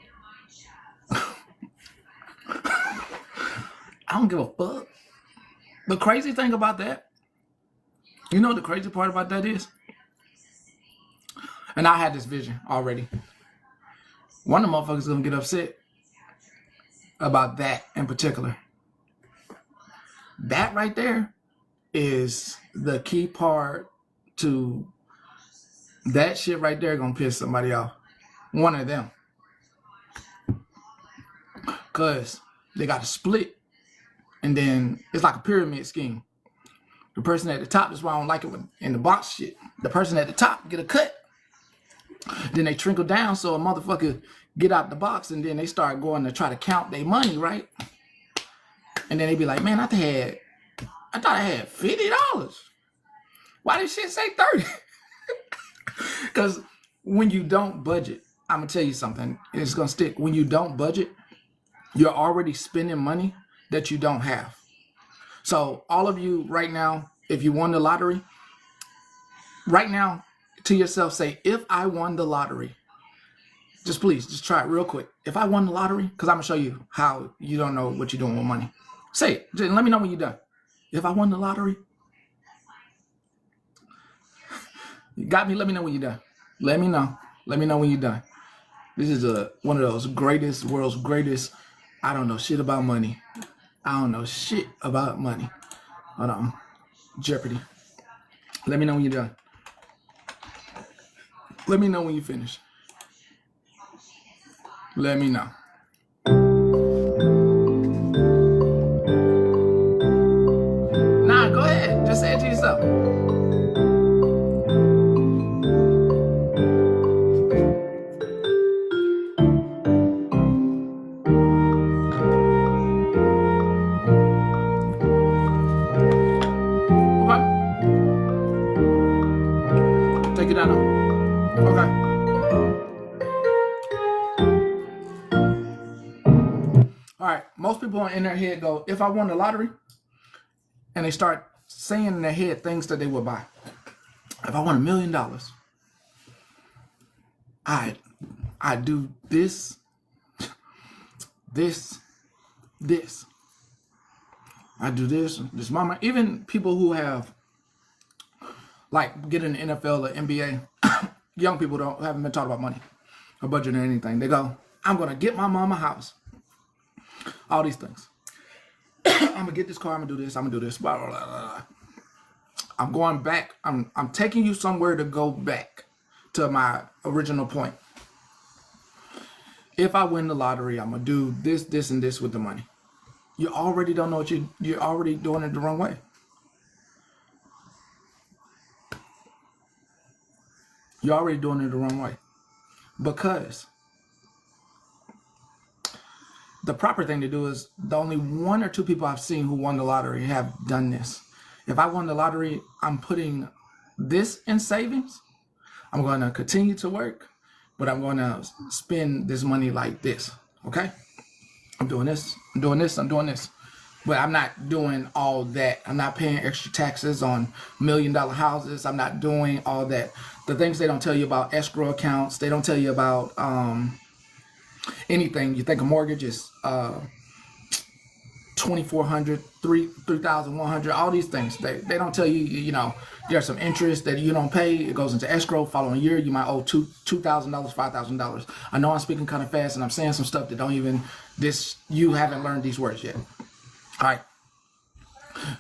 I don't give a fuck. The crazy thing about that, you know what the crazy part about that is? And I had this vision already. One of the motherfuckers gonna get upset about that in particular. That right there is the key part to that shit right there gonna piss somebody off. One of them. Cause they got to split. And then it's like a pyramid scheme. The person at the top, that's why I don't like it when in the box shit. The person at the top get a cut. Then they trickle down so a motherfucker get out the box and then they start going to try to count their money, right? And then they be like, man, I thought I had $50. Why did shit say 30? Because when you don't budget, I'm going to tell you something. It's going to stick. When you don't budget, you're already spending money that you don't have. So all of you right now, if you won the lottery, right now, to yourself say, if I won the lottery, just please, just try it real quick. If I won the lottery, because I'm going to show you how you don't know what you're doing with money. Say it. Just let me know when you're done. If I won the lottery, you got me? Let me know when you're done. Let me know. Let me know when you're done. This is one of those world's greatest, I don't know shit about money. I don't know shit about money. Hold on. Jeopardy. Let me know when you're done. Let me know when you finish. Let me know. Nah, go ahead. Just say it to yourself. Okay. Take it down now. Okay. All right, most people in their head go, if I won the lottery, and they start saying in their head things that they would buy. If I won $1 million, I do this. I do this mama. Even people who have, like, get in the NFL or NBA, young people haven't been taught about money or budget or anything. They go, I'm gonna get my mama a house. All these things. I'm gonna get this car, I'm gonna do this, blah, blah, blah, blah. I'm going back. I'm taking you somewhere to go back to my original point. If I win the lottery, I'm gonna do this, this, and this with the money. You already don't know what you're already doing it the wrong way. You're already doing it the wrong way. Because the proper thing to do is, the only 1 or 2 people I've seen who won the lottery have done this. If I won the lottery, I'm putting this in savings. I'm going to continue to work, but I'm going to spend this money like this. Okay? I'm doing this, I'm doing this, I'm doing this. But I'm not doing all that. I'm not paying extra taxes on $1 million houses. I'm not doing all that. The things they don't tell you about escrow accounts, they don't tell you about anything. You think a mortgage is $2,400, $3,100, all these things. They don't tell you, you know, there's some interest that you don't pay. It goes into escrow. Following year, you might owe $2,000, $5,000. I know I'm speaking kind of fast and I'm saying some stuff that don't even, you haven't learned these words yet. All right.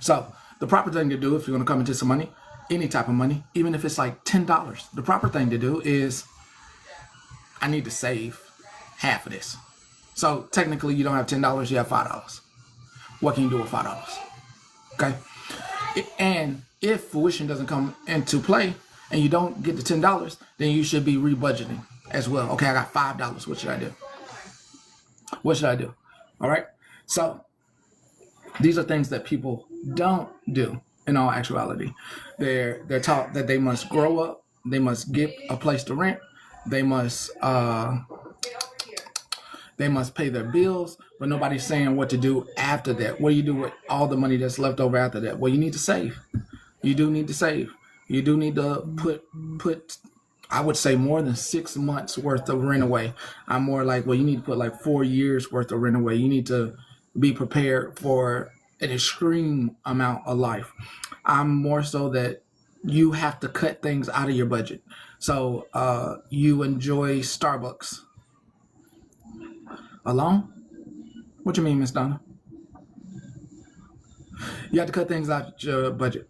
So the proper thing to do if you're going to come into some money, any type of money, even if it's like $10, the proper thing to do is, I need to save half of this. So technically you don't have $10, you have $5. What can you do with $5? Okay. And if fruition doesn't come into play and you don't get the $10, then you should be rebudgeting as well. Okay, I got $5. What should I do? What should I do? All right. So these are things that people don't do in all actuality. They're taught that they must grow up, they must get a place to rent, they must pay their bills, but nobody's saying what to do after that. What do you do with all the money that's left over after that? Well, you need to save. You do need to save. You do need to put I would say more than 6 months worth of rent away. I'm more like, well, you need to put like 4 years worth of rent away. You need to be prepared for an extreme amount of life. I'm more so that you have to cut things out of your budget. So you enjoy Starbucks alone? What you mean, Miss Donna? You have to cut things out of your budget.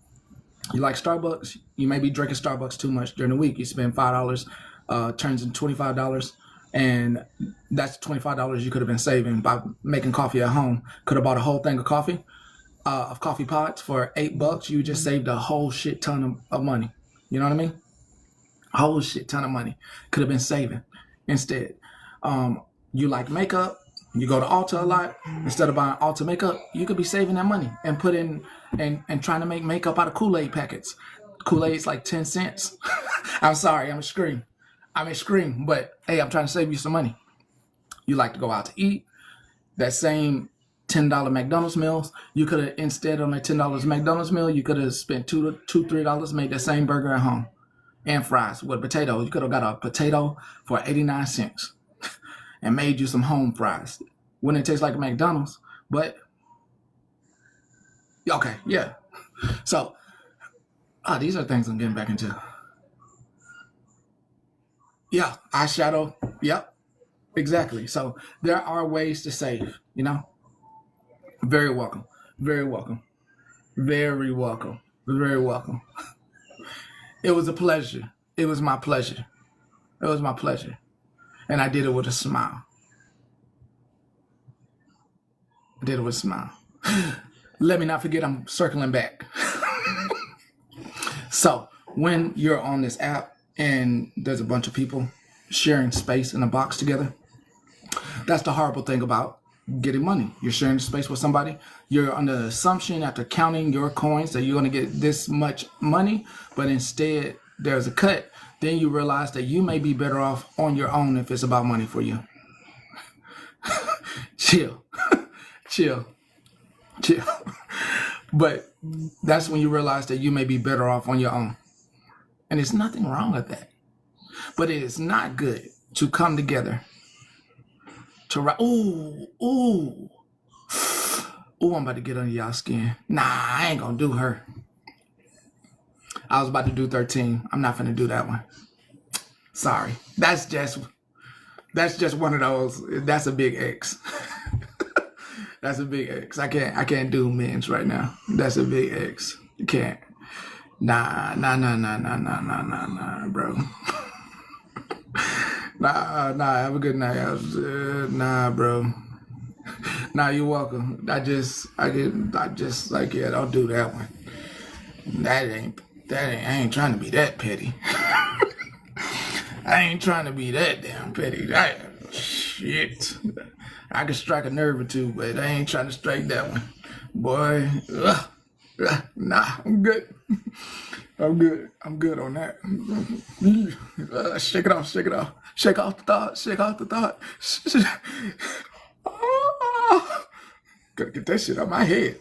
You like Starbucks, you may be drinking Starbucks too much during the week. You spend $5, turns into $25, and that's $25 you could have been saving by making coffee at home. Could have bought a whole thing of coffee pods for $8. You just saved a whole shit ton of money. You know what I mean? A whole shit ton of money could have been saving instead. You like makeup, you go to Ulta a lot. Instead of buying Ulta makeup, you could be saving that money and put in and trying to make makeup out of Kool-Aid packets. Kool-Aid's like 10 cents. I'm sorry, I'm extreme, but hey, I'm trying to save you some money. You like to go out to eat. That same $10 McDonald's meals, you could have, instead on a $10 McDonald's meal, you could have spent $3, made that same burger at home and fries with potatoes. You could have got a potato for 89 cents and made you some home fries. Wouldn't it taste like a McDonald's? But okay, yeah. So these are things I'm getting back into. Yeah, eyeshadow. Yep, exactly. So there are ways to save, you know. Very welcome. Very welcome. Very welcome. Very welcome. It was a pleasure. It was my pleasure. It was my pleasure. And I did it with a smile. I did it with a smile. Let me not forget, I'm circling back. So when you're on this app and there's a bunch of people sharing space in a box together, that's the horrible thing about getting money. You're sharing space with somebody. You're under the assumption after counting your coins that you're going to get this much money, but instead there's a cut. Then you realize that you may be better off on your own if it's about money for you. Chill. Chill. But that's when you realize that you may be better off on your own. And there's nothing wrong with that. But it is not good to come together to ooh, I'm about to get under y'all skin. Nah, I ain't gonna do her. I was about to do 13. I'm not gonna do that one. Sorry. That's just one of those. That's a big X. That's a big X. I can't do men's right now. That's a big X. You can't. Nah, bro. Nah, have a good night. Nah, bro. Nah, you're welcome. I just like, yeah, don't do that one. I ain't trying to be that petty. I ain't trying to be that damn petty. Shit. I can strike a nerve or two, but I ain't trying to strike that one. Boy, nah, I'm good. I'm good on that. Shake it off. Shake off the thought. Gotta get that shit out my head.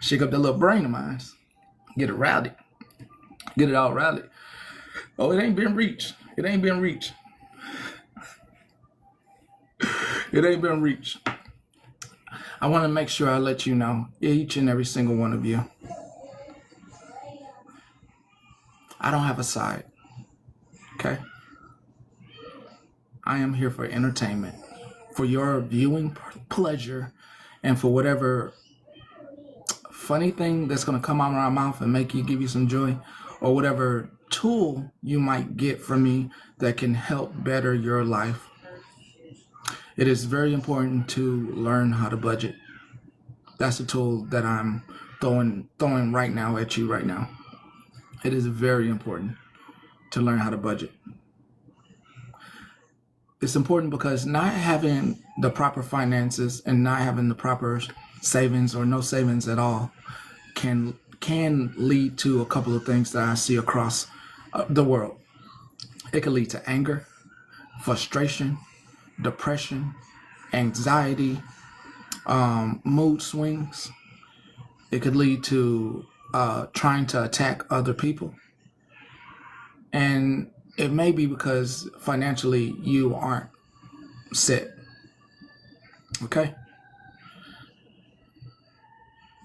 Shake up that little brain of mine. Get it rowdy. Get it all rowdy. Oh, it ain't been reached. It ain't been reached. I want to make sure I let you know, each and every single one of you, I don't have a side. Okay? I am here for entertainment, for your viewing pleasure, and for whatever funny thing that's going to come out of my mouth and give you some joy, or whatever tool you might get from me that can help better your life. It is very important to learn how to budget. That's a tool that I'm throwing right now at you right now. It is very important to learn how to budget. It's important because not having the proper finances and not having the proper savings or no savings at all can lead to a couple of things that I see across the world. It can lead to anger, frustration, depression, anxiety, mood swings. It could lead to trying to attack other people. And it may be because financially you aren't set. Okay?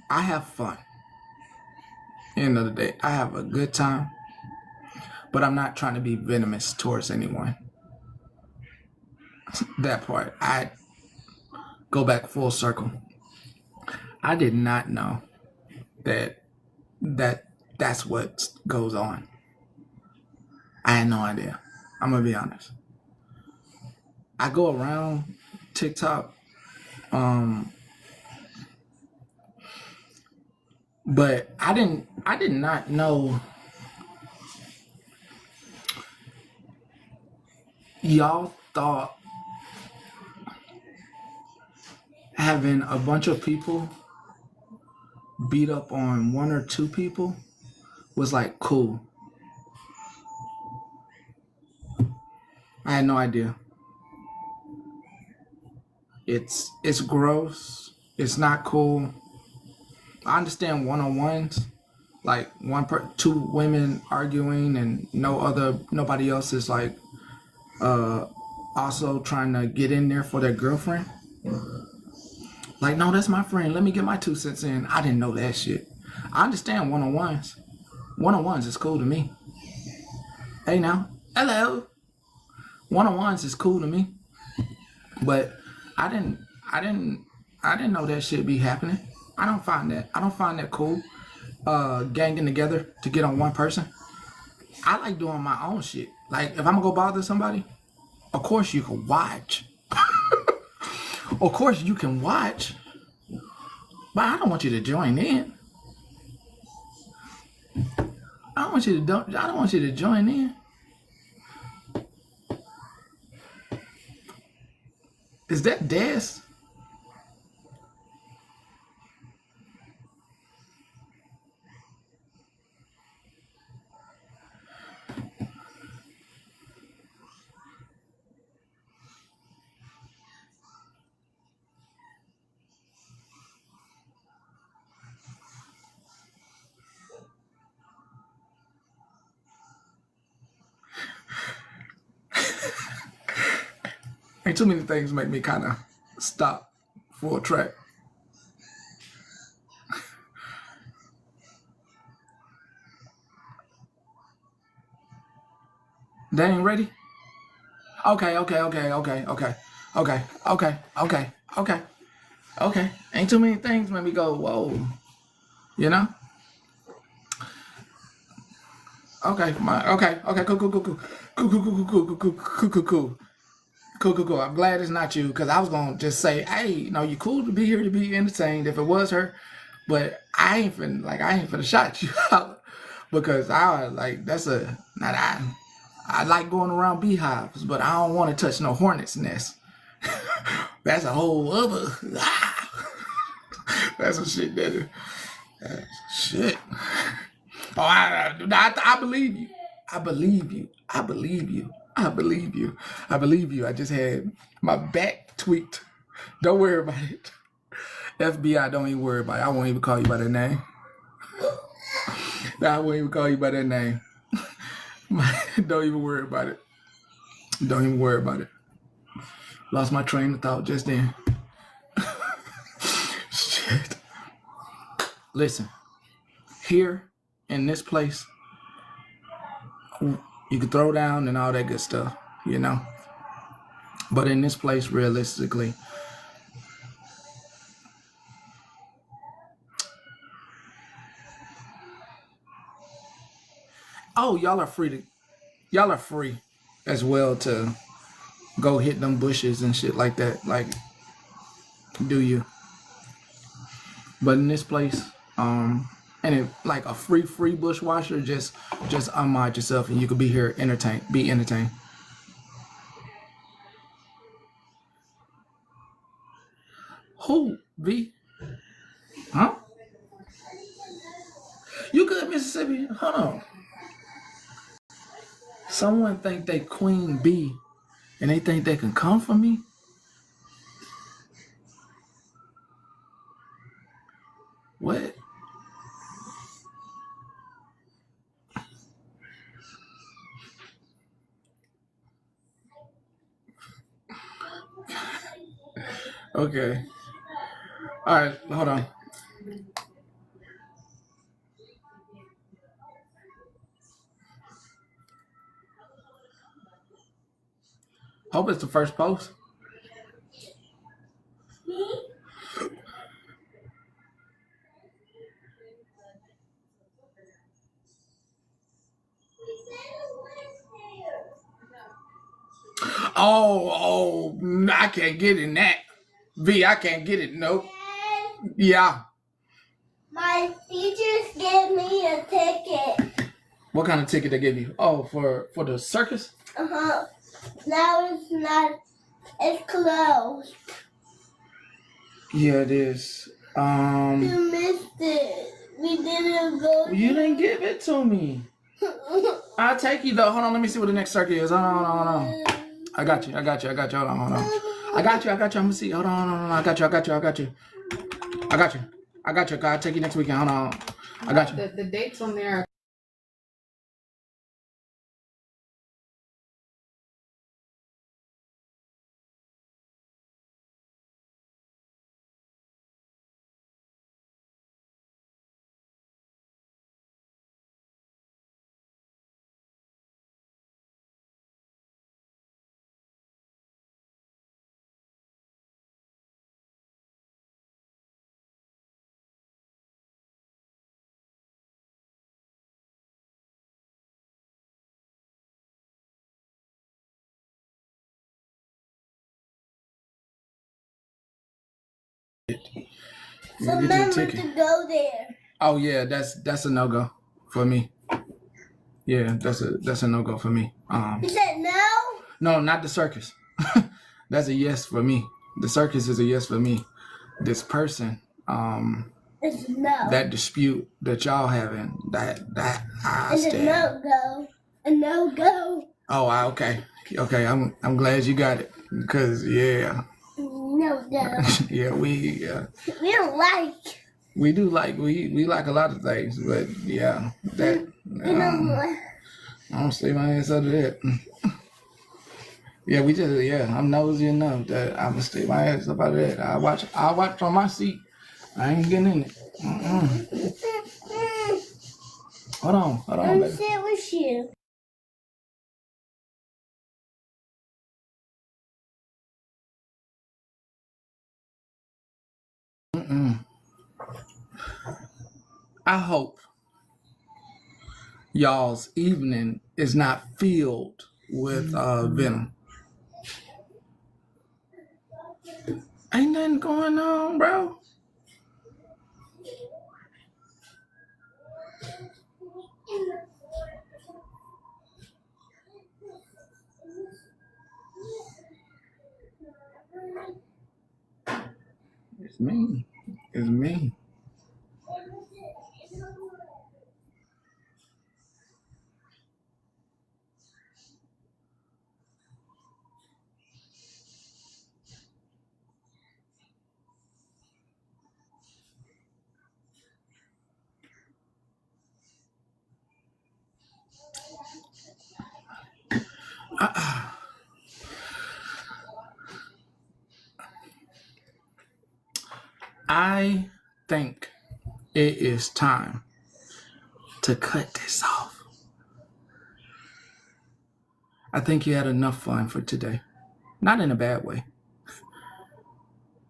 I have fun. End of the day, I have a good time, but I'm not trying to be venomous towards anyone. That part, I go back full circle. I did not know that's what goes on. I had no idea. I'm gonna be honest. I go around TikTok, but I did not know y'all thought having a bunch of people beat up on one or two people was like cool. I had no idea. It's gross. It's not cool. I understand one-on-ones, like two women arguing and nobody else is like also trying to get in there for their girlfriend. Like, no, that's my friend. Let me get my 2 cents in. I didn't know that shit. I understand one-on-ones. One-on-ones is cool to me. Hey now, hello. One-on-ones is cool to me. But I didn't know that shit be happening. I don't find that cool. Ganging together to get on one person. I like doing my own shit. Like, if I'm gonna go bother somebody, of course you can watch. Of course you can watch. But I don't want you to join in. I don't want you to join in. Is that Des? Ain't too many things make me kind of stop full track. They ain't ready? Okay. Ain't too many things make me go, whoa. You know? Okay, okay, cool. I'm glad it's not you, because I was gonna just say, hey, no, you cool to be here to be entertained if it was her, but I ain't finna shot you out, because I like going around beehives, but I don't want to touch no hornet's nest. That's a whole other. That's some shit shit. Oh, I believe you. I believe you. I believe you. I believe you. I believe you. I just had my back tweaked. Don't worry about it. FBI, don't even worry about it. I won't even call you by that name. I won't even call you by that name. Don't even worry about it. Don't even worry about it. Lost my train of thought just then. Shit. Listen, here in this place, you can throw down and all that good stuff, you know? But in this place, realistically, oh, y'all are free as well to go hit them bushes and shit like that. Like, do you? But in this place, and it, like a free bushwasher, just unmod yourself and you could be here be entertained. Who, V? Huh? You good, Mississippi? Hold on. Someone think they Queen B and they think they can come for me? What? Okay. All right, hold on. Hope it's the first post. Oh, I can't get in that. V, I can't get it. Nope. Yeah. My teachers gave me a ticket. What kind of ticket they give you? Oh, for the circus? Uh-huh. Now it's not. It's closed. Yeah, it is. You missed it. We didn't go. You didn't give it to me. I'll take you though. Hold on, let me see what the next circuit is. Hold on. I got you. Hold on. I got you. I'm gonna see. Hold on. I got you. I'll take you next weekend. Hold on. I got you. The dates on there. Remember to go there. Oh yeah, that's a no-go for me. Yeah, that's a no-go for me. You said no? No, not the circus. That's a yes for me. The circus is a yes for me. This person, it's no. that dispute that y'all having, that I it's stand. A no-go. Oh, okay. I'm glad you got it, because yeah. No-go. Yeah, we don't like. We do like we like a lot of things, but yeah, that I don't see my ass under that. Yeah, I'm nosy enough that I'm gonna stay my ass up out of that. I watch on my seat. I ain't getting in it. Hold on, I'm baby. sit with you. I hope y'all's evening is not filled with venom. Ain't nothing going on, bro. It's me. It's me. I think it is time to cut this off. I think you had enough fun for today. Not in a bad way.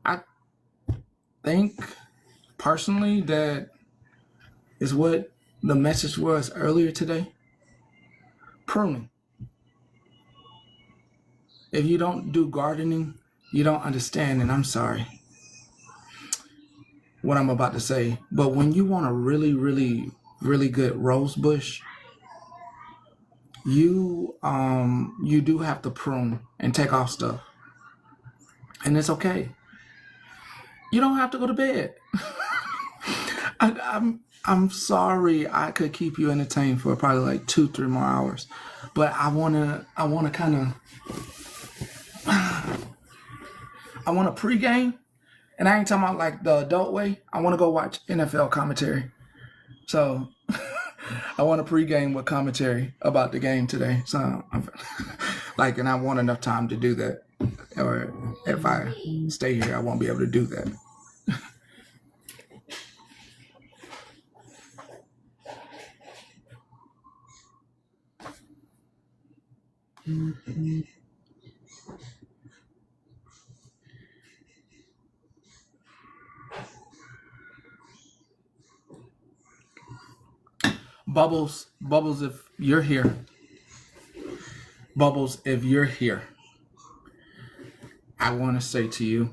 I think personally that is what the message was earlier today. Pruning. If you don't do gardening, you don't understand, and I'm sorry what I'm about to say, but when you want a really, really, really good rose bush, you do have to prune and take off stuff, and it's okay. You don't have to go to bed. I'm sorry I could keep you entertained for probably like 2-3 more hours, but I wanna kind of pregame, and I ain't talking about like the adult way. I want to go watch NFL commentary, so I want to pregame with commentary about the game today. So and I want enough time to do that, or if I stay here, I won't be able to do that. Bubbles, if you're here. Bubbles, if you're here, I want to say to you,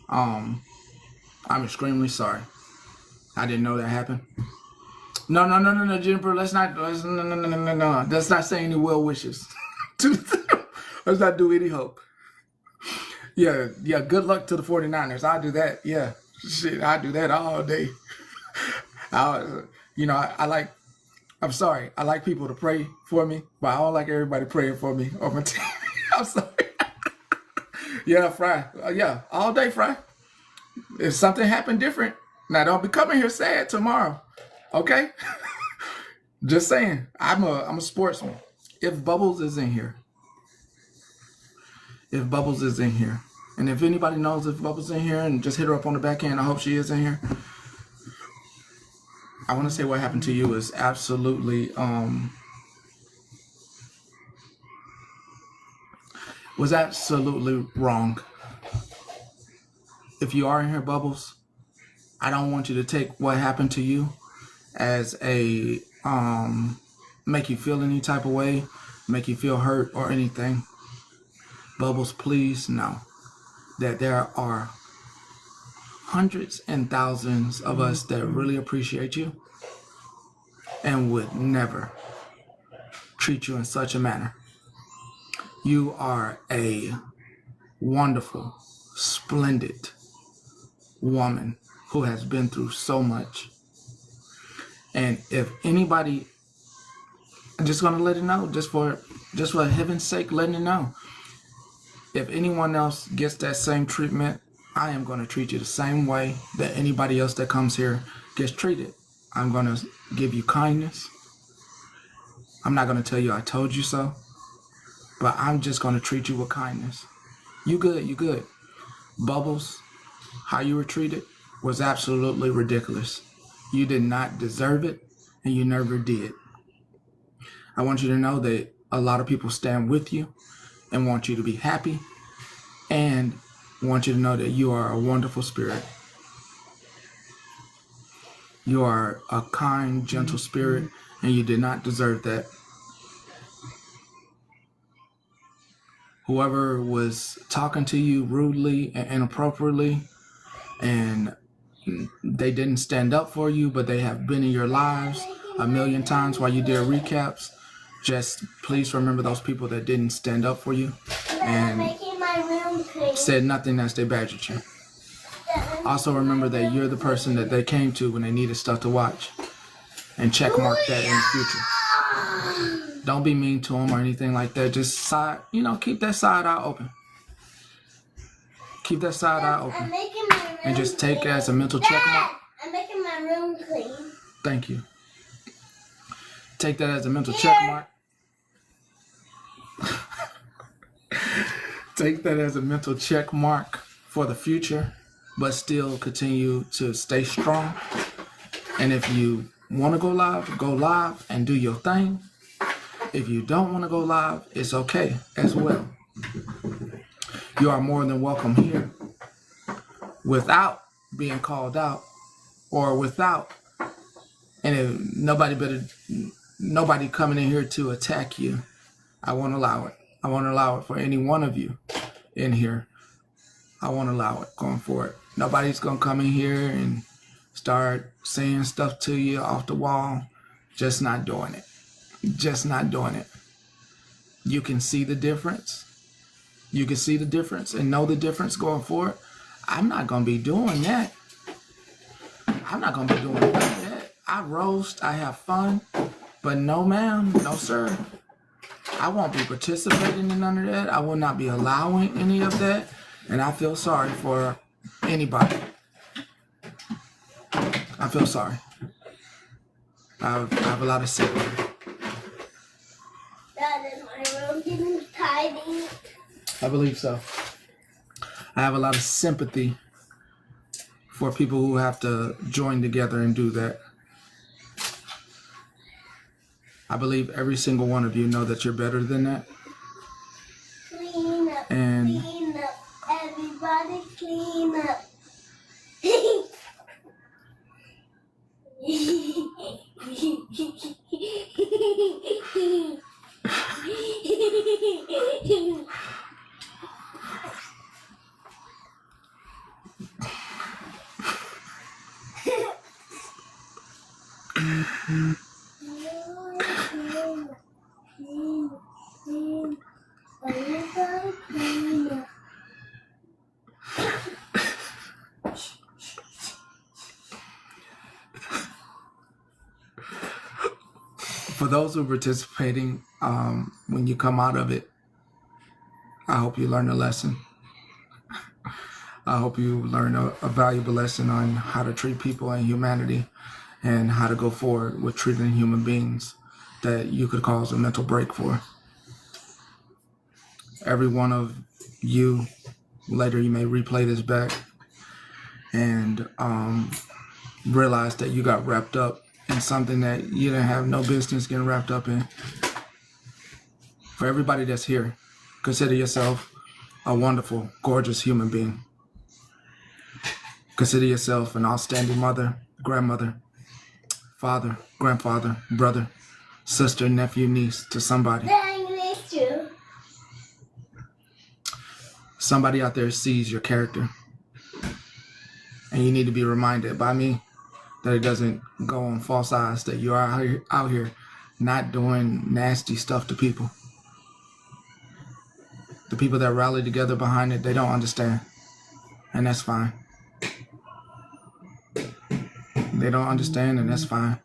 I'm extremely sorry. I didn't know that happened. No, Jennifer, let's not say any well wishes. Let's not do any hope. Yeah, good luck to the 49ers. I'll do that. Yeah, shit, I'll do that all day. I'm sorry. I like people to pray for me, but I don't like everybody praying for me on my team. I'm sorry. Yeah, Fry. Yeah, all day, Fry. If something happened different, now don't be coming here sad tomorrow. Okay? Just saying. I'm a sportsman. If Bubbles is in here, and if anybody knows if Bubbles is in here, and just hit her up on the back end, I hope she is in here. I want to say what happened to you is absolutely was absolutely wrong. If you are in here, Bubbles, I don't want you to take what happened to you as a make you feel any type of way, make you feel hurt or anything. Bubbles, please know that there are hundreds and thousands of us that really appreciate you and would never treat you in such a manner. You are a wonderful, splendid woman who has been through so much. And if anybody, I'm just gonna let it know, just for heaven's sake, letting it know. If anyone else gets that same treatment, I am gonna treat you the same way that anybody else that comes here gets treated. I'm gonna give you kindness. I'm not gonna tell you I told you so, but I'm just gonna treat you with kindness. You good. Bubbles, how you were treated was absolutely ridiculous. You did not deserve it, and you never did. I want you to know that a lot of people stand with you and want you to be happy, and want you to know that you are a wonderful spirit. You are a kind, gentle spirit, and you did not deserve that. Whoever was talking to you rudely and inappropriately, and they didn't stand up for you, but they have been in your lives a million times while you did recaps. Just please remember those people that didn't stand up for you and said nothing as they badgered you. Also remember that you're the person that they came to when they needed stuff to watch, and check mark that in the future. Don't be mean to them or anything like that. Just keep that side eye open. Keep that side eye open. And just take it as a mental check mark. I'm making my room clean. Thank you. Take that as a mental check mark. Take that as a mental check mark for the future, but still continue to stay strong. And if you want to go live and do your thing. If you don't want to go live, it's okay as well. You are more than welcome here without being called out or without, and if nobody coming in here to attack you. I won't allow it. I won't allow it for any one of you in here. I won't allow it going forward. Nobody's going to come in here and start saying stuff to you off the wall. Just not doing it. Just not doing it. You can see the difference. You can see the difference and know the difference going forward. I'm not going to be doing that. I'm not going to be doing that. I roast. I have fun. But no, ma'am. No, sir. I won't be participating in none of that. I will not be allowing any of that. And I feel sorry for anybody. I feel sorry. I have a lot of sympathy. Dad, is my room getting tidy? I believe so. I have a lot of sympathy for people who have to join together and do that. I believe every single one of you know that you're better than that. Clean up, And clean up. Everybody clean up. for those who are participating, when you come out of it, I hope you learn a lesson. I hope you learn a valuable lesson on how to treat people and humanity and how to go forward with treating human beings that you could cause a mental break for. Every one of you, later you may replay this back and realize that you got wrapped up in something that you didn't have no business getting wrapped up in. For everybody that's here, consider yourself a wonderful, gorgeous human being. Consider yourself an outstanding mother, grandmother, father, grandfather, brother, sister, nephew, niece to somebody. Somebody out there sees your character. And you need to be reminded by me that it doesn't go on false eyes, that you are out here not doing nasty stuff to people. The people that rally together behind it, they don't understand. And that's fine. They don't understand, and that's fine.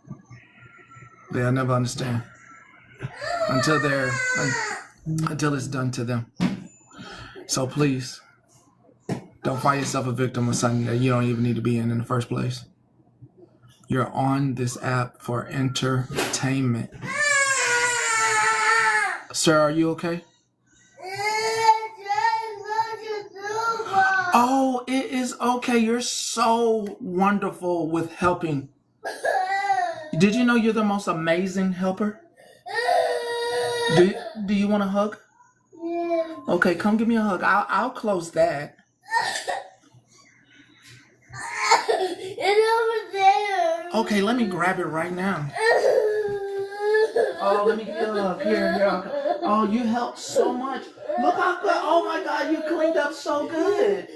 They'll never understand until it's done to them. So please, don't find yourself a victim of something that you don't even need to be in the first place. You're on this app for entertainment. Sir, are you okay? Oh, it is okay. You're so wonderful with helping. Did you know you're the most amazing helper? Do you want a hug? Okay, come give me a hug. I'll close that. It's over there. Okay, let me grab it right now. Oh, let me get up. Here. Oh, you helped so much. Look how good. Oh my God, you cleaned up so good.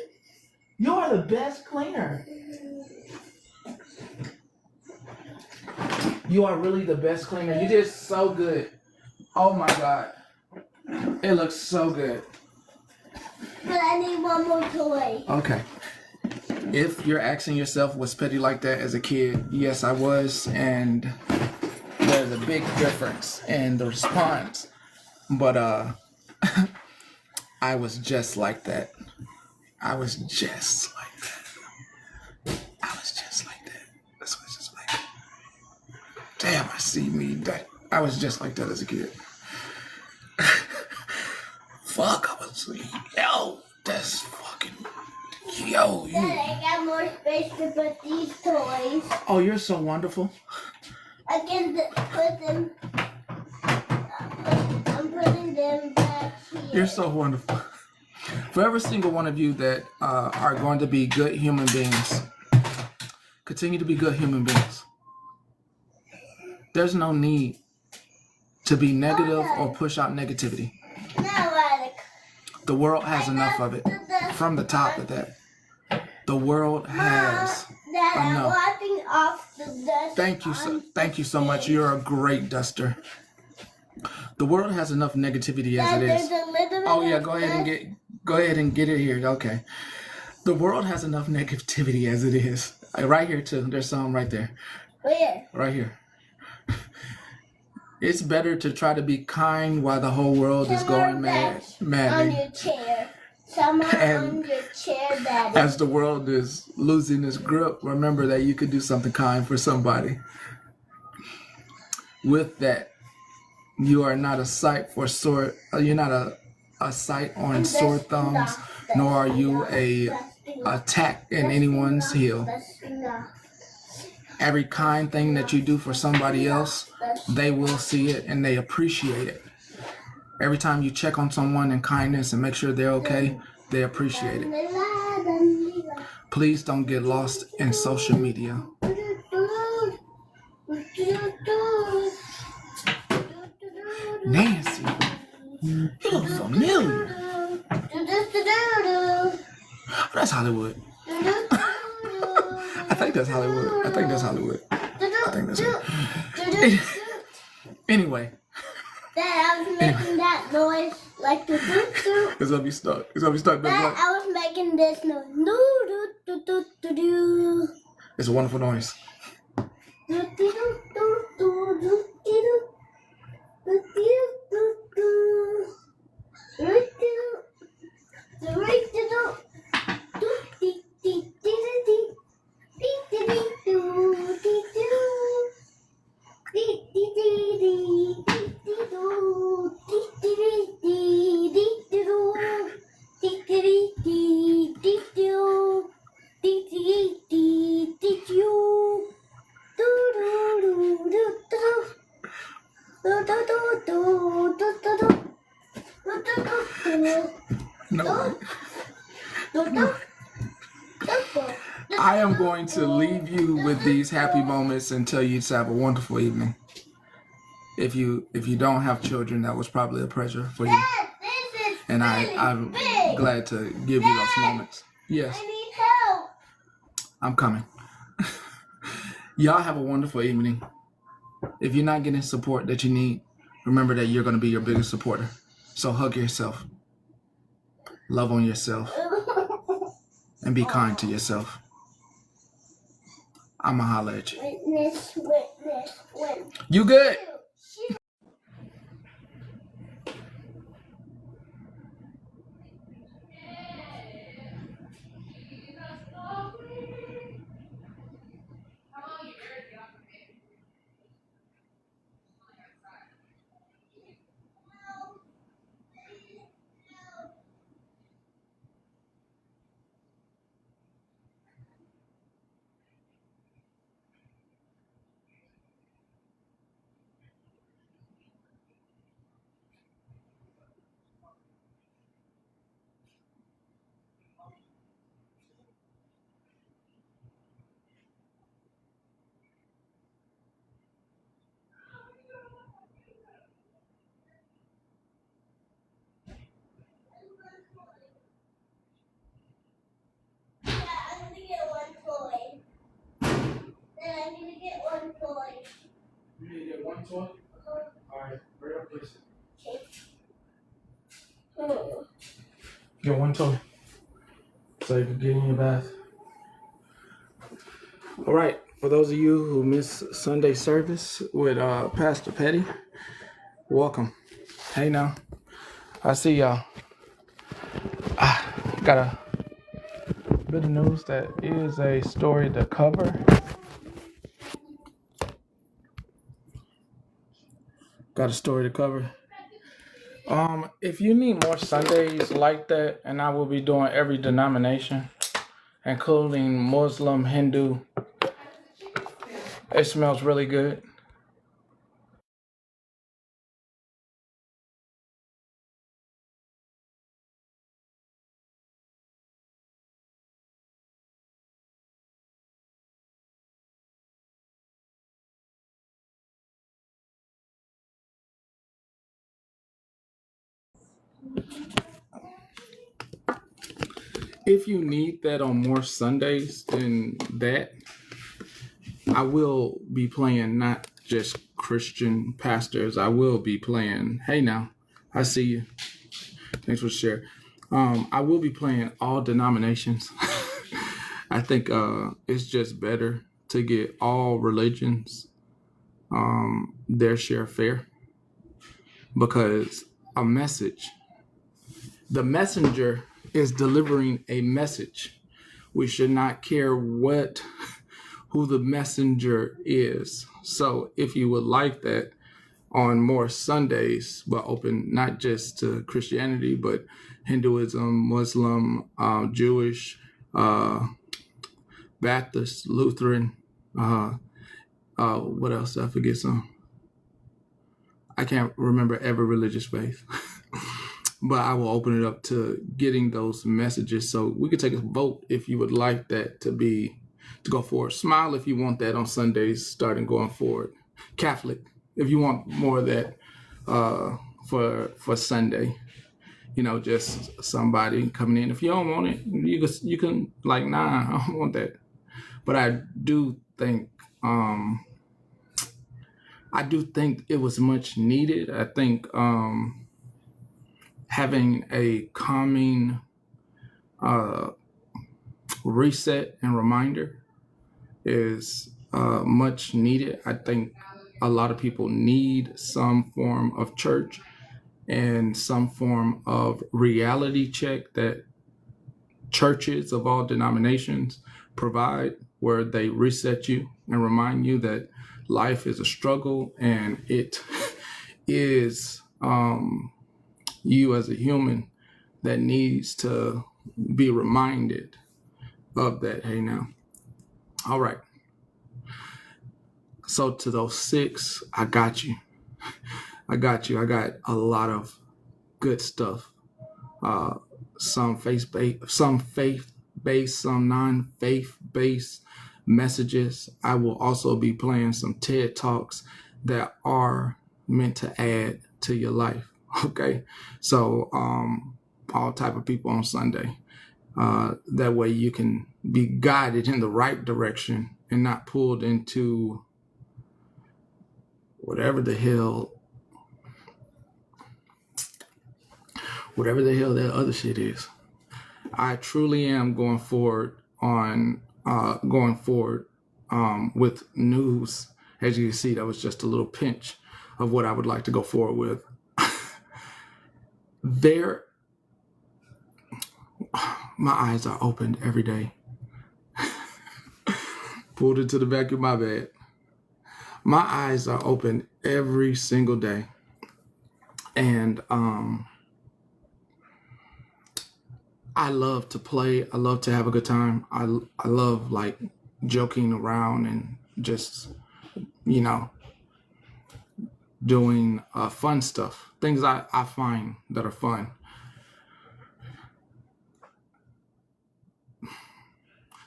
You are the best cleaner. You are really the best cleaner. You did so good. Oh my God. It looks so good. But I need one more toy. Okay. If you're asking yourself, was Petty like that as a kid? Yes, I was. And there's a big difference in the response. But I was just like that. I was just like that. I was just like that. That's what it's just like. Damn, I see me. I was just like that as a kid. Fuck, I was like, yo, that's fucking, yo, you. Dad, I got more space to put these toys. Oh, you're so wonderful. I can put them. I'm putting them back here. You're so wonderful. For every single one of you that are going to be good human beings, continue to be good human beings. There's no need to be negative or push out negativity. The world has enough of it. From the top of that. The world has enough. Wiping off the dust. Thank you so much. You're a great duster. The world has enough negativity as it is. Oh yeah, go ahead and get it here. Okay. The world has enough negativity as it is. Right here too. There's some right there. Where? Right here. It's better to try to be kind while the whole world is going mad. On your chair. Someone on your chair, Daddy. As the world is losing its grip, remember that you could do something kind for somebody. With that, you are not a sight for sore. You're not a sight on sore thumbs, nor are you a tack in anyone's heel. Every kind thing that you do for somebody else, they will see it and they appreciate it. Every time you check on someone in kindness and make sure they're okay, they appreciate it. Please don't get lost in social media. Nancy, you look familiar. That's Hollywood. I think that's Hollywood. I think that's it. Anyway. Dad, I was making that noise like the doo-doo. It's gonna be stuck. Dad, I was making this noise. Doo-doo-doo-doo-doo. It's a wonderful noise. No. I am going to leave you with these happy moments and tell you to have a wonderful evening. If you don't have children, that was probably a pleasure for you. And I'm glad to give you those moments. Yes. I need help. I'm coming. Y'all have a wonderful evening. If you're not getting support that you need, remember that you're going to be your biggest supporter. So hug yourself. Love on yourself. And be kind to yourself. I'ma holler at you. Witness. You good? toy? Alright, hurry up, please. Get one toy so you can get in your bath. All right, for those of you who missed Sunday service with Pastor Petty, welcome. Hey now, I see y'all. Got a bit of news that is a story to cover. Got a story to cover. If you need more Sundays like that, and I will be doing every denomination, including Muslim, Hindu. It smells really good. If you need that on more Sundays than that, I will be playing not just Christian pastors. I will be playing, hey now, I see you. Thanks for sharing. I will be playing all denominations. I think it's just better to get all religions their share fair, because a message, the messenger is delivering a message. We should not care who the messenger is. So if you would like that on more Sundays, but open not just to Christianity, but Hinduism, Muslim, Jewish, Baptist, Lutheran, what else? I forget some. I can't remember every religious faith. But I will open it up to getting those messages. So we could take a vote if you would like that to go forward. Smile if you want that on Sundays starting going forward. Catholic, if you want more of that for Sunday. You know, just somebody coming in. If you don't want it, you can like, nah, I don't want that. But I do think it was much needed. I think having a calming reset and reminder is much needed. I think a lot of people need some form of church and some form of reality check that churches of all denominations provide, where they reset you and remind you that life is a struggle and it is you as a human that needs to be reminded of that. Hey now. All right. So to those 6, I got you. I got a lot of good stuff. Some faith-based, some non-faith-based messages. I will also be playing some TED Talks that are meant to add to your life. Okay, so all type of people on Sunday. That way you can be guided in the right direction and not pulled into whatever the hell that other shit is. I truly am going forward with news. As you can see, that was just a little pinch of what I would like to go forward with. My eyes are opened every day. Pulled into the back of my bed. My eyes are open every single day. And I love to play. I love to have a good time. I love like joking around and just, you know, doing fun stuff. Things I find that are fun.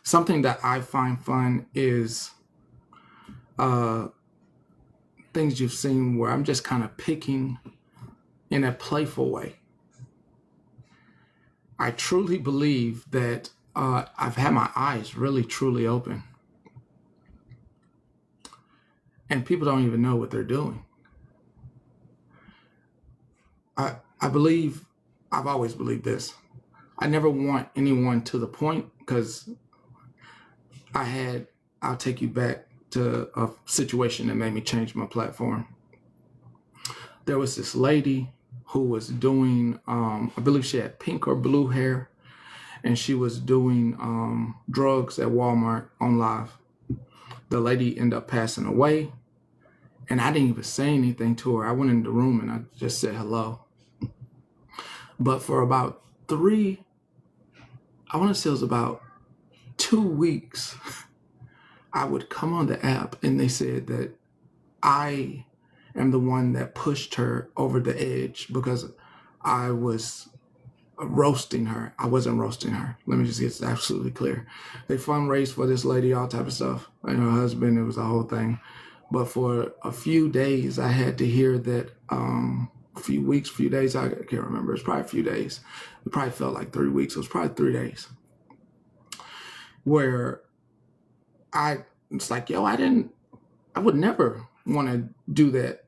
Something that I find fun is things you've seen where I'm just kind of picking in a playful way. I truly believe that I've had my eyes really, truly open. And people don't even know what they're doing. I believe, I've always believed this. I never want anyone to the point, because I'll take you back to a situation that made me change my platform. There was this lady who was doing, I believe she had pink or blue hair, and she was doing drugs at Walmart on live. The lady ended up passing away, and I didn't even say anything to her. I went in the room and I just said hello. But for about I want to say it was about 2 weeks, I would come on the app and they said that I am the one that pushed her over the edge because I was roasting her. I wasn't roasting her. Let me just get this absolutely clear. They fundraised for this lady, all type of stuff. And her husband, it was a whole thing. But for a few days, I had to hear that, a few weeks, few days, I can't remember. It's probably a few days. It probably felt like 3 weeks. It was probably 3 days. Where it's like, yo, I would never want to do that.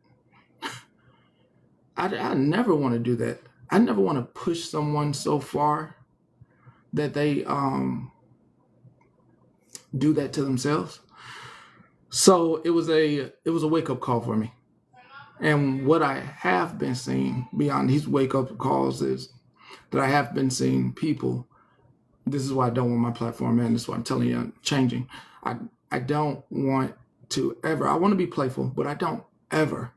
I never want to do that. I never want to push someone so far that they do that to themselves. So it was a wake-up call for me. And what I have been seeing beyond these wake-up calls is that I have been seeing people. This is why I don't want my platform, man. This is why I'm telling you, I'm changing. I don't want to ever, I want to be playful, but I don't ever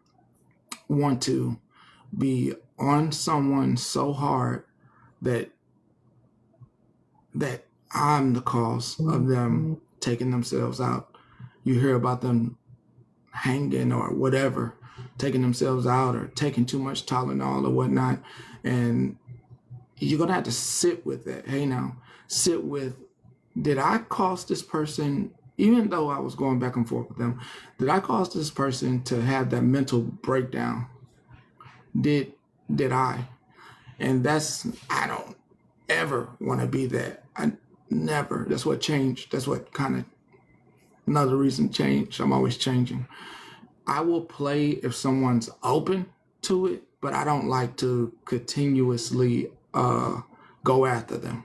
want to be on someone so hard that I'm the cause of them taking themselves out. You hear about them hanging or whatever, taking themselves out or taking too much Tylenol or whatnot. And you're going to have to sit with that. Hey, now, sit with, did I cause this person, even though I was going back and forth with them, did I cause this person to have that mental breakdown? Did I? And I don't ever want to be that. I never. That's what changed. That's what kind of another reason changed. I'm always changing. I will play if someone's open to it, but I don't like to continuously go after them.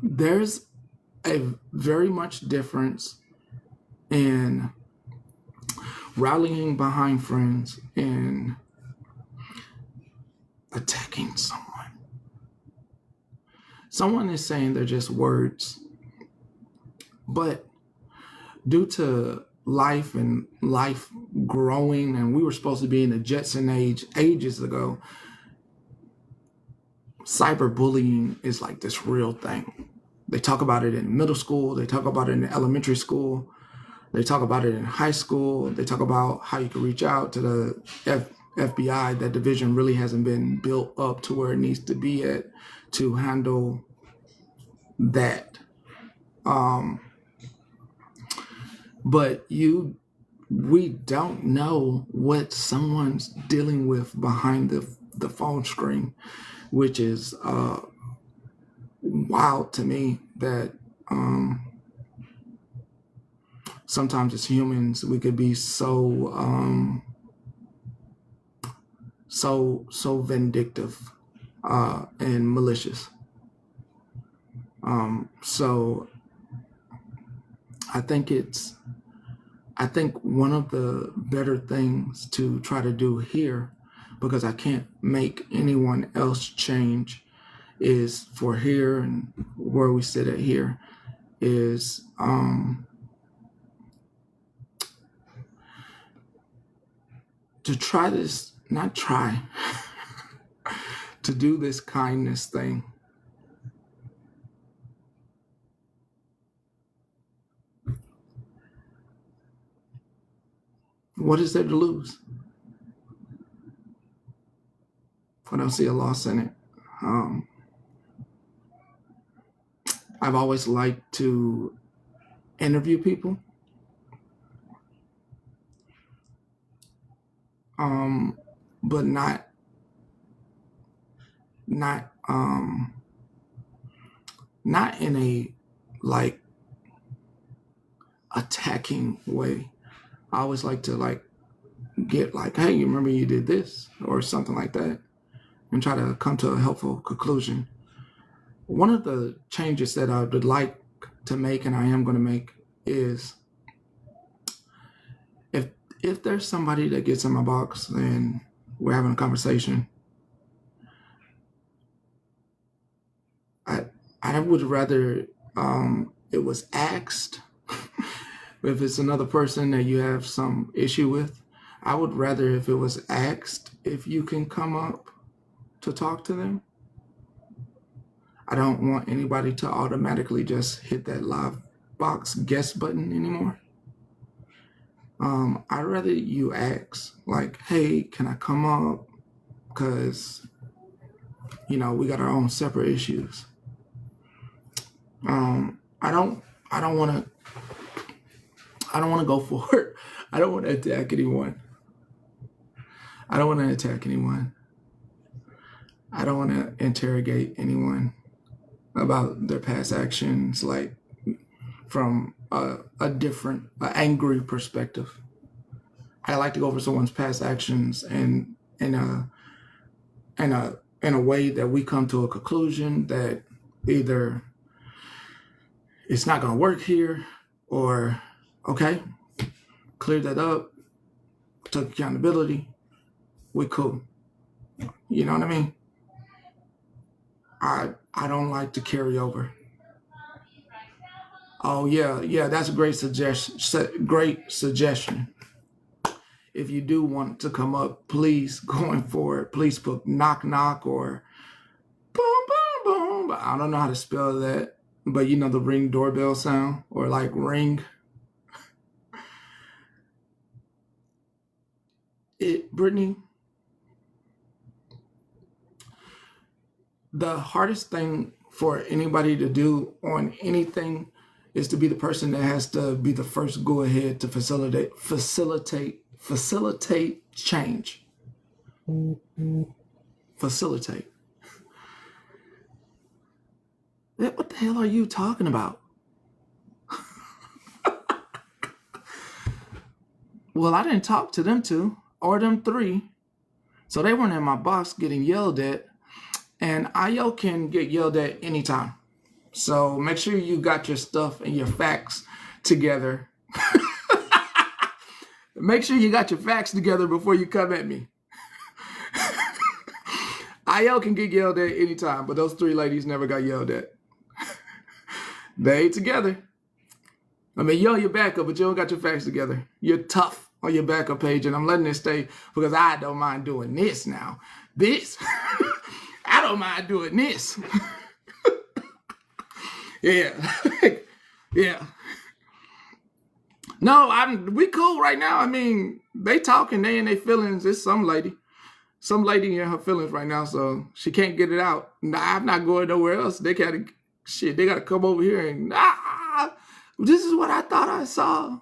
There's a very much difference in rallying behind friends and attacking someone. Someone is saying they're just words, but due to life and life growing, and we were supposed to be in the Jetson age ages ago, cyberbullying is like this real thing. They talk about it in middle school. They talk about it in elementary school. They talk about it in high school. They talk about how you can reach out to the FBI. That division really hasn't been built up to where it needs to be at to handle that. But we don't know what someone's dealing with behind the phone screen, which is wild to me that sometimes as humans we could be so vindictive and malicious. So I think one of the better things to try to do here, because I can't make anyone else change, is for here and where we sit at here is to try this, not try, to do this kindness thing. What is there to lose? I don't see a loss in it. I've always liked to interview people. But not in a like attacking way. I always like to like get like, hey, you remember you did this or something like that, and try to come to a helpful conclusion. One of the changes that I would like to make, and I am going to make, is if there's somebody that gets in my box and we're having a conversation, I would rather it was asked. If it's another person that you have some issue with, I would rather if it was asked if you can come up to talk to them. I don't want anybody to automatically just hit that live box guest button anymore. I'd rather you ask, like, hey, can I come up? Because, you know, we got our own separate issues. I don't want to go for it. I don't want to attack anyone. I don't want to attack anyone. I don't want to interrogate anyone about their past actions, like from a different, angry perspective. I like to go over someone's past actions and in a way that we come to a conclusion that either it's not going to work here, or okay, cleared that up, took accountability, we cool. You know what I mean? I don't like to carry over. Oh yeah, that's a great suggestion. If you do want to come up, please, going forward, please put knock knock or boom boom boom. I don't know how to spell that, but you know the ring doorbell sound, or like ring. Brittany, the hardest thing for anybody to do on anything is to be the person that has to be the first go ahead to facilitate change. Facilitate. What the hell are you talking about? Well, I didn't talk to them two or them three, so they weren't in my box getting yelled at. And IO can get yelled at anytime. So make sure you got your stuff and your facts together. Make sure you got your facts together before you come at me. IO can get yelled at anytime, but those three ladies never got yelled at. They ain't together. I mean, you're on your backup, but you don't got your facts together. You're tough on your backup page, and I'm letting it stay because I don't mind doing this now. This. I don't mind doing this. Yeah. Yeah. No, we cool right now. I mean, they talking, they in their feelings. It's some lady in her feelings right now, so she can't get it out. Nah, I'm not going nowhere else. They gotta come over here and this is what I thought I saw.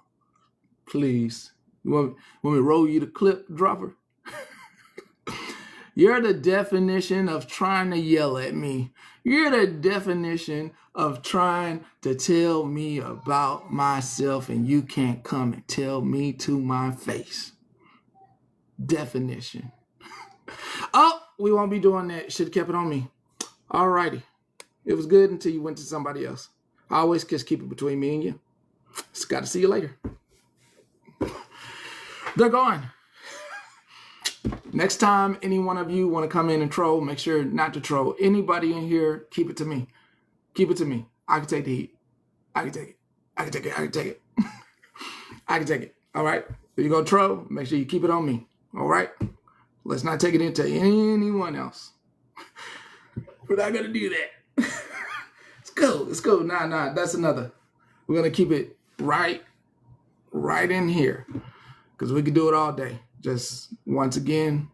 Please. You want me to roll you the clip dropper? You're the definition of trying to yell at me. You're the definition of trying to tell me about myself, and you can't come and tell me to my face. Definition. Oh, we won't be doing that. Should have kept it on me. All righty. It was good until you went to somebody else. I always just keep it between me and you. Just got to see you later. They're gone. Next time any one of you want to come in and troll, make sure not to troll anybody in here. Keep it to me. Keep it to me. I can take the heat. I can take it. I can take it. I can take it. I can take it. All right. If you're going to troll, make sure you keep it on me. All right. Let's not take it into anyone else. We're not going to do that. Let's go. Let's go. Nah. That's another. We're going to keep it right in here because we can do it all day. Just once again,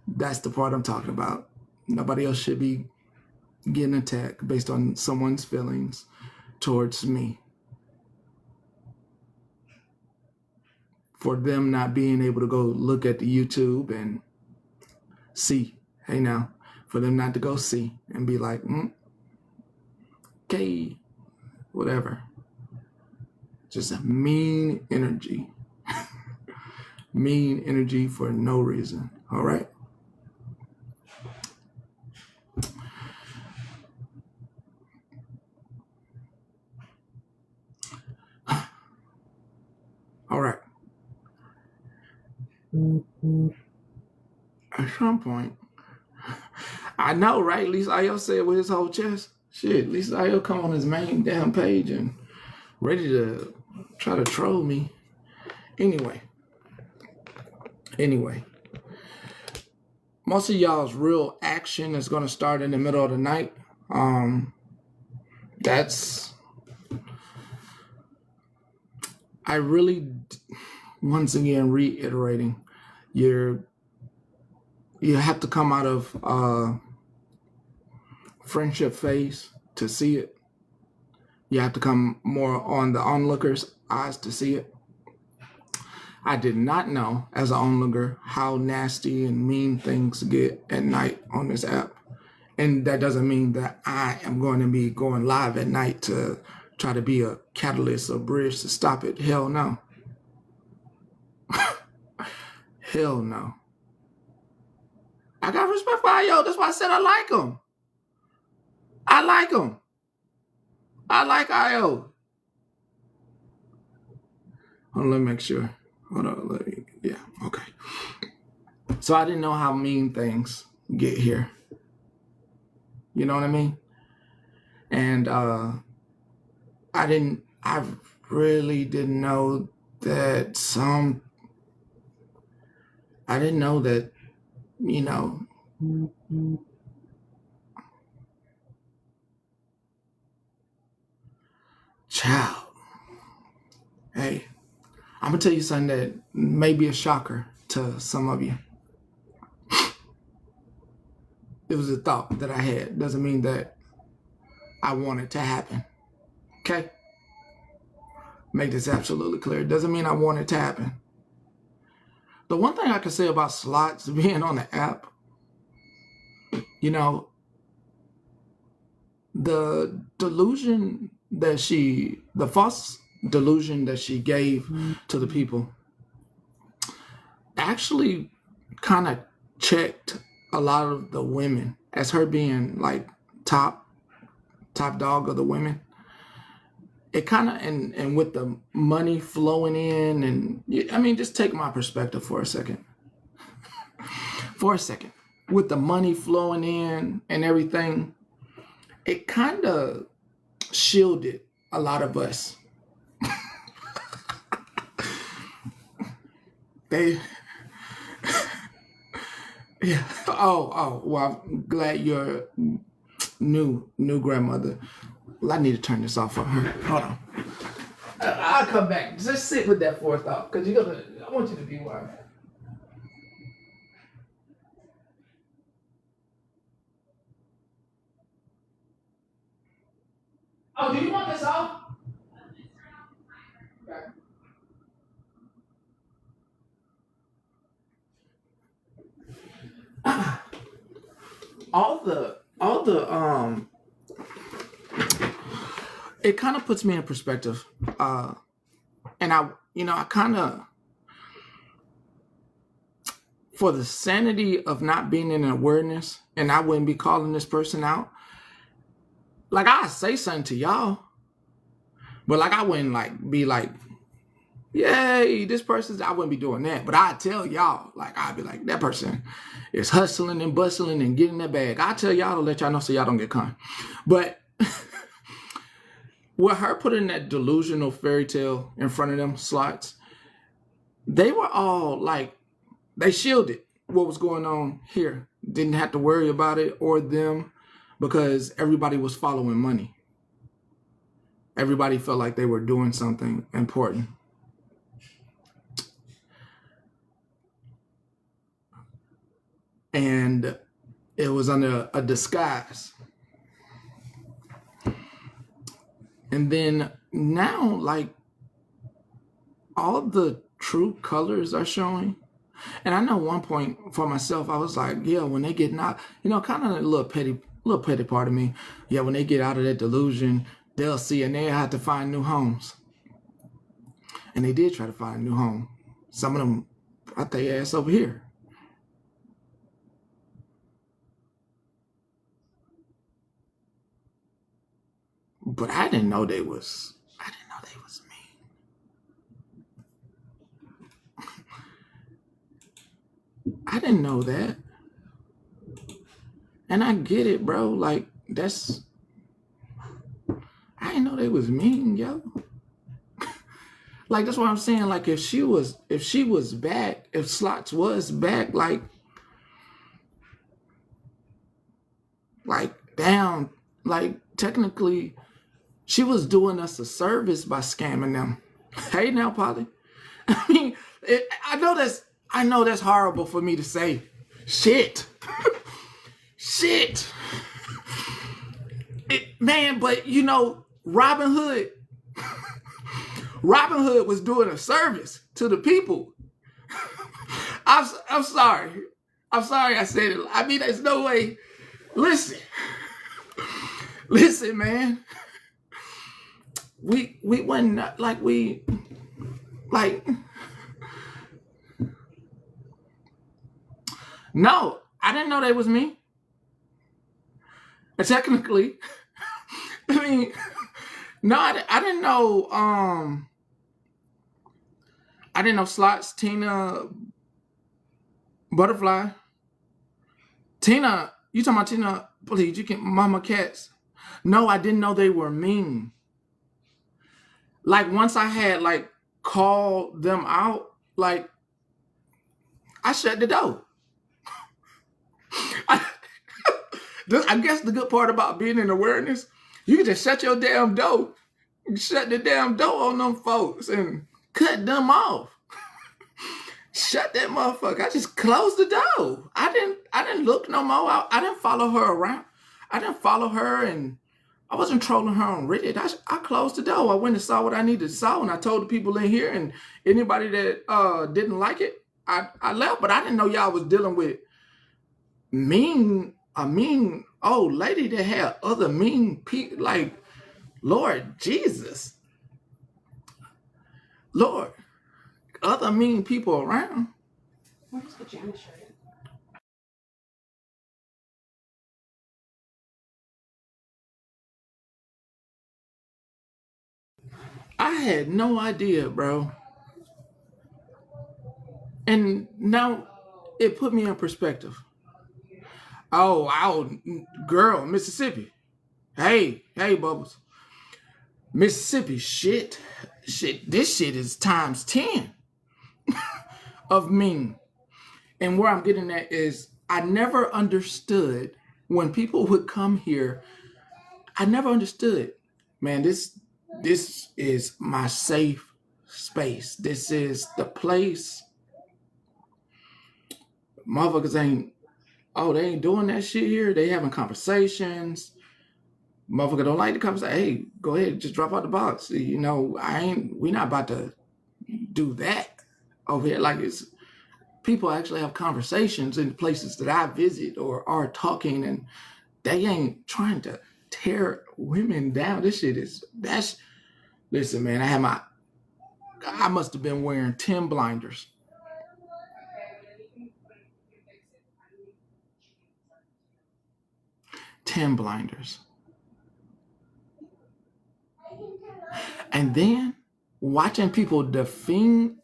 that's the part I'm talking about. Nobody else should be getting attacked based on someone's feelings towards me. For them not being able to go look at the YouTube and see, hey now, for them not to go see and be like, okay, whatever. Just a mean energy. Mean energy for no reason. All right. All right. At some point, I know, right? At least Ayo said with his whole chest. Shit, at least Ayo come on his main damn page and ready to try to troll me. Anyway, most of y'all's real action is going to start in the middle of the night. That's, I really, once again, reiterating, you have to come out of friendship phase to see it. You have to come more on the onlooker's eyes to see it. I did not know, as an onlooker, how nasty and mean things get at night on this app. And that doesn't mean that I am going to be going live at night to try to be a catalyst or bridge to stop it. Hell no. Hell no. I got respect for Ayo. That's why I said I like him. I like him. I like Ayo. Hold on, let me make sure. Hold on, yeah, okay. So I didn't know how mean things get here. You know what I mean? And I really didn't know that I didn't know that, you know, child. Hey, I'm gonna tell you something that may be a shocker to some of you. It was a thought that I had. Doesn't mean that I want it to happen. Okay? Make this absolutely clear. It doesn't mean I want it to happen. The one thing I can say about slots being on the app, you know, the delusion that the false delusion that she gave to the people actually kind of checked a lot of the women as her being like top dog of the women. It kind of, and with the money flowing in, and I mean, just take my perspective for a second. For a second. With the money flowing in and everything, it kind of shielded a lot of us. Yeah. Oh, well, I'm glad you're new grandmother. Well, I need to turn this off for her. Hold on. I'll come back. Just sit with that for a thought, because I want you to be where I'm at. Oh, do you want this off? Okay. All the it kind of puts me in perspective. And I kind of, for the sanity of not being in awareness, and I wouldn't be calling this person out. Like, I say something to y'all, but like, I wouldn't like be like, yay, this person's, I wouldn't be doing that. But I tell y'all, like, I'd be like, that person is hustling and bustling and getting that bag. I tell y'all to let y'all know so y'all don't get caught. But with her putting that delusional fairy tale in front of them slots, they were all like, they shielded what was going on here. Didn't have to worry about it or them, because everybody was following money. Everybody felt like they were doing something important. And it was under a disguise. And then now, like, all the true colors are showing. And I know one point for myself, I was like, yeah, when they get out, kind of a little petty part of me. Yeah, when they get out of that delusion, they'll see and they'll have to find new homes. And they did try to find a new home. Some of them brought their ass over here. But I didn't know they was mean. I didn't know that. And I get it, bro. Like, I didn't know they was mean, yo. Like, that's what I'm saying. Like, if she was back, if Slots was back, like damn, like technically she was doing us a service by scamming them. Hey now, Polly. I mean, I know that's horrible for me to say. Shit. Shit. Man, but you know, Robin Hood was doing a service to the people. I'm sorry. I'm sorry I said it. I mean, there's no way. Listen, man. We wasn't no, I didn't know they was me. And technically, I mean, no, I didn't know. I didn't know Slots, Tina, Butterfly, Tina. You talking about Tina? Please, you can Mama Cats. No, I didn't know they were mean. Like once I had like called them out, like I shut the door. I guess the good part about being in awareness, you can just shut your damn door. Shut the damn door on them folks and cut them off. Shut that motherfucker. I just closed the door. I didn't look no more. I didn't follow her around. I didn't follow her, and I wasn't trolling her on Reddit. I closed the door. I went and saw what I needed to saw, and I told the people in here, and anybody that didn't like it, I left. But I didn't know y'all was dealing with a mean old lady that had other mean people. Like, Lord Jesus. Lord. Other mean people around. Where's the pajama shirt? I had no idea, bro. And now it put me in perspective. Oh, girl, Mississippi. Hey, Bubbles. Mississippi, shit. This shit is times 10 of mean. And where I'm getting at is I never understood when people would come here. I never understood, man, this is my safe space. This is the place. Motherfuckers they ain't doing that shit here. They having conversations. Motherfucker don't like the conversation. Hey, go ahead, just drop out the box. You know, we not about to do that over here. Like, it's people actually have conversations in places that I visit or are talking, and they ain't trying to tear women down. This shit listen, man, I must have been wearing 10 blinders. And then watching people defend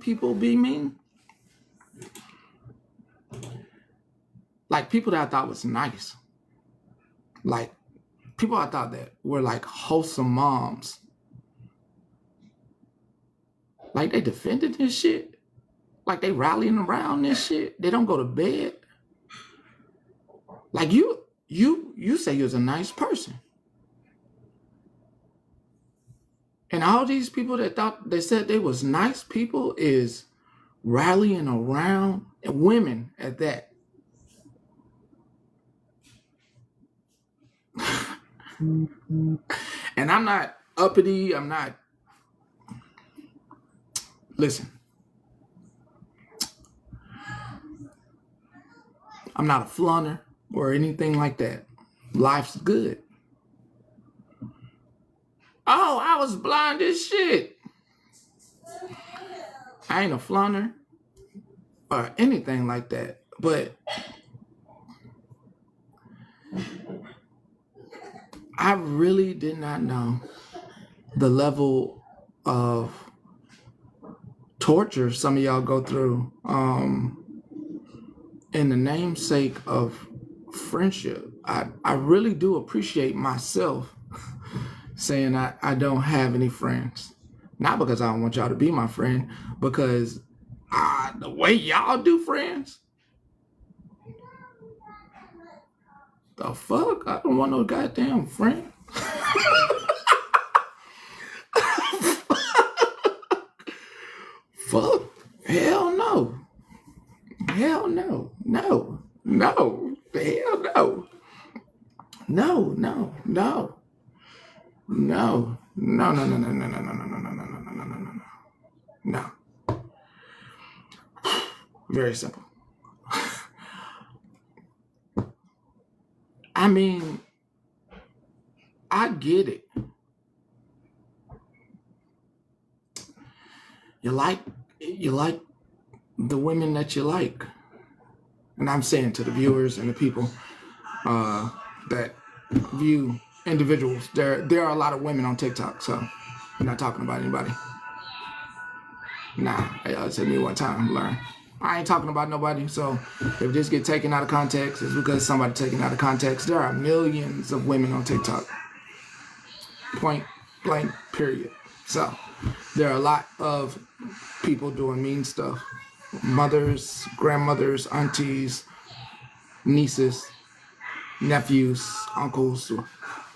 people being mean. Like people that I thought was nice. Like people I thought that were like wholesome moms. Like they defended this shit. Like they rallying around this shit. They don't go to bed. Like you say you're a nice person. And all these people that thought they said they was nice people is rallying around, and women at that. And I'm not uppity. Listen. I'm not a flunner or anything like that. Life's good. Oh, I was blind as shit. I ain't a flaunter or anything like that, but I really did not know the level of torture some of y'all go through in the namesake of friendship. I really do appreciate myself saying I don't have any friends. Not because I don't want y'all to be my friend, because the way y'all do friends, the fuck? I don't want no goddamn friend. Fuck. Hell no. Hell no. No. No. Hell no. No, no, no. No. No, no, no, no, no, no, no, no, no, no, no, no, no, no, no, no. No. Very simple. I mean, I get it. You like the women that you like. And I'm saying to the viewers and the people that view individuals, there are a lot of women on TikTok, so I'm not talking about anybody. Nah, y'all said me one time, learn. I ain't talking about nobody, so if this get taken out of context, it's because somebody taken out of context. There are millions of women on TikTok. Point blank, period. So there are a lot of people doing mean stuff. Mothers, grandmothers, aunties, nieces, nephews, uncles,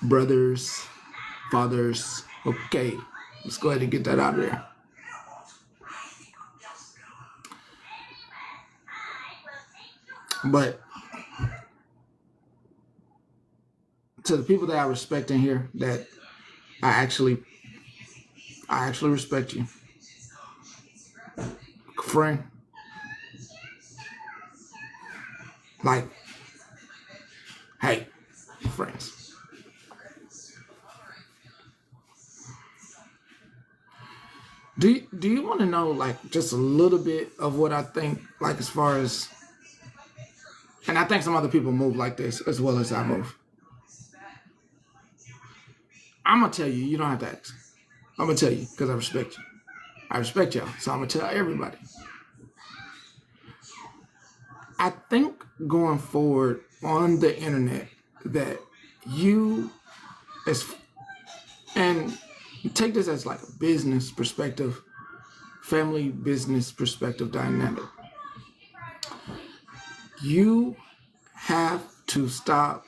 brothers, fathers. Okay, let's go ahead and get that out of there. But to the people that I respect in here, that I actually respect you. Friend. Like, hey, friends. Do you want to know, like, just a little bit of what I think, like, as far as, and I think some other people move like this as well as I move. I'm going to tell you, you don't have to ask. I'm going to tell you because I respect you. I respect y'all, so I'm going to tell everybody. I think going forward on the internet that you, and take this as like a business perspective, family business perspective dynamic. You have to stop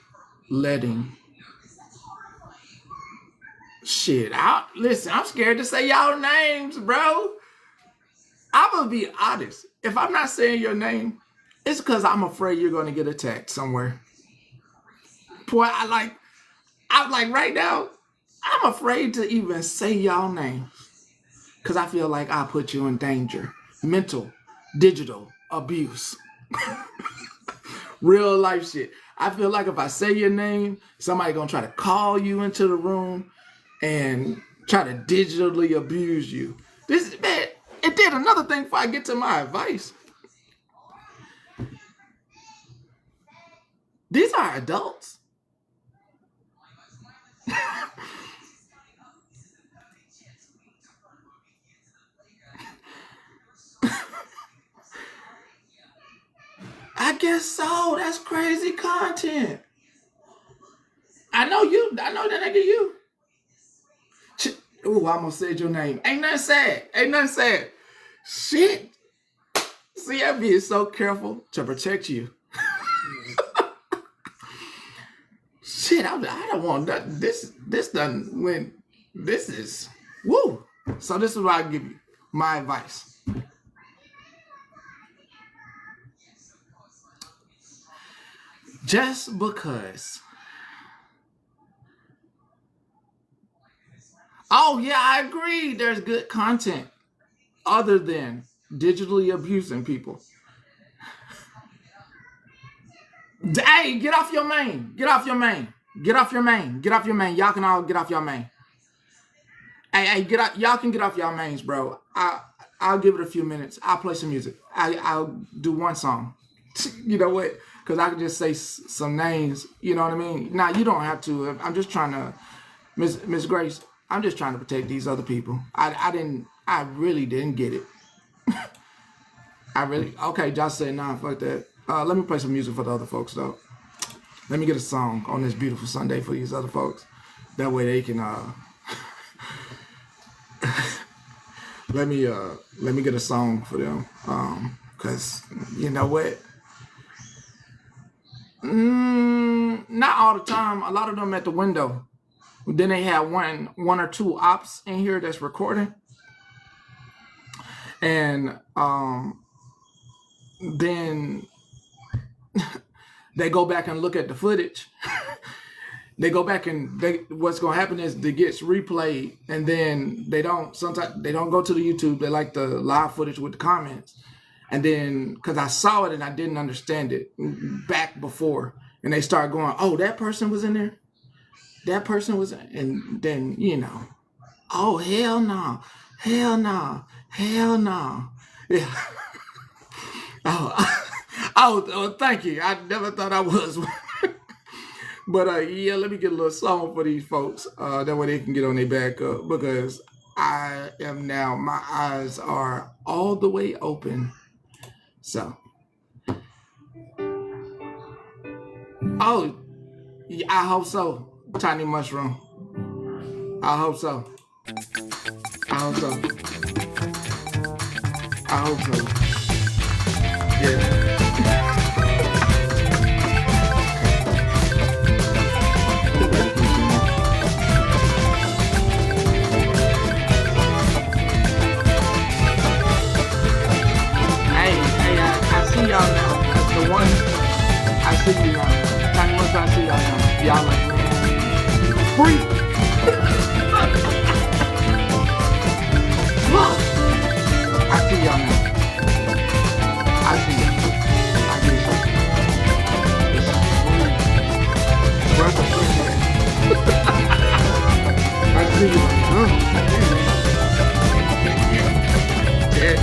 letting shit out. Listen, I'm scared to say y'all names, bro. I'm gonna be honest. If I'm not saying your name, it's because I'm afraid you're gonna get attacked somewhere. Boy, I'm like right now, I'm afraid to even say y'all names. Because I feel like I put you in danger. Mental, digital abuse. Real life shit. I feel like if I say your name, somebody gonna try to call you into the room and try to digitally abuse you. This, man, it did another thing before I get to my advice. These are adults. I guess so. That's crazy content. I know that nigga you. Ooh, I almost said your name. Ain't nothing sad. Shit. See, I'm being so careful to protect you. Shit, I don't want that. This doesn't win. This is, woo. So this is what I give you. My advice. Just because. Oh, yeah, I agree. There's good content other than digitally abusing people. Hey, get off your main. Get off your main. Y'all can all get off your main. Hey, get up. Y'all can get off y'all mains, bro. I'll give it a few minutes. I'll play some music. I'll do one song. You know what? Because I can just say some names. You know what I mean? Now you don't have to. I'm just trying to, Miss Grace. I'm just trying to protect these other people. I really didn't get it. Okay. Josh said, nah, fuck that. Let me play some music for the other folks though. Let me get a song on this beautiful Sunday for these other folks. That way they can let me get a song for them. Cause you know what? Not all the time. A lot of them at the window. Then they have one or two ops in here that's recording. And then they go back and look at the footage. They go back and what's gonna happen is it gets replayed, and then sometimes they don't go to the YouTube. They like the live footage with the comments. And then because I saw it and I didn't understand it back before, and they start going, oh, that person was in there. That person was, and then oh, hell no, hell no, hell no. Yeah. Oh, thank you. I never thought I was. But yeah, let me get a little song for these folks. That way they can get on their back up, because I am now, my eyes are all the way open. So, oh, yeah, I hope so. Tiny Mushroom. I hope so. I hope so. I hope so. Yeah. Y'all now. The one I see you now. Tiny Mushroom, I see y'all now. Y'all like, man, free. I see y'all now. I see y'all. I get you. It's free. Where's the free man? I see you. Yeah.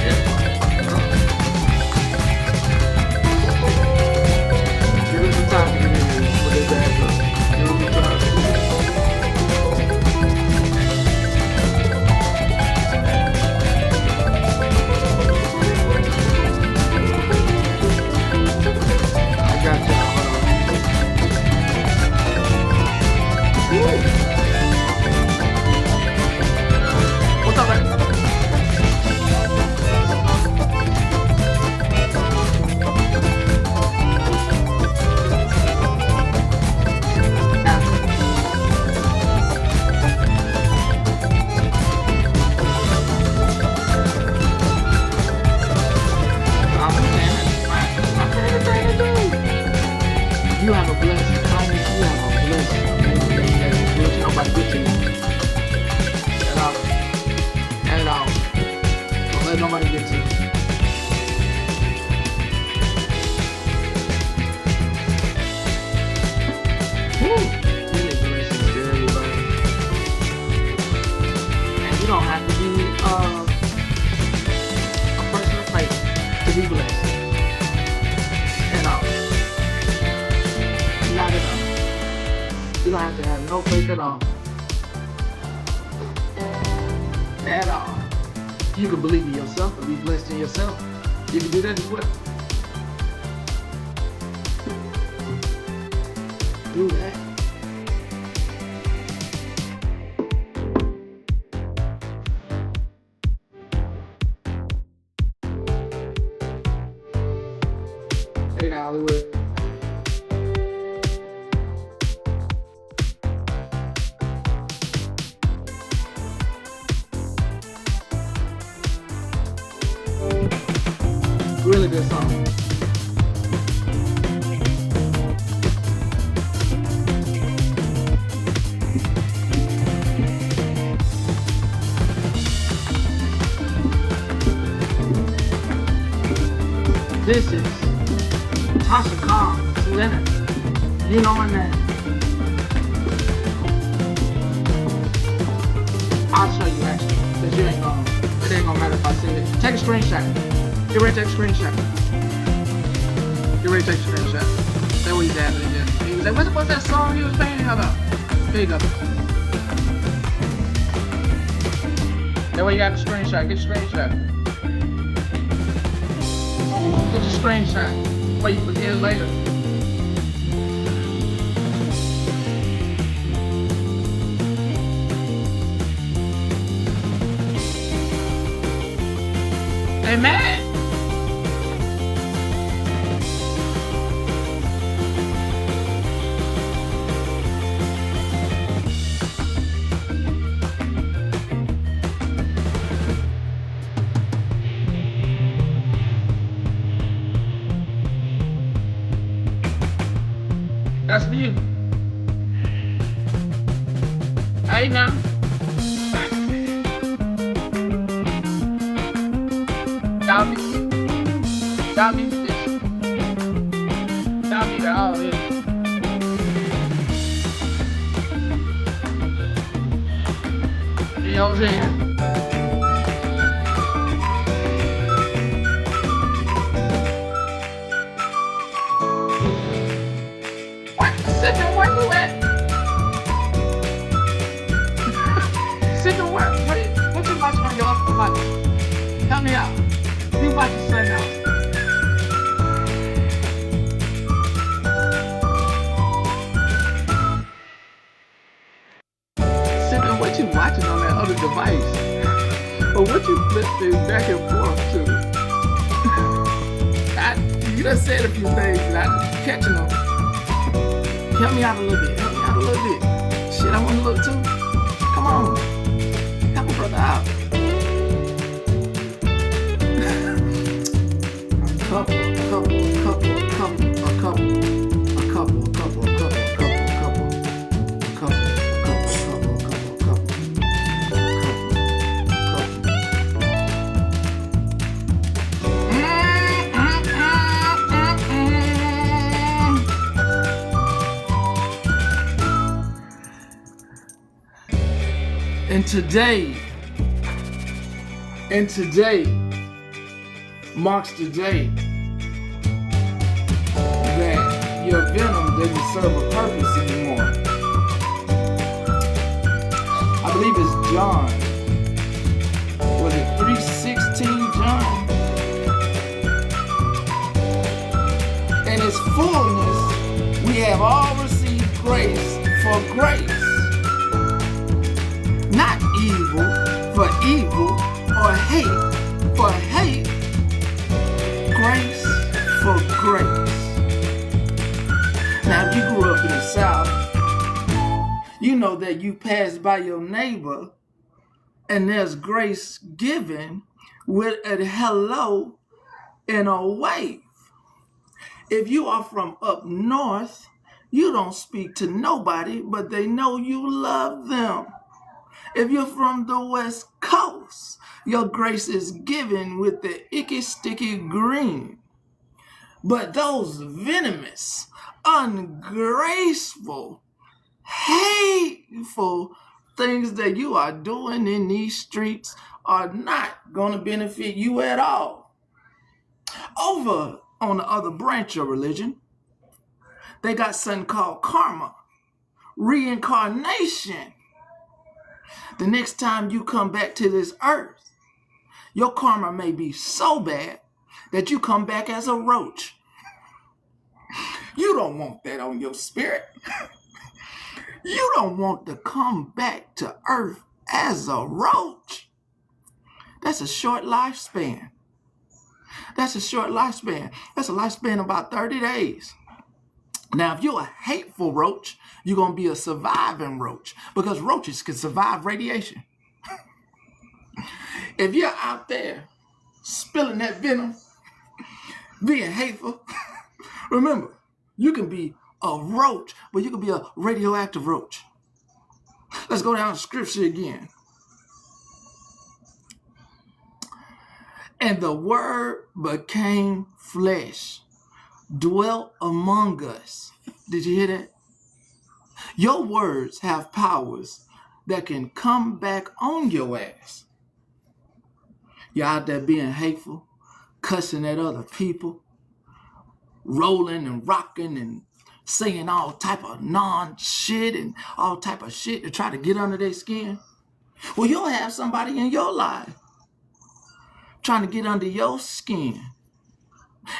You have a blessed time. You have a blessed nobody get to you. At all. Don't let nobody get to you. Many blessings to everybody. And you don't have to be a person of faith to be blessed. At all. Not at all. You don't have to have no faith at all. At all. You can believe in yourself and be blessed in yourself. You can do that as well. Do that. Hey, Hollywood. Really good song. This is Tasha Khan, Selena. You know my name. I'll show you actually, because you ain't gonna. it ain't gonna matter if I say it. Take a screenshot. Get ready to take a screenshot. Get ready to take a screenshot. That's what he's at again. He was like, what's that song he was playing? Hold on. Here you go. That way you got the screenshot. Get your screenshot. Get your screenshot. Wait, you forget it later. Amen. That's for you. Hey now. Y'all be this. Y'all be that all this. You know what I'm saying? What? Sipping, where you at? Sipping, where? What you watching on your other device? Help me out. You watching something else. Sipping, what you watching on that other device? Or what you flip things back and forth to? You done said a few things and I'm catching them. Help me out a little bit. Help me out a little bit. Shit, I want to look too. Come on. Help a brother out. Couple. And today marks the day that your venom doesn't serve a purpose anymore. I believe it's John. Was it 3:16, John? In its fullness, we have all received grace for grace. Not evil for evil, or hate for hate. Grace for grace. Now, if you grew up in the South, you know that you pass by your neighbor and there's grace given with a hello and a wave. If you are from up north, you don't speak to nobody, but they know you love them. If you're from the West Coast, your grace is given with the icky sticky green. But those venomous, ungraceful, hateful things that you are doing in these streets are not going to benefit you at all. Over on the other branch of religion, they got something called karma, reincarnation. The next time you come back to this earth, your karma may be so bad that you come back as a roach. You don't want that on your spirit. You don't want to come back to earth as a roach. That's a short lifespan. That's a short lifespan. That's a lifespan of about 30 days. Now, if you're a hateful roach, you're going to be a surviving roach because roaches can survive radiation. If you're out there spilling that venom, being hateful, remember, you can be a roach, but you can be a radioactive roach. Let's go down to scripture again. And the word became flesh, dwelt among us. Did you hear that? Your words have powers that can come back on your ass. You're out there being hateful, cussing at other people, rolling and rocking and saying all type of non-shit and all type of shit to try to get under their skin. Well, you'll have somebody in your life trying to get under your skin.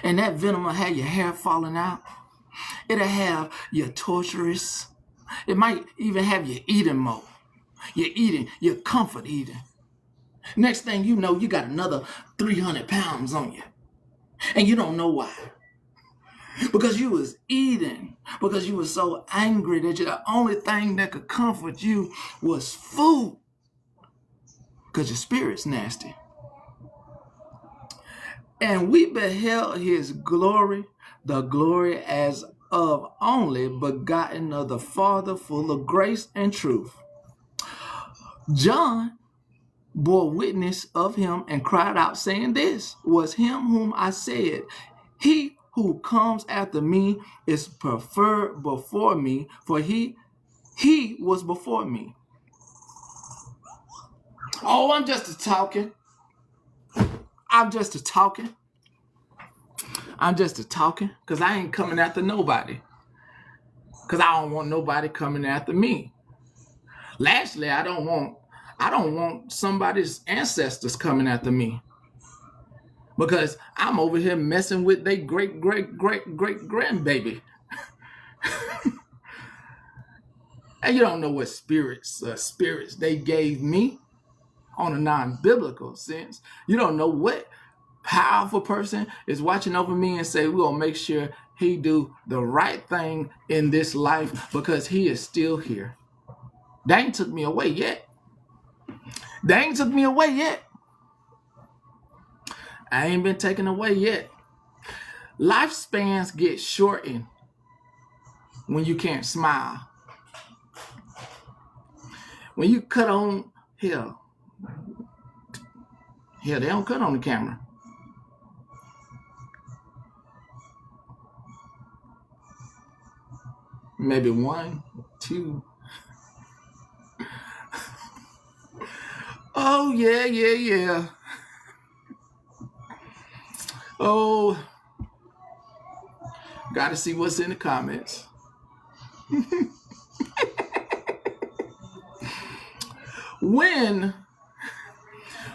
And that venom will have your hair falling out. It'll have you torturous. It might even have you eating more. You're comfort eating. Next thing you know, you got another 300 pounds on you. And you don't know why. Because you was eating. Because you were so angry that the only thing that could comfort you was food. Because your spirit's nasty. And we beheld his glory, the glory as of only begotten of the Father, full of grace and truth. John bore witness of him and cried out, saying, This was him whom I said, He who comes after me is preferred before me, for he was before me. Oh, I'm just talking. Because I ain't coming after nobody. Because I don't want nobody coming after me. Lastly, I don't want somebody's ancestors coming after me. Because I'm over here messing with their great grandbaby. And you don't know what spirits they gave me on a non-biblical sense. You don't know what powerful person is watching over me and say, we're going to make sure he do the right thing in this life because he is still here. They ain't took me away yet. I ain't been taken away yet. Lifespans get shortened when you can't smile. When you cut on, hell, they don't cut on the camera. Maybe 1, 2. Oh, yeah. Oh, gotta see what's in the comments. When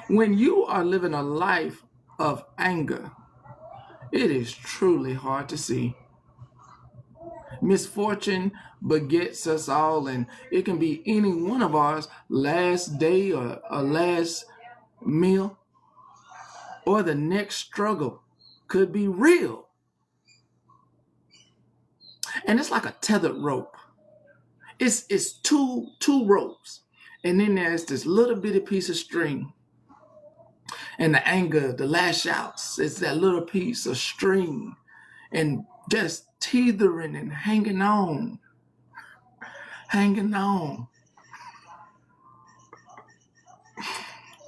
you are living a life of anger, it is truly hard to see. Misfortune begets us all, and it can be any one of ours last day or a last meal, or the next struggle could be real. And it's like a tethered rope. It's two ropes, and then there's this little bitty piece of string. And the anger, the lash outs, it's that little piece of string, and just teetering and hanging on.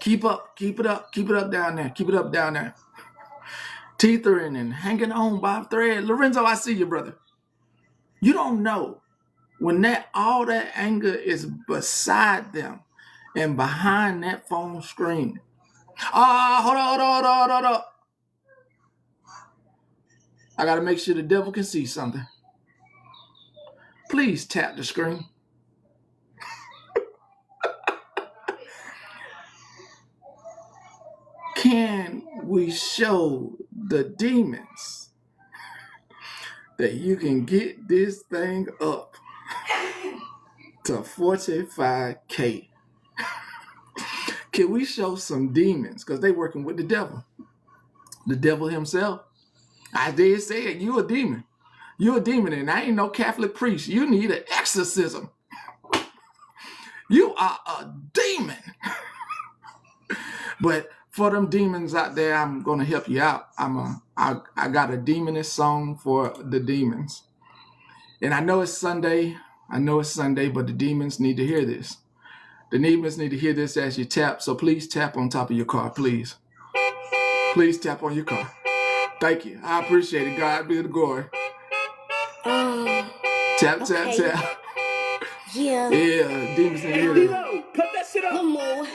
Keep it up down there. Teetering and hanging on by a thread. Lorenzo, I see you, brother. You don't know when all that anger is beside them and behind that phone screen. Hold on. I gotta make sure the devil can see something. Please tap the screen. Can we show the demons that you can get this thing up to 45K? Can we show some demons? Because they working with the devil. The devil himself. I did say it. You a demon. You're a demon, and I ain't no Catholic priest. You need an exorcism. You are a demon. But for them demons out there, I'm gonna help you out. I got a demonist song for the demons. And I know it's Sunday, but the demons need to hear this. The demons need to hear this as you tap. So please tap on top of your car, please. Please tap on your car. Thank you. I appreciate it. God be the glory. Tap. Yeah. Demons need to hear this. Cut that shit up.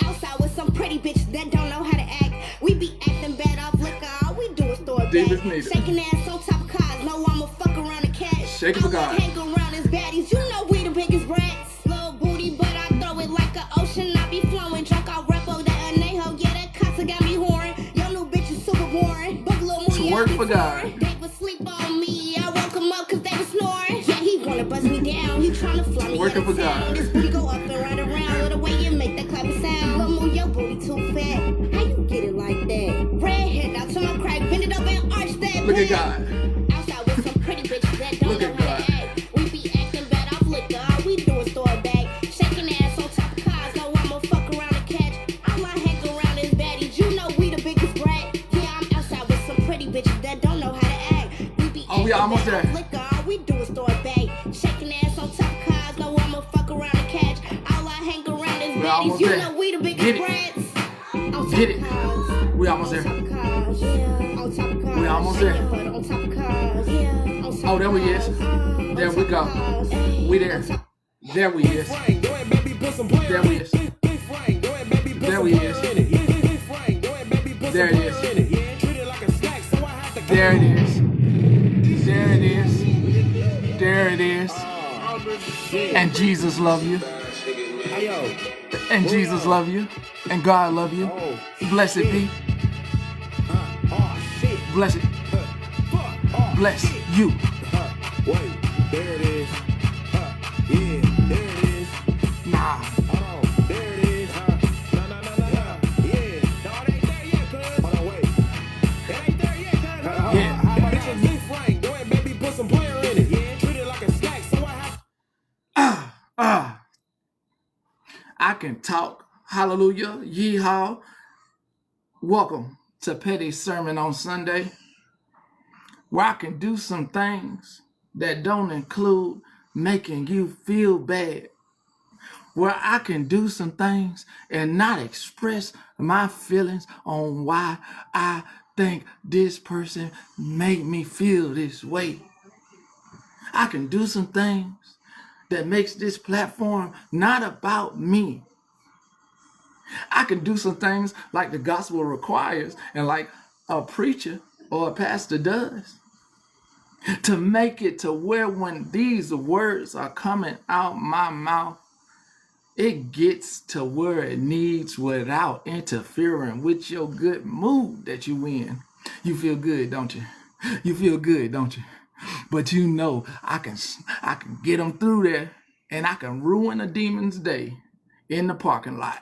Outside with some pretty bitch that don't know how to act. We be acting bad off liquor. All we do is throw it Demons back. need it. Shaking ass on top of cars. No, I'ma fuck around the cat. Shake it for God. Hang around as baddies. You know we the biggest rats. Little booty, but I throw it like an ocean. I be flowing. Drunk out rap over that anejo. Yeah, that casa got me whoring. Your new bitch is super boring. Book little movie. Work for God. They would sleep on me. I woke him up cause they were snoring. Yeah, he wanna buzz me down. He tryna fly me Working out of for town. God. This booty go up and right around. Love the way you make that clapping sound. Lil' move your booty too fat. How you get it like that? Red head out to my crack. Bend it up and arch that. Look at God. Outside with some pretty bitches that don't Look know at how God. to act. We be acting bad off liquor. All we do is throw it back. Shaking ass on top of cars. No, I'ma fuck around and catch. All I hang around is baddies. You know we the biggest brat. Yeah, I'm outside with some pretty bitches that don't know how to act. We be Oh, we almost acting bad there. off liquor. All we do is throw it back. Shaking ass on top of cars. No, I'ma fuck around and catch. All I hang around is We baddies. almost You there. know we the biggest Get it. brats. On top Get of it. cars. We almost there. On top of cars. Yeah. On top of cars. We almost Shake there. your hood on top of cars. Yeah. On top Oh, of there we is. cars. There we go. We there. There we is. There we is. There we is. There it is. There it is. There it is. There it is. And Jesus love you. And Jesus love you. And God love you. Blessed be. Bless it. Bless you. Wait, there it is. Yeah, there it is. Nah. Hold on, there it is. Yeah. No, it ain't there yet, cuz. Hold on, wait. It ain't there yet, cuz. Yeah. How about this a new frame? Go ahead, baby, put some player in it. Yeah, treat it like a snack, so I have. I can talk. Hallelujah. Yeehaw. Welcome to Petty Sermon on Sunday, where I can do some things that don't include making you feel bad, where I can do some things and not express my feelings on why I think this person made me feel this way. I can do some things that makes this platform not about me. I can do some things like the gospel requires and like a preacher or a pastor does to make it to where when these words are coming out my mouth, it gets to where it needs without interfering with your good mood that you in. You feel good, don't you? You feel good, don't you? But you know I can get them through there and I can ruin a demon's day in the parking lot.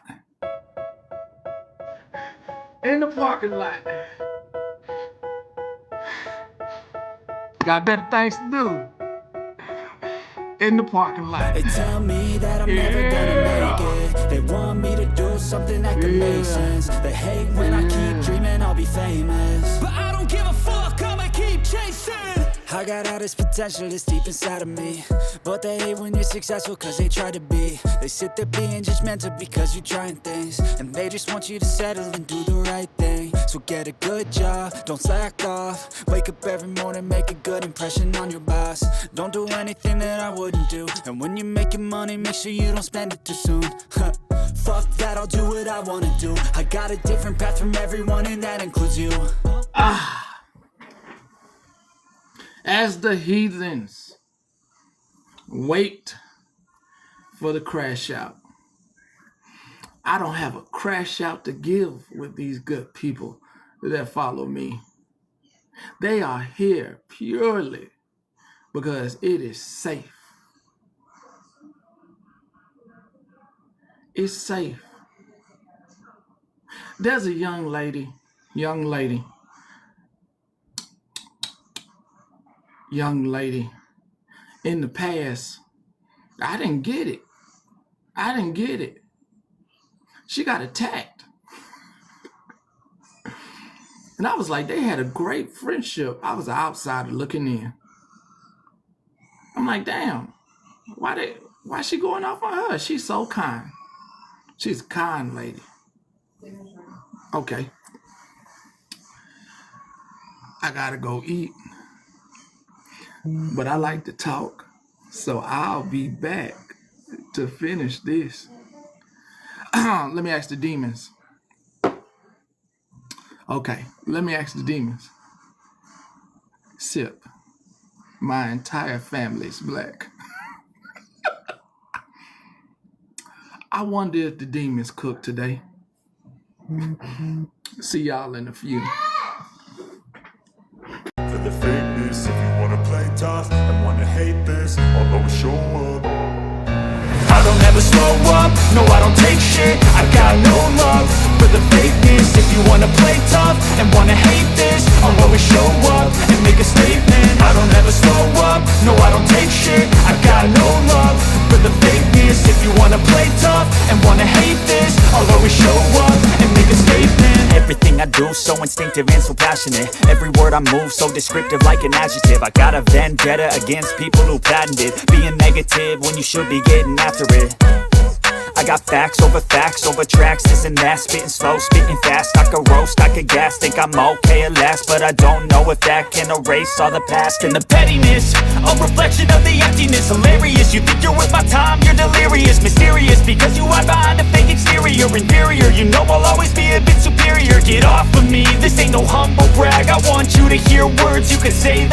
In the parking lot. Got better things to do. In the parking lot. They tell me that I'm never gonna make it. They want me to do something that could make sense. They hate when I keep dreaming I'll be famous, but I don't give a fuck, I'ma keep chasing. I got all this potential that's deep inside of me, but they hate when you're successful cause they try to be. They sit there being judgmental because you're trying things, and they just want you to settle and do the right thing. So get a good job, don't slack off. Wake up every morning, make a good impression on your boss. Don't do anything that I wouldn't do, and when you're making money, make sure you don't spend it too soon. Fuck that, I'll do what I wanna do. I got a different path from everyone, and that includes you. As the heathens wait for the crash out, I don't have a crash out to give with these good people that follow me. They are here purely because it is safe. It's safe. There's a young lady in the past. I didn't get it. She got attacked. And I was like, they had a great friendship. I was an outsider looking in. I'm like, damn, why she going off on her? She's so kind. She's a kind lady. Okay. I gotta go eat. But I like to talk, so I'll be back to finish this. Let me ask the demons. Okay, let me ask the demons. Sip. My entire family's black. I wonder if the demons cook today. See y'all in a few. For the fakeness, if you wanna play tough and wanna hate this, I'll always show up. I don't ever slow up, no I don't take shit. I got no love for the fakeness. If you wanna play tough and wanna hate this, I'll always show up and make a statement. I don't ever slow up, no I don't take shit. I got no love for the fakeness. If you wanna play tough and wanna hate this, I'll always show up and make a statement. Everything I do so instinctive and so passionate. Every word I move so descriptive like an adjective. I got a vendetta against people who patented being negative when you should be getting after it. I got facts over tracks, this and that. Spitting slow, spitting fast, I could roast, I could gas. Think I'm okay at last, but I don't know if that can erase all the past. And the pettiness, a reflection of the emptiness. Hilarious, you think you're worth my time, you're delirious. Mysterious, because you hide behind a fake exterior. Inferior, you know I'll always be a bit superior. Get off of me, this ain't no humble brag. I want you to hear words, you can say them